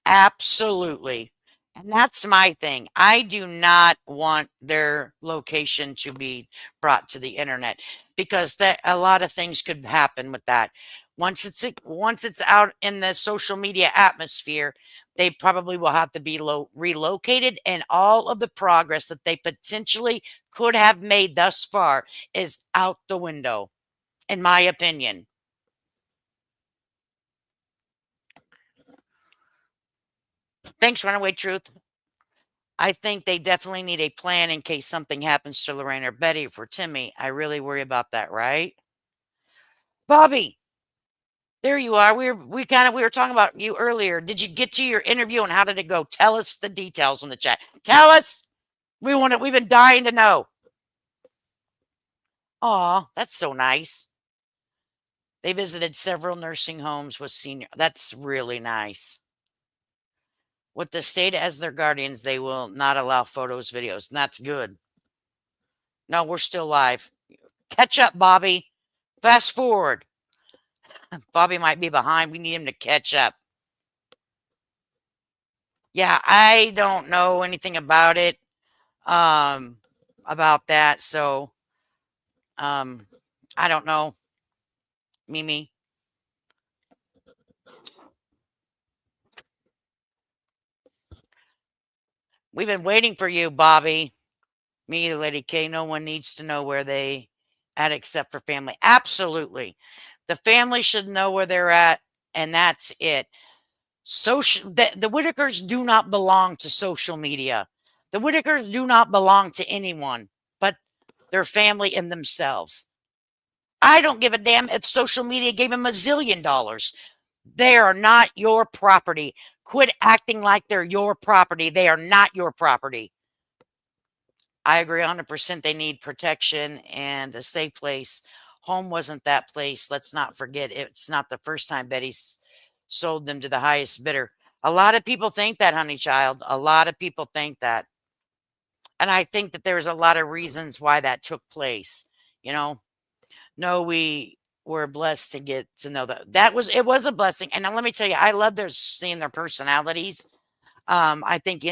Speaker 3: Absolutely. And that's my thing. I do not want their location to be brought to the internet because that a lot of things could happen with that. Once it's out in the social media atmosphere, they probably will have to be relocated, and all of the progress that they potentially could have made thus far is out the window, in my opinion. Thanks, Runaway Truth. I think they definitely need a plan in case something happens to Lorraine or Betty. For Timmy, I really worry about that, right? Bobby, there you are. We were talking about you earlier. Did you get to your interview and how did it go? Tell us the details in the chat. Tell us. We've been dying to know. Aw, that's so nice. They visited several nursing homes with senior. That's really nice. With the state as their guardians, they will not allow photos, videos, and that's good. No, we're still live. Catch up, Bobby. Fast forward. Bobby might be behind. We need him to catch up. Yeah, I don't know anything about it. About that. So, I don't know. Mimi. We've been waiting for you, Bobby. Me, Lady K. No one needs to know where they at except for family. Absolutely. The family should know where they're at, and that's it. The Whittakers do not belong to social media. The Whittakers do not belong to anyone but their family and themselves. I don't give a damn if social media gave them $1 zillion. They are not your property. Quit acting like they're your property. They are not your property. I agree 100%. They need protection and a safe place. Home wasn't that place. Let's not forget, it's not the first time Betty's sold them to the highest bidder. A lot of people think that, honey child. A lot of people think that. And I think that there's a lot of reasons why that took place. You know, no, we were blessed to get to know that. It was a blessing. And now let me tell you, I love seeing their personalities. I think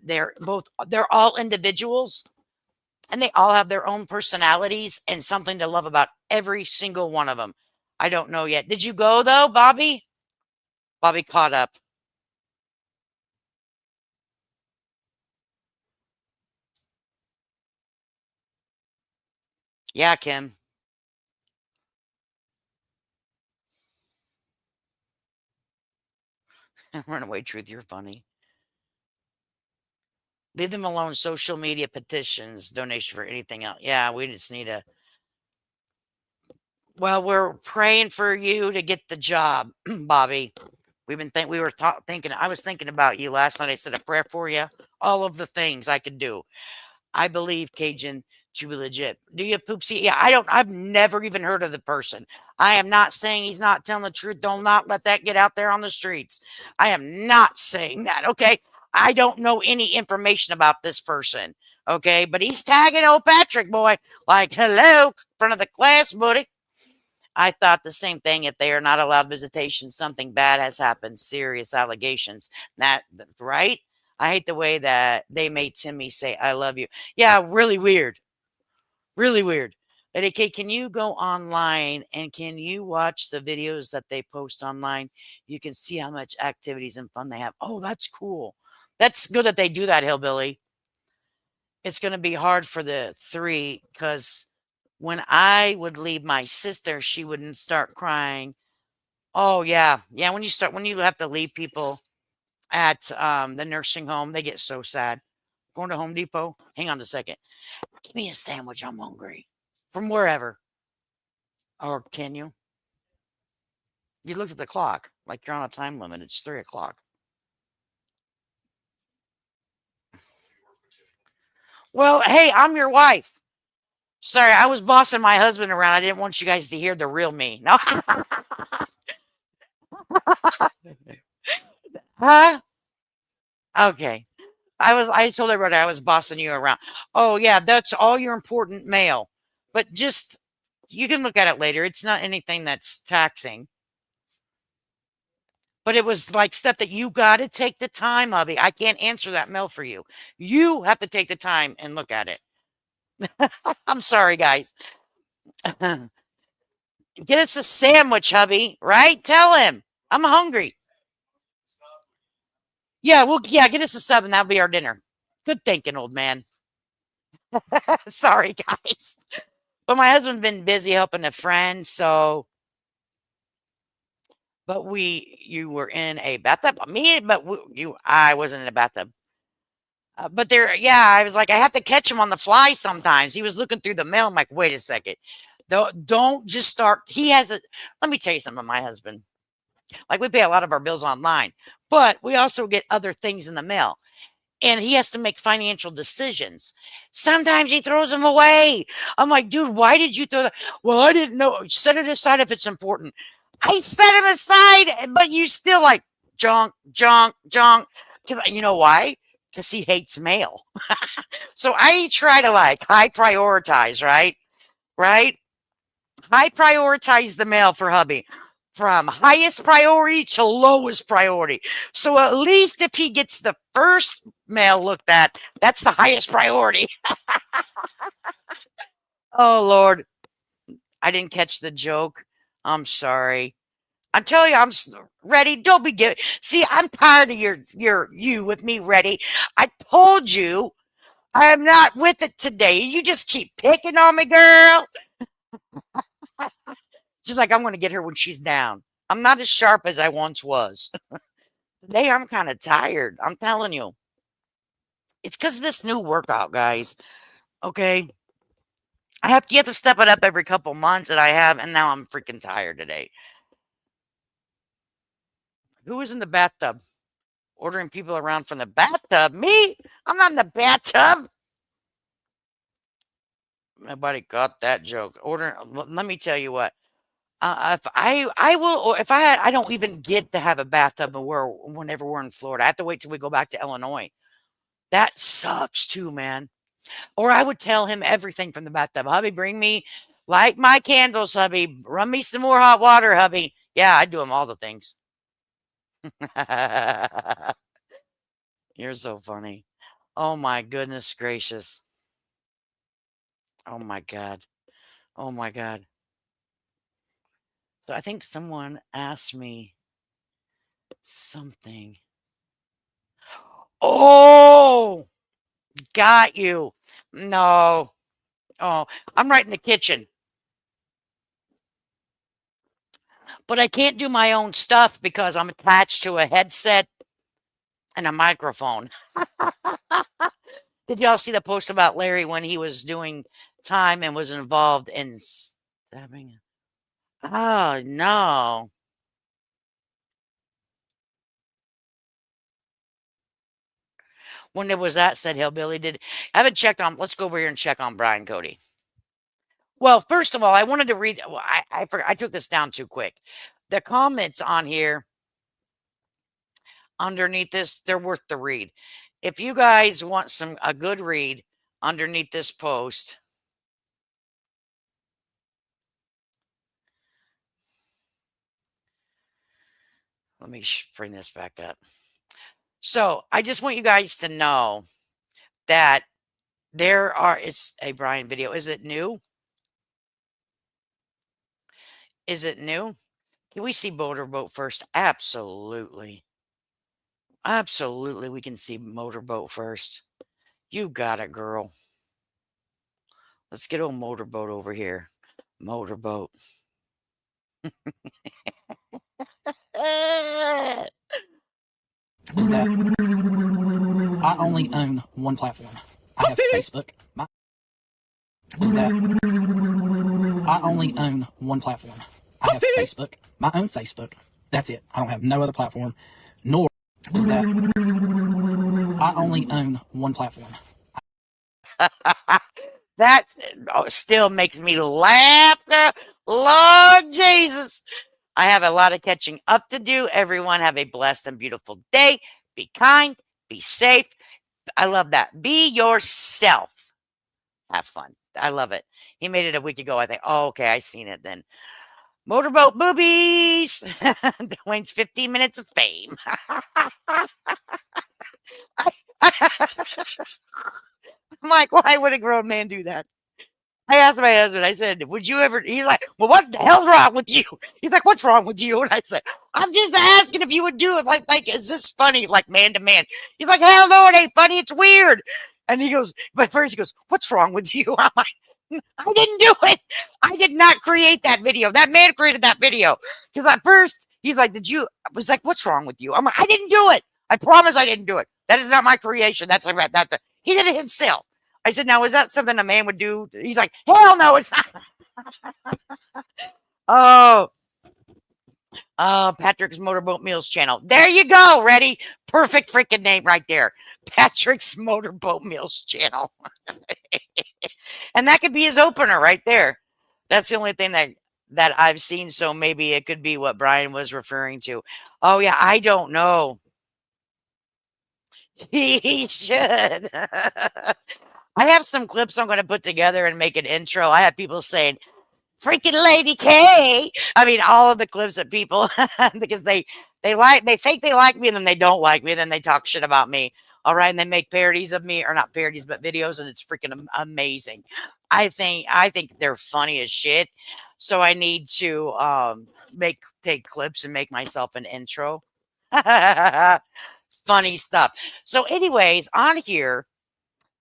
Speaker 3: they're all individuals and they all have their own personalities and something to love about every single one of them. I don't know yet. Did you go though, Bobby? Bobby caught up. Yeah, Kim. Runaway Truth, you're funny. Leave them alone. Social media petitions, donation for anything else. Yeah, we just need a. Well, we're praying for you to get the job, Bobby. We were thinking. I was thinking about you last night. I said a prayer for you. All of the things I could do. I believe Cajun to be legit. Do you poopsie? Yeah, I don't. I've never even heard of the person. I am not saying he's not telling the truth. Do not let that get out there on the streets. I am not saying that. Okay, I don't know any information about this person. Okay, but he's tagging old Patrick boy like, hello, front of the class, buddy. I thought the same thing. If they are not allowed visitation, something bad has happened. Serious allegations. Right? I hate the way that they made Timmy say, I love you. Yeah, really weird. Really weird. Lady K, can you go online and can you watch the videos that they post online? You can see how much activities and fun they have. Oh, that's cool. That's good that they do that, Hillbilly. It's going to be hard for the three because when I would leave my sister, she wouldn't start crying. Oh, yeah. Yeah, when you have to leave people at the nursing home, they get so sad. Going to Home Depot. Hang on a second. Give me a sandwich. I'm hungry. From wherever. Or can you? You looked at the clock like you're on a time limit. It's 3 o'clock. Well, hey, I'm your wife. Sorry, I was bossing my husband around. I didn't want you guys to hear the real me. No. Huh? Okay. I told everybody I was bossing you around. Oh yeah, that's all your important mail. But just you can look at it later. It's not anything that's taxing. But it was like stuff that you got to take the time, Hubby. I can't answer that mail for you. You have to take the time and look at it. I'm sorry, guys. Get us a sandwich, Hubby, right? Tell him. I'm hungry. Yeah, get us a sub and that'll be our dinner. Good thinking, old man. Sorry, guys. But my husband's been busy helping a friend, so but you were in a bathtub. I wasn't in a bathtub. But I was like, I have to catch him on the fly sometimes. He was looking through the mail. I'm like, wait a second. Don't just start. Let me tell you something, my husband. Like, we pay a lot of our bills online, but we also get other things in the mail. And he has to make financial decisions. Sometimes he throws them away. I'm like, dude, why did you throw that? Well, I didn't know. Set it aside if it's important. I set him aside, but you still like junk, junk, junk. You know why? Because he hates mail. So I try to like high prioritize, right? Right? High prioritize the mail for hubby from highest priority to lowest priority. So at least if he gets the first mail looked at, that's the highest priority. Oh Lord, I didn't catch the joke. I'm sorry. I'm telling you, I'm ready. Don't be giving. See, I'm tired of you with me ready. I told you I am not with it today. You just keep picking on me, girl. Just like I'm going to get her when she's down. I'm not as sharp as I once was. Today I'm kind of tired. I'm telling you. It's because of this new workout, guys. Okay. You have to step it up every couple months, and I have, and now I'm freaking tired today. Who was in the bathtub? Ordering people around from the bathtub? Me? I'm not in the bathtub. Nobody got that joke. Let me tell you what. If I will, or if I don't even get to have a bathtub whenever we're in Florida. I have to wait till we go back to Illinois. That sucks too, man. Or I would tell him everything from the bathtub. Hubby, bring me, light my candles, hubby. Run me some more hot water, hubby. Yeah, I do him all the things. You're so funny. Oh my goodness gracious. Oh my God. Oh my God. So I think someone asked me something. Oh, got you. No. Oh, I'm right in the kitchen. But I can't do my own stuff because I'm attached to a headset and a microphone. Did y'all see the post about Larry when he was doing time and was involved in stabbing? Oh, no. When there was that, said Hillbilly, I haven't checked on, let's go over here and check on Brian Cody. Well, first of all, I wanted to read, well, I forgot, I took this down too quick. The comments on here underneath this, they're worth the read. If you guys want a good read underneath this post, let me bring this back up. So I just want you guys to know that it's a Brian video. Is it new? Is it new? Can we see Motorboat first? Absolutely. Absolutely, we can see Motorboat first. You got it, girl. Let's get old Motorboat over here. Motorboat.
Speaker 4: Is that I only own one platform. I have Facebook. Is that I only own one platform. I have Facebook, my own Facebook. That's it. I don't have no other platform. Nor is that I only own one platform.
Speaker 3: That still makes me laugh. Lord Jesus. I have a lot of catching up to do. Everyone have a blessed and beautiful day. Be kind. Be safe. I love that. Be yourself. Have fun. I love it. He made it a week ago. I think, oh, okay, I seen it then. Motorboat boobies. Dwayne's 15 minutes of fame. I'm like, why would a grown man do that? I asked my husband, I said, would you ever? He's like, well, what the hell's wrong with you? He's like, what's wrong with you? And I said, I'm just asking if you would do it. Like, is this funny? Like, man to man. He's like, hell no, it ain't funny. It's weird. And he goes, but first he goes, what's wrong with you? I'm like, I didn't do it. I did not create that video. That man created that video. Because at first, he's like, I was like, what's wrong with you? I'm like, I didn't do it. I promise I didn't do it. That is not my creation. That's like that. He did it himself. I said, now, is that something a man would do? He's like, hell no, it's not. Patrick's Motorboat Meals channel. There you go. Ready? Perfect freaking name right there. Patrick's Motorboat Meals channel. And that could be his opener right there. That's the only thing that I've seen. So maybe it could be what Brian was referring to. Oh, yeah, I don't know. He should. I have some clips I'm going to put together and make an intro. I have people saying, freaking Lady K. I mean, all of the clips of people, because they think they like me and then they don't like me. And then they talk shit about me. All right. And they make parodies of me, or not parodies, but videos. And it's freaking amazing. I think they're funny as shit. So I need to take clips and make myself an intro. Funny stuff. So anyways, on here,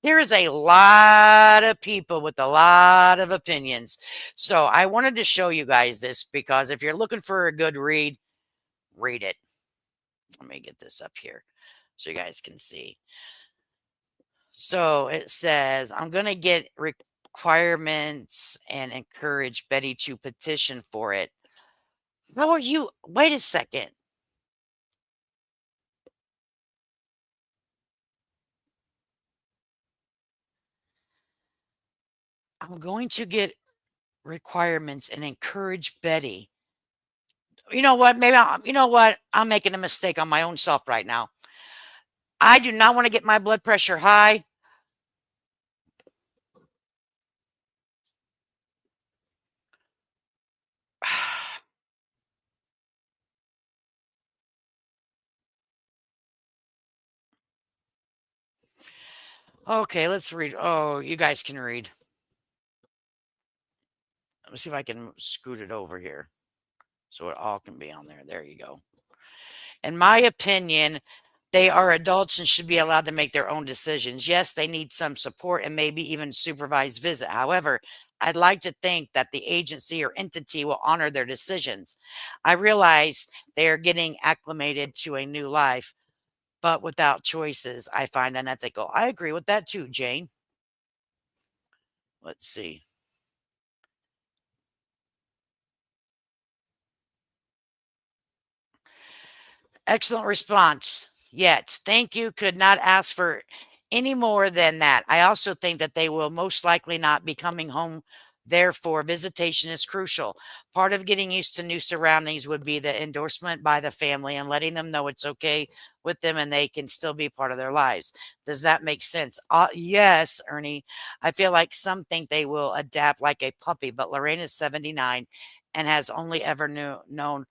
Speaker 3: there is a lot of people with a lot of opinions. So I wanted to show you guys this because if you're looking for a good read, read it. Let me get this up here so you guys can see. So it says, I'm going to get requirements and encourage Betty to petition for it. How are you? Wait a second. I'm going to get requirements and encourage Betty. You know what? You know what? I'm making a mistake on my own self right now. I do not want to get my blood pressure high. Okay, let's read. Oh, you guys can read. Let me see if I can scoot it over here. So it all can be on there. There you go. In my opinion, they are adults and should be allowed to make their own decisions. Yes, they need some support and maybe even supervised visit. However, I'd like to think that the agency or entity will honor their decisions. I realize they are getting acclimated to a new life, but without choices, I find unethical. I agree with that too, Jane. Let's see. Excellent response. Yet, thank you. Could not ask for any more than that. I also think that they will most likely not be coming home. Therefore, visitation is crucial. Part of getting used to new surroundings would be the endorsement by the family and letting them know it's okay with them and they can still be part of their lives. Does that make sense? Yes, Ernie. I feel like some think they will adapt like a puppy, but Lorraine is 79 and has only ever known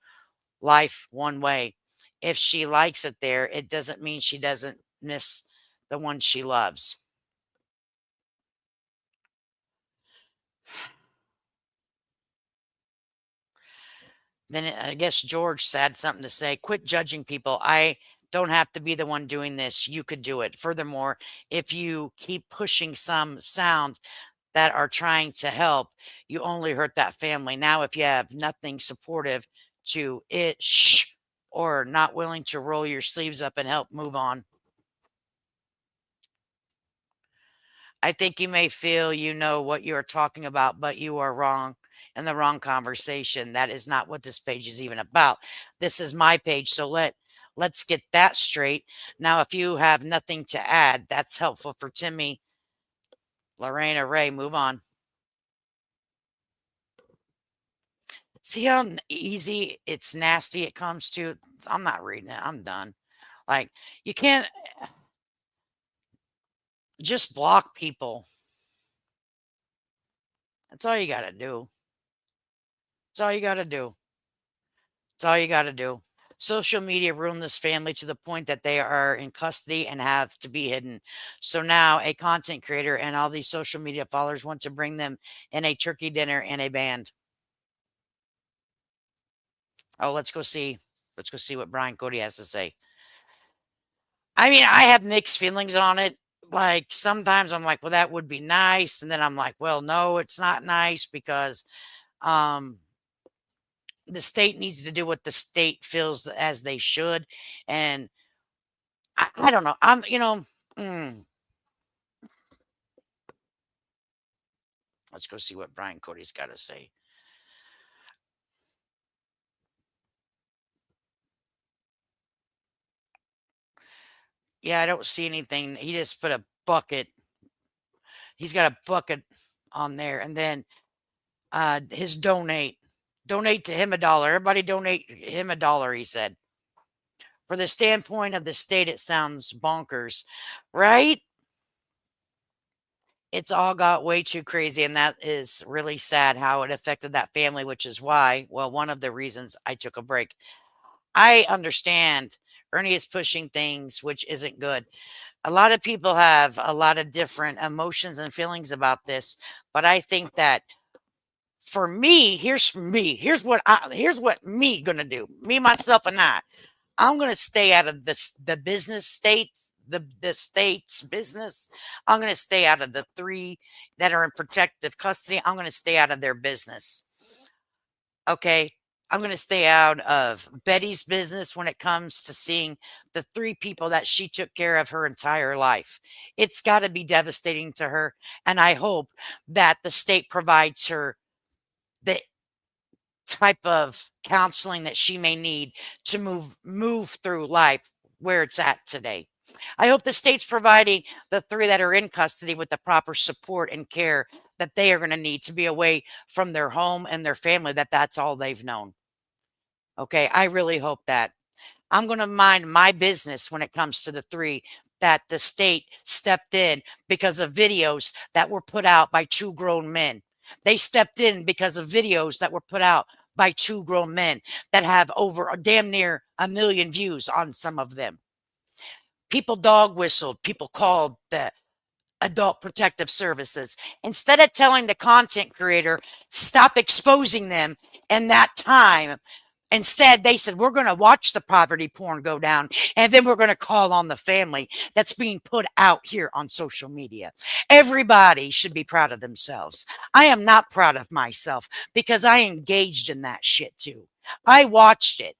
Speaker 3: life one way. If she likes it there, it doesn't mean she doesn't miss the one she loves. Then I guess George had something to say. Quit judging people. I don't have to be the one doing this. You could do it. Furthermore, if you keep pushing some sound that are trying to help, you only hurt that family. Now, if you have nothing supportive to it, shh, or not willing to roll your sleeves up and help move on. I think you may feel you know what you're talking about, but you are wrong in the wrong conversation. That is not what this page is even about. This is my page, so let's get that straight. Now, if you have nothing to add, that's helpful for Timmy, Lorraine, or Ray. Move on. See how easy it's nasty it comes to? I'm not reading it. I'm done. Like, you can't just block people. That's all you got to do. That's all you got to do. That's all you got to do. Social media ruined this family to the point that they are in custody and have to be hidden. So now a content creator and all these social media followers want to bring them in a turkey dinner and a band. Oh, let's go see. Let's go see what Brian Cody has to say. I mean, I have mixed feelings on it. Like sometimes I'm like, well, that would be nice. And then I'm like, well, no, it's not nice because the state needs to do what the state feels as they should. And I don't know. Let's go see what Brian Cody's got to say. Yeah, I don't see anything. He just put a bucket. He's got a bucket on there. And then his donate. Donate to him $1. Everybody donate him $1, he said. For the standpoint of the state, it sounds bonkers, right? It's all got way too crazy, and that is really sad how it affected that family, which is why, well, one of the reasons I took a break. I understand Ernie is pushing things which isn't good. A lot of people have a lot of different emotions and feelings about this, but I think that for me, here's what me gonna do. Me, myself, and I'm gonna stay out of the business states, the state's business. I'm gonna stay out of the 3 that are in protective custody. I'm gonna stay out of their business. Okay. I'm going to stay out of Betty's business when it comes to seeing the 3 people that she took care of her entire life. It's got to be devastating to her. And I hope that the state provides her the type of counseling that she may need to move through life where it's at today. I hope the state's providing the 3 that are in custody with the proper support and care that they are going to need to be away from their home and their family, that's all they've known. Okay, I really hope that. I'm going to mind my business when it comes to the 3 that the state stepped in because of videos that were put out by 2 grown men. They stepped in because of videos that were put out by 2 grown men that have over damn near 1 million views on some of them. People dog whistled. People called the adult protective services. Instead of telling the content creator, stop exposing them in that time, Instead, they said, we're going to watch the poverty porn go down, and then we're going to call on the family that's being put out here on social media. Everybody should be proud of themselves. I am not proud of myself because I engaged in that shit too. I watched it.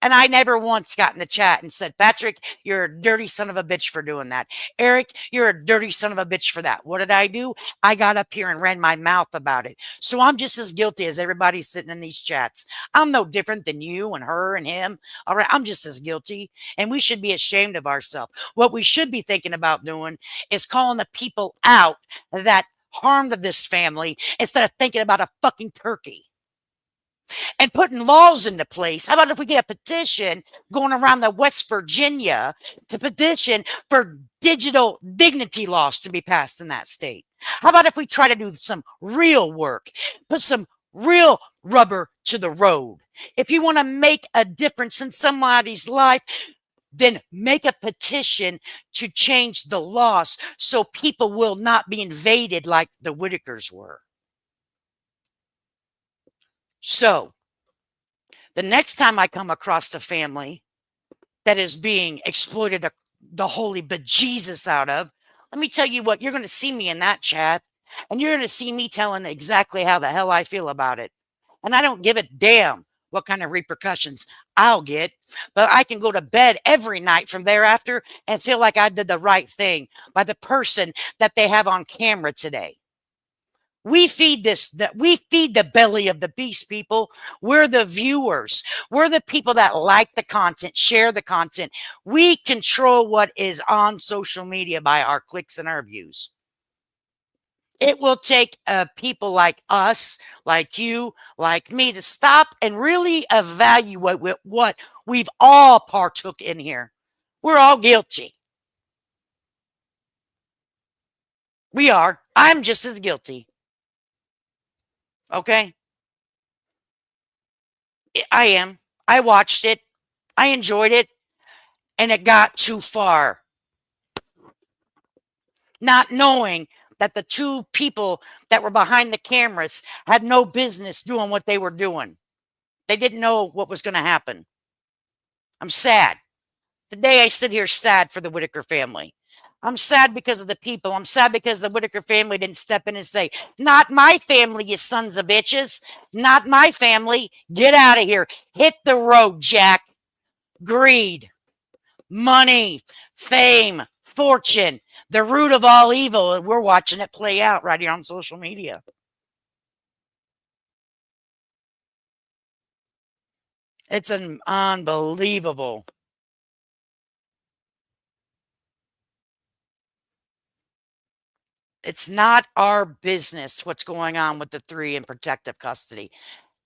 Speaker 3: And I never once got in the chat and said, Patrick, you're a dirty son of a bitch for doing that. Eric, you're a dirty son of a bitch for that. What did I do? I got up here and ran my mouth about it. So I'm just as guilty as everybody sitting in these chats. I'm no different than you and her and him. All right, I'm just as guilty. And we should be ashamed of ourselves. What we should be thinking about doing is calling the people out that harmed this family instead of thinking about a fucking turkey and putting laws into place. How about if we get a petition going around the West Virginia to petition for digital dignity laws to be passed in that state? How about if we try to do some real work, put some real rubber to the road? If you want to make a difference in somebody's life, then make a petition to change the laws so people will not be invaded like the Whittakers were. So, the next time I come across a family that is being exploited the holy bejesus out of, let me tell you what, you're going to see me in that chat, and you're going to see me telling exactly how the hell I feel about it. And I don't give a damn what kind of repercussions I'll get, but I can go to bed every night from thereafter and feel like I did the right thing by the person that they have on camera today. We feed the belly of the beast, people. We're the viewers. We're the people that like the content, share the content. We control what is on social media by our clicks and our views. It will take people like us, like you, like me to stop and really evaluate what we've all partook in here. We're all guilty. We are. I'm just as guilty. Okay? I am. I watched it. I enjoyed it. And it got too far. Not knowing that the two people that were behind the cameras had no business doing what they were doing. They didn't know what was going to happen. I'm sad. Today I sit here sad for the Whittaker family. I'm sad because of the people. I'm sad because the Whittaker family didn't step in and say, not my family, you sons of bitches. Not my family. Get out of here. Hit the road, Jack. Greed, money, fame, fortune, the root of all evil. And we're watching it play out right here on social media. It's an unbelievable. It's not our business what's going on with the three in protective custody.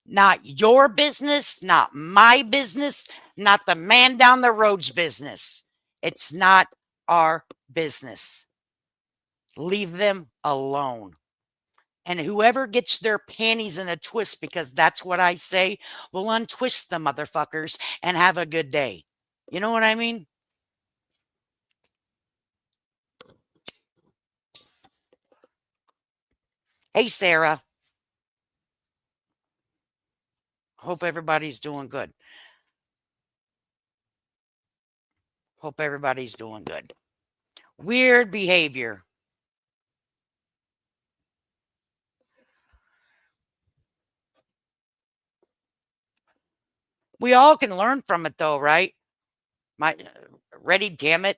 Speaker 3: Not your business, not my business, not the man down the road's business. It's not our business. Leave them alone. And whoever gets their panties in a twist, because that's what I say, will untwist the motherfuckers and have a good day. You know what I mean? Hey, Sarah. Hope everybody's doing good. Hope everybody's doing good. Weird behavior. We all can learn from it, though, right? Ready, damn it.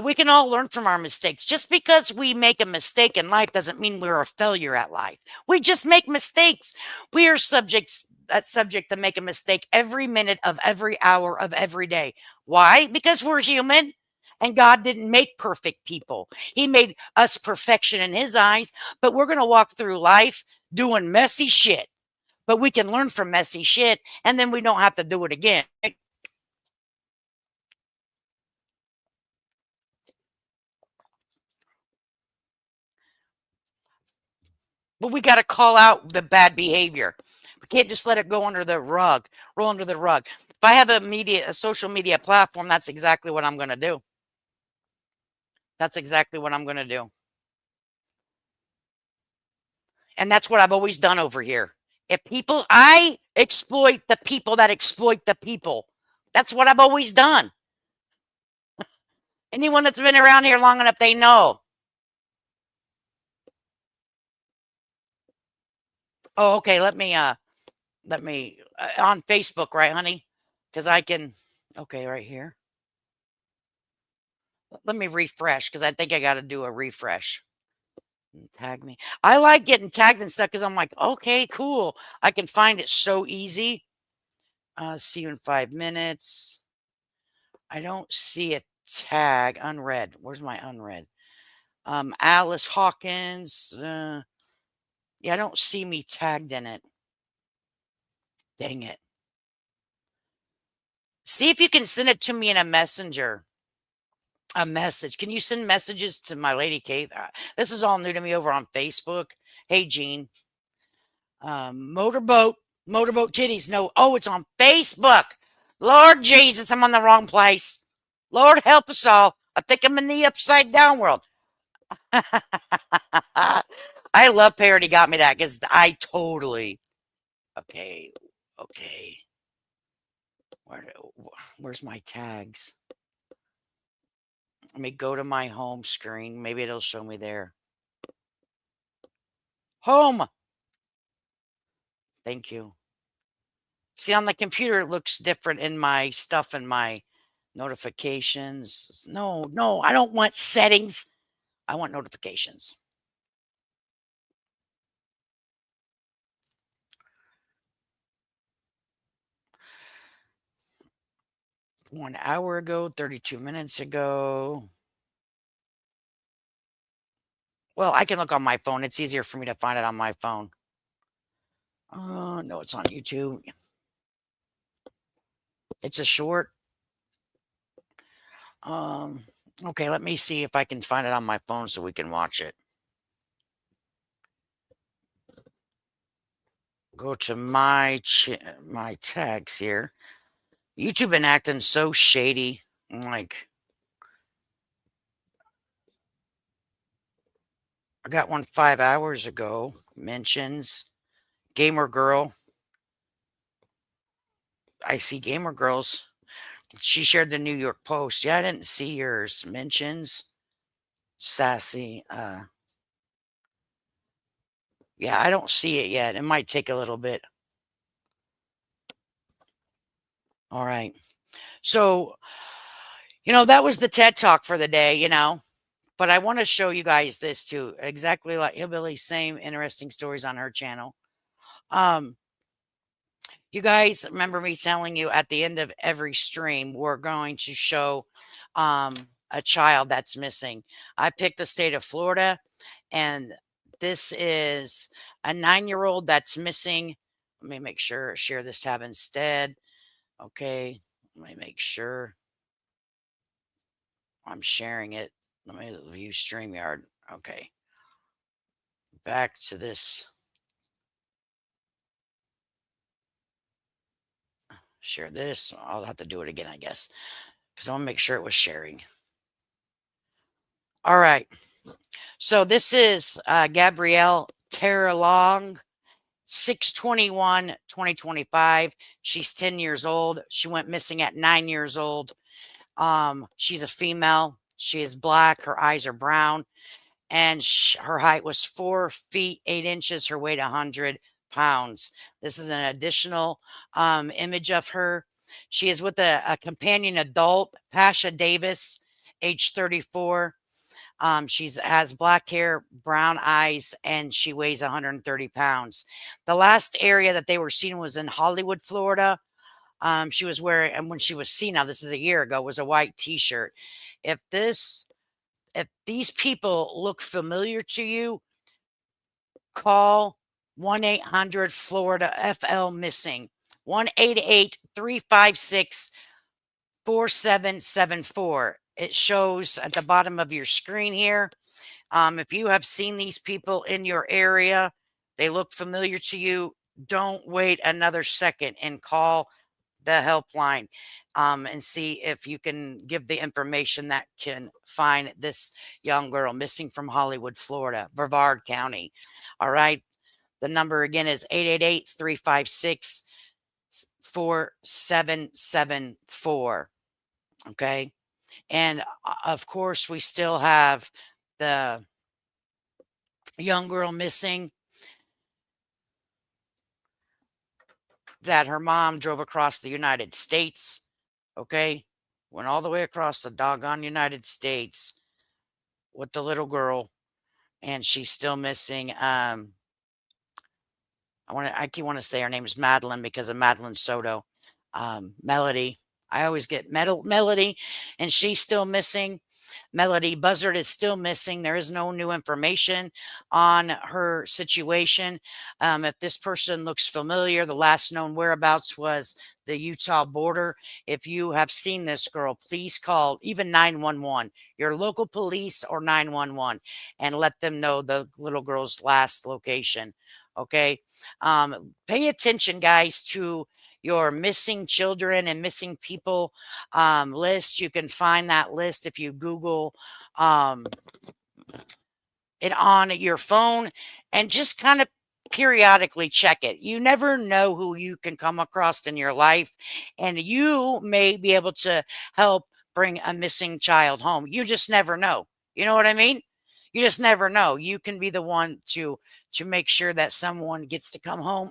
Speaker 3: We can all learn from our mistakes. Just because we make a mistake in life doesn't mean we're a failure at life. We just make mistakes. We are subject to make a mistake every minute of every hour of every day. Why? Because we're human. And God didn't make perfect people. He made us perfection in his eyes, but we're going to walk through life doing messy shit. But we can learn from messy shit, and then we don't have to do it again. But we got to call out the bad behavior. We can't just let it go under the rug, roll under the rug. If I have a social media platform, that's exactly what I'm going to do. That's exactly what I'm going to do. And that's what I've always done over here. If people, I exploit the people that exploit the people. That's what I've always done. Anyone that's been around here long enough, they know. Oh, okay. Let me on Facebook, right, honey? Because I can. Okay, right here. Let me refresh because I think I got to do a refresh. Tag me. I like getting tagged and stuff because I'm like, okay, cool. I can find it so easy. See you in 5 minutes. I don't see a tag unread. Where's my unread? Alice Hawkins. Yeah, I don't see me tagged in it. Dang it. See if you can send it to me in a messenger. A message. Can you send messages to my lady Kate? This is all new to me over on Facebook. Hey, Jean. Motorboat titties. No. Oh, it's on Facebook. Lord Jesus, I'm on the wrong place. Lord help us all. I think I'm in the upside down world. I love Parody got me that because I totally. Okay. Where's my tags? Let me go to my home screen. Maybe it'll show me there. Home. Thank you. See, on the computer, it looks different in my stuff and my notifications. No, I don't want settings. I want notifications. One hour ago, 32 minutes ago. Well, I can look on my phone. It's easier for me to find it on my phone. No, it's on YouTube. It's a short. Okay, let me see if I can find it on my phone so we can watch it. Go to my tags here. YouTube been acting so shady. Like, I got one 5 hours ago. Mentions Gamer Girl. I see Gamer Girls. She shared the New York Post. Yeah, I didn't see yours. Mentions Sassy. Yeah, I don't see it yet. It might take a little bit. All right. So, that was the TED Talk for the day, But I want to show you guys this too. Exactly like Hillbilly, same interesting stories on her channel. You guys remember me telling you at the end of every stream, we're going to show a child that's missing. I picked the state of Florida, and this is a 9-year-old that's missing. Let me make sure, share this tab instead. Okay, let me make sure I'm sharing it. Let me view StreamYard. Okay. Back to this. Share this. I'll have to do it again, I guess, because I want to make sure it was sharing. All right. So this is Gabrielle Terralong, 6/21/2025. She's 10 years old. She went missing at 9 years old. She's a female. She is black. Her eyes are brown. And her height was 4 feet 8 inches. Her weight 100 pounds. This is an additional image of her. She is with a companion adult, Pasha Davis, age 34. She has black hair, brown eyes, and she weighs 130 pounds. The last area that they were seen was in Hollywood, Florida. She was wearing, and when she was seen, now this is a year ago, was a white t-shirt. If these people look familiar to you, call 1-800-FLORIDA-FL missing. 1-888-356-4774. It shows at the bottom of your screen here. If you have seen these people in your area, they look familiar to you, don't wait another second and call the helpline and see if you can give the information that can find this young girl missing from Hollywood, Florida, Brevard County. All right. The number again is 888-356 4774. Okay. And of course, we still have the young girl missing that her mom drove across the United States. Okay. Went all the way across the doggone United States with the little girl, and she's still missing. I keep want to say her name is Madeline because of Madeline Soto. Melody. I always get Melody, and she's still missing. Melody Buzzard is still missing. There is no new information on her situation. If this person looks familiar, the last known whereabouts was the Utah border. If you have seen this girl, please call even 911, your local police or 911, and let them know the little girl's last location. Okay. Pay attention, guys, to your missing children and missing people list. You can find that list if you Google it on your phone, and just kind of periodically check it. You never know who you can come across in your life, and you may be able to help bring a missing child home. You just never know. You know what I mean? You just never know. You can be the one to make sure that someone gets to come home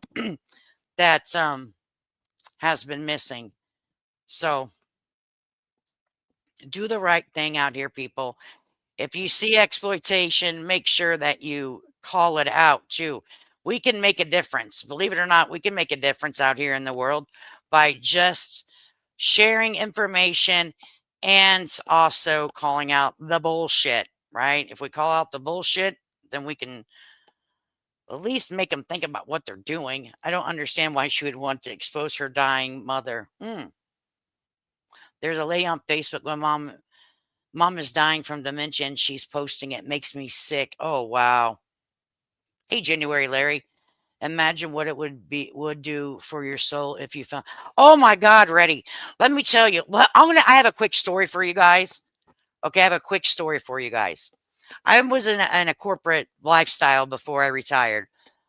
Speaker 3: that has been missing. So do the right thing out here, people. If you see exploitation, make sure that you call it out too. We can make a difference. Believe it or not, we can make a difference out here in the world by just sharing information and also calling out the bullshit, right? If we call out the bullshit, then we can at least make them think about what they're doing. I don't understand why she would want to expose her dying mother. There's a lady on Facebook, my mom is dying from dementia and she's posting it. Makes me sick. Oh, wow. Hey, January Larry. Imagine what it would do for your soul if you found. Oh my God, Reddy. Let me tell you. I have a quick story for you guys. Okay, I have a quick story for you guys. I was in a corporate lifestyle before I retired.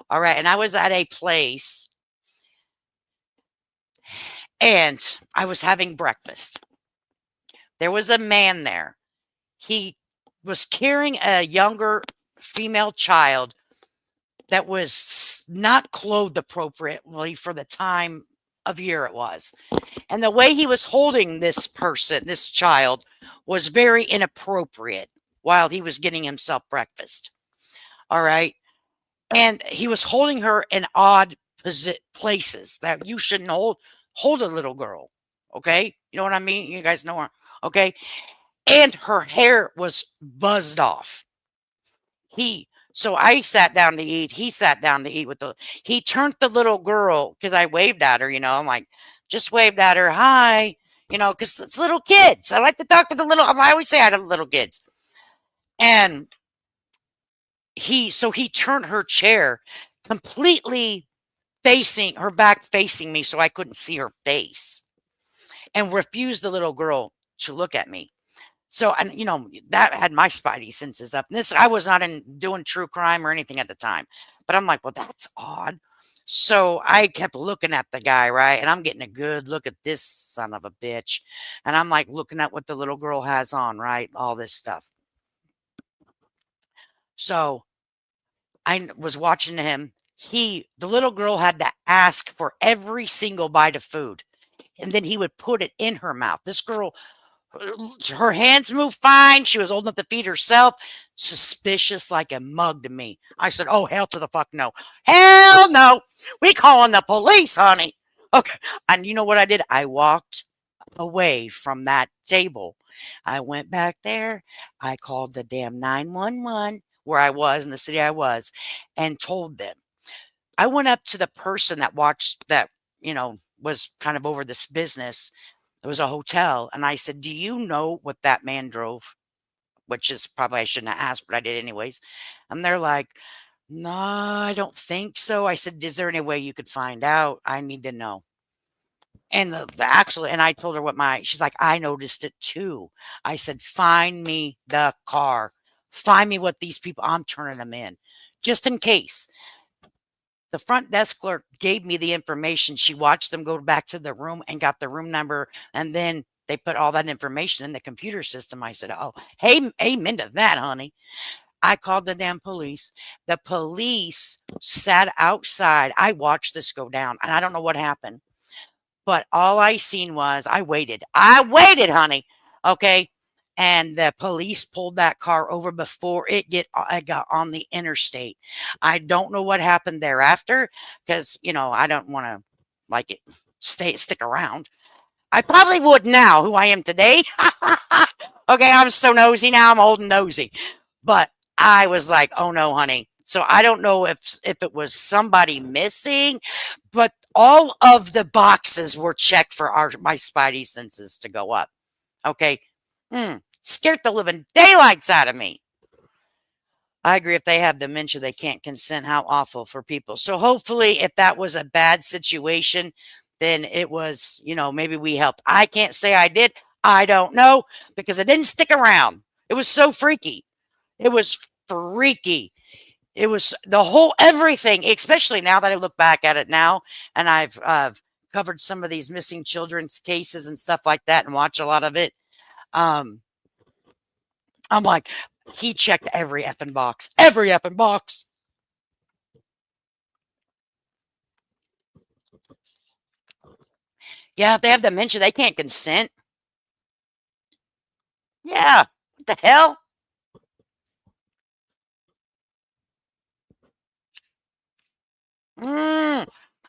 Speaker 3: All right, and I was at a place and I was having breakfast. There was a man there. He was carrying a younger female child that was not clothed appropriately for the time of year it was. And the way he was holding this person, this child, was very inappropriate while he was getting himself breakfast. All right. And he was holding her in odd places that you shouldn't hold a little girl. Okay. You know what I mean? You guys know her. Okay. And her hair was buzzed off. So I sat down to eat. He sat down to eat he turned the little girl because I waved at her, I'm like, just waved at her. Hi, because it's little kids. I like to talk to the little, I always say I have little kids. And he turned her chair completely facing her back facing me so I couldn't see her face and refused the little girl to look at me. So, and that had my spidey senses up. And I was not doing true crime or anything at the time, but I'm like, well, that's odd. So I kept looking at the guy, right? And I'm getting a good look at this son of a bitch. And I'm like looking at what the little girl has on, right? All this stuff. So I was watching him. The little girl had to ask for every single bite of food. And then he would put it in her mouth. This girl, her hands moved fine. She was old enough to feed herself. Suspicious like a mug to me. I said, oh, hell to the fuck no. Hell no. We calling the police, honey. Okay. And you know what I did? I walked away from that table. I went back there. I called the damn 911 where I was in the city I was and told them. I went up to the person that was kind of over this business. It was a hotel. And I said, do you know what that man drove? Which is probably I shouldn't have asked, but I did anyways. And they're like, no, I don't think so. I said, is there any way you could find out? I need to know. And and I told her she's like, I noticed it too. I said, find me the car. Find me what these people, I'm turning them in. Just in case. The front desk clerk gave me the information. She watched them go back to the room and got the room number. And then they put all that information in the computer system. I said, oh, hey, amen to that, honey. I called the damn police. The police sat outside. I watched this go down, and I don't know what happened. But all I seen was I waited. I waited, honey. Okay. And the police pulled that car over before I got on the interstate. I don't know what happened thereafter because, I don't want to stick around. I probably would now, who I am today. Okay, I'm so nosy now. I'm old and nosy. But I was like, oh no, honey. So I don't know if it was somebody missing, but all of the boxes were checked for my spidey senses to go up. Okay. Scared the living daylights out of me. I agree. If they have dementia, they can't consent. How awful for people. So hopefully if that was a bad situation, then it was, maybe we helped. I can't say I did. I don't know because I didn't stick around. It was so freaky. It was freaky. It was the whole everything, especially now that I look back at it now and I've covered some of these missing children's cases and stuff like that and watch a lot of it. I'm like, he checked every effing box. Every effing box. Yeah, if they have dementia, they can't consent. Yeah. What the hell?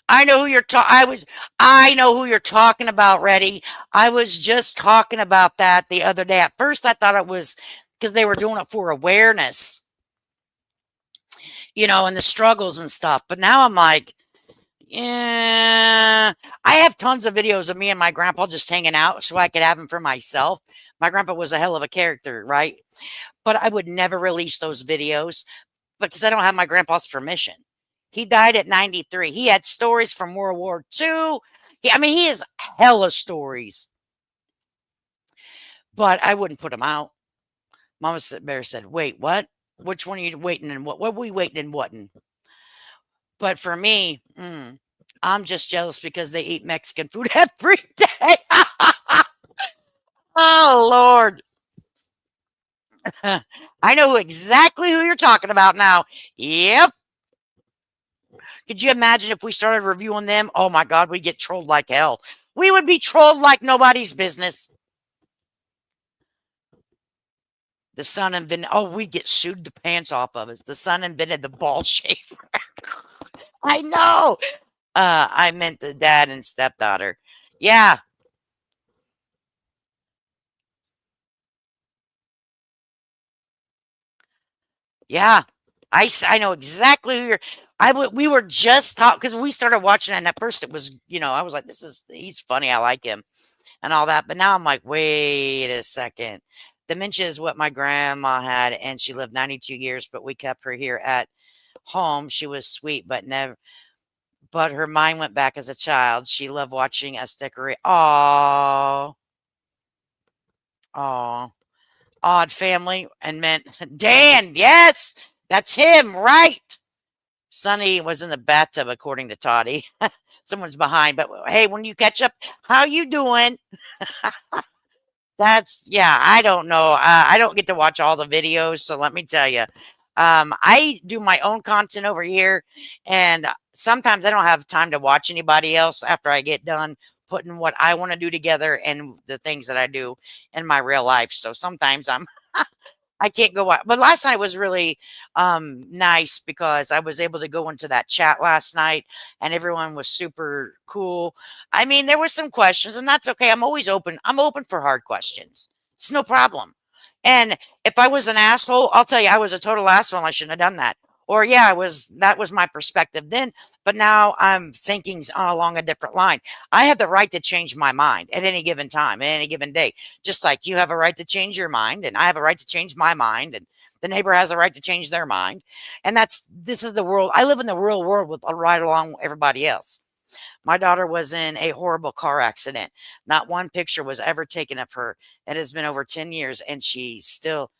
Speaker 3: I know who you're I know who you're talking about, Reddy. I was just talking about that the other day. At first, I thought it was because they were doing it for awareness, and the struggles and stuff. But now I'm like, yeah, I have tons of videos of me and my grandpa just hanging out so I could have them for myself. My grandpa was a hell of a character, right? But I would never release those videos because I don't have my grandpa's permission. He died at 93. He had stories from World War II. He has hella stories. But I wouldn't put them out. Mama Bear said, wait, what? Which one are you waiting and what? What are we waiting and whating? But for me, I'm just jealous because they eat Mexican food every day. Oh, Lord. I know exactly who you're talking about now. Yep. Could you imagine if we started reviewing them? Oh, my God, we'd get trolled like hell. We would be trolled like nobody's business. The sun invented, we'd get sued the pants off of us. The sun invented the ball shaver. I know. I meant the dad and stepdaughter. Yeah. Yeah. I know exactly who you're. We were just talking because we started watching it, and at first it was, I was like, he's funny. I like him and all that. But now I'm like, wait a second. Dementia is what my grandma had, and she lived 92 years, but we kept her here at home. She was sweet, but her mind went back as a child. She loved watching us decorate. Aww. Aww. Odd family and meant Dan. Yes, that's him, right? Sonny was in the bathtub, according to Toddy. Someone's behind, but hey, when you catch up, how you doing? I don't know. I don't get to watch all the videos, so let me tell you. I do my own content over here, and sometimes I don't have time to watch anybody else after I get done putting what I want to do together and the things that I do in my real life. So sometimes I can't go out. But last night was really nice because I was able to go into that chat last night and everyone was super cool. There were some questions and that's okay. I'm always open. I'm open for hard questions. It's no problem. And if I was an asshole, I'll tell you I was a total asshole and I shouldn't have done that. Or that was my perspective then. But now I'm thinking along a different line. I have the right to change my mind at any given time, at any given day. Just like you have a right to change your mind, and I have a right to change my mind, and the neighbor has a right to change their mind. And this is the world. I live in the real world with right along everybody else. My daughter was in a horrible car accident. Not one picture was ever taken of her. It has been over 10 years, and she still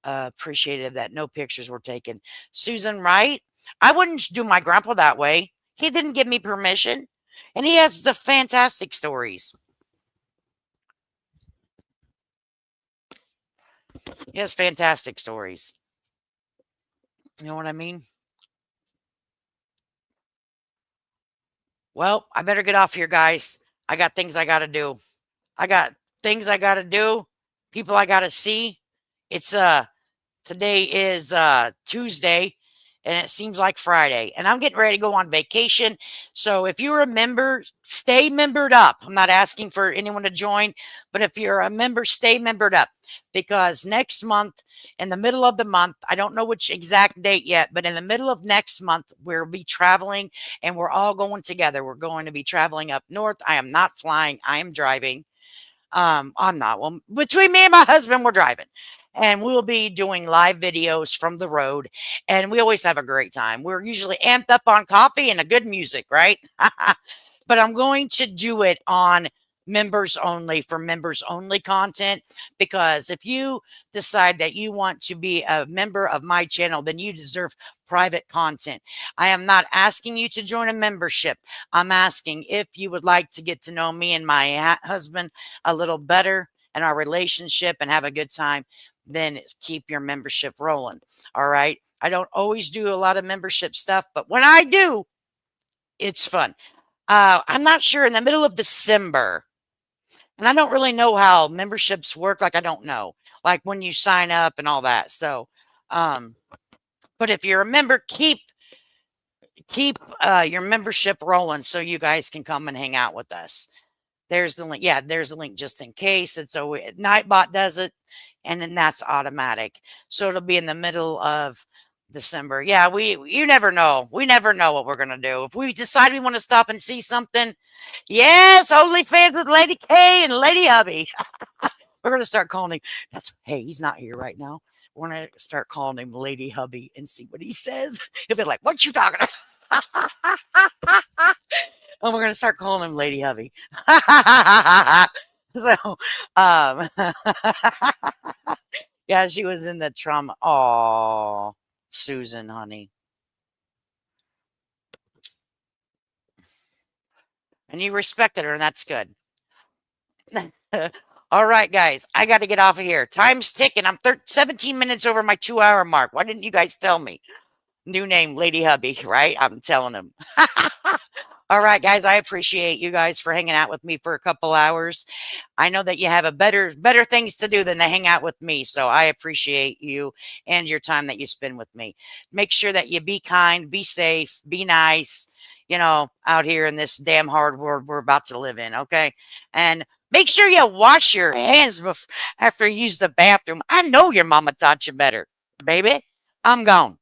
Speaker 3: appreciative that no pictures were taken. Susan Wright, I wouldn't do my grandpa that way. He didn't give me permission. And he has the fantastic stories. He has fantastic stories. You know what I mean? Well, I better get off here, guys. I got things I got to do. I got things I got to do, people I got to see. It's today is Tuesday and it seems like Friday and I'm getting ready to go on vacation. So if you're a member, stay membered up. I'm not asking for anyone to join, but if you're a member, stay membered up because next month, in the middle of the month, I don't know which exact date yet, but in the middle of next month, we'll be traveling and we're all going together. We're going to be traveling up north. I am not flying. I am driving. I'm not. Well, between me and my husband, we're driving. And we'll be doing live videos from the road. And we always have a great time. We're usually amped up on coffee and a good music, right? But I'm going to do it on members only for members only content because if you decide that you want to be a member of my channel, then you deserve private content. I am not asking you to join a membership. I'm asking if you would like to get to know me and my husband a little better and our relationship and have a good time, then keep your membership rolling. All right. I don't always do a lot of membership stuff, but when I do, it's fun. I'm not sure in the middle of December, and I don't really know how memberships work. Like, I don't know, like when you sign up and all that. So, but if you're a member, keep your membership rolling so you guys can come and hang out with us. There's the link. Yeah, there's a link just in case. It's Nightbot does it, and then that's automatic. So it'll be in the middle of December. Yeah, you never know. We never know what we're gonna do. If we decide we want to stop and see something, yes, OnlyFans with Lady K and Lady Hubby. We're gonna start calling him. Hey, he's not here right now. We're gonna start calling him Lady Hubby and see what he says. He'll be like, "What you talking about?" And we're gonna start calling him Lady Hubby. So, yeah, she was in the trauma. Oh, Susan, honey. And you respected her, and that's good. All right, guys, I got to get off of here. Time's ticking. I'm 17 minutes over my 2-hour mark. Why didn't you guys tell me? New name, Lady Hubby, right? I'm telling them. All right, guys, I appreciate you guys for hanging out with me for a couple hours. I know that you have a better things to do than to hang out with me, so I appreciate you and your time that you spend with me. Make sure that you be kind, be safe, be nice, out here in this damn hard world we're about to live in, okay? And make sure you wash your hands after you use the bathroom. I know your mama taught you better, baby. I'm gone.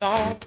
Speaker 3: Oh.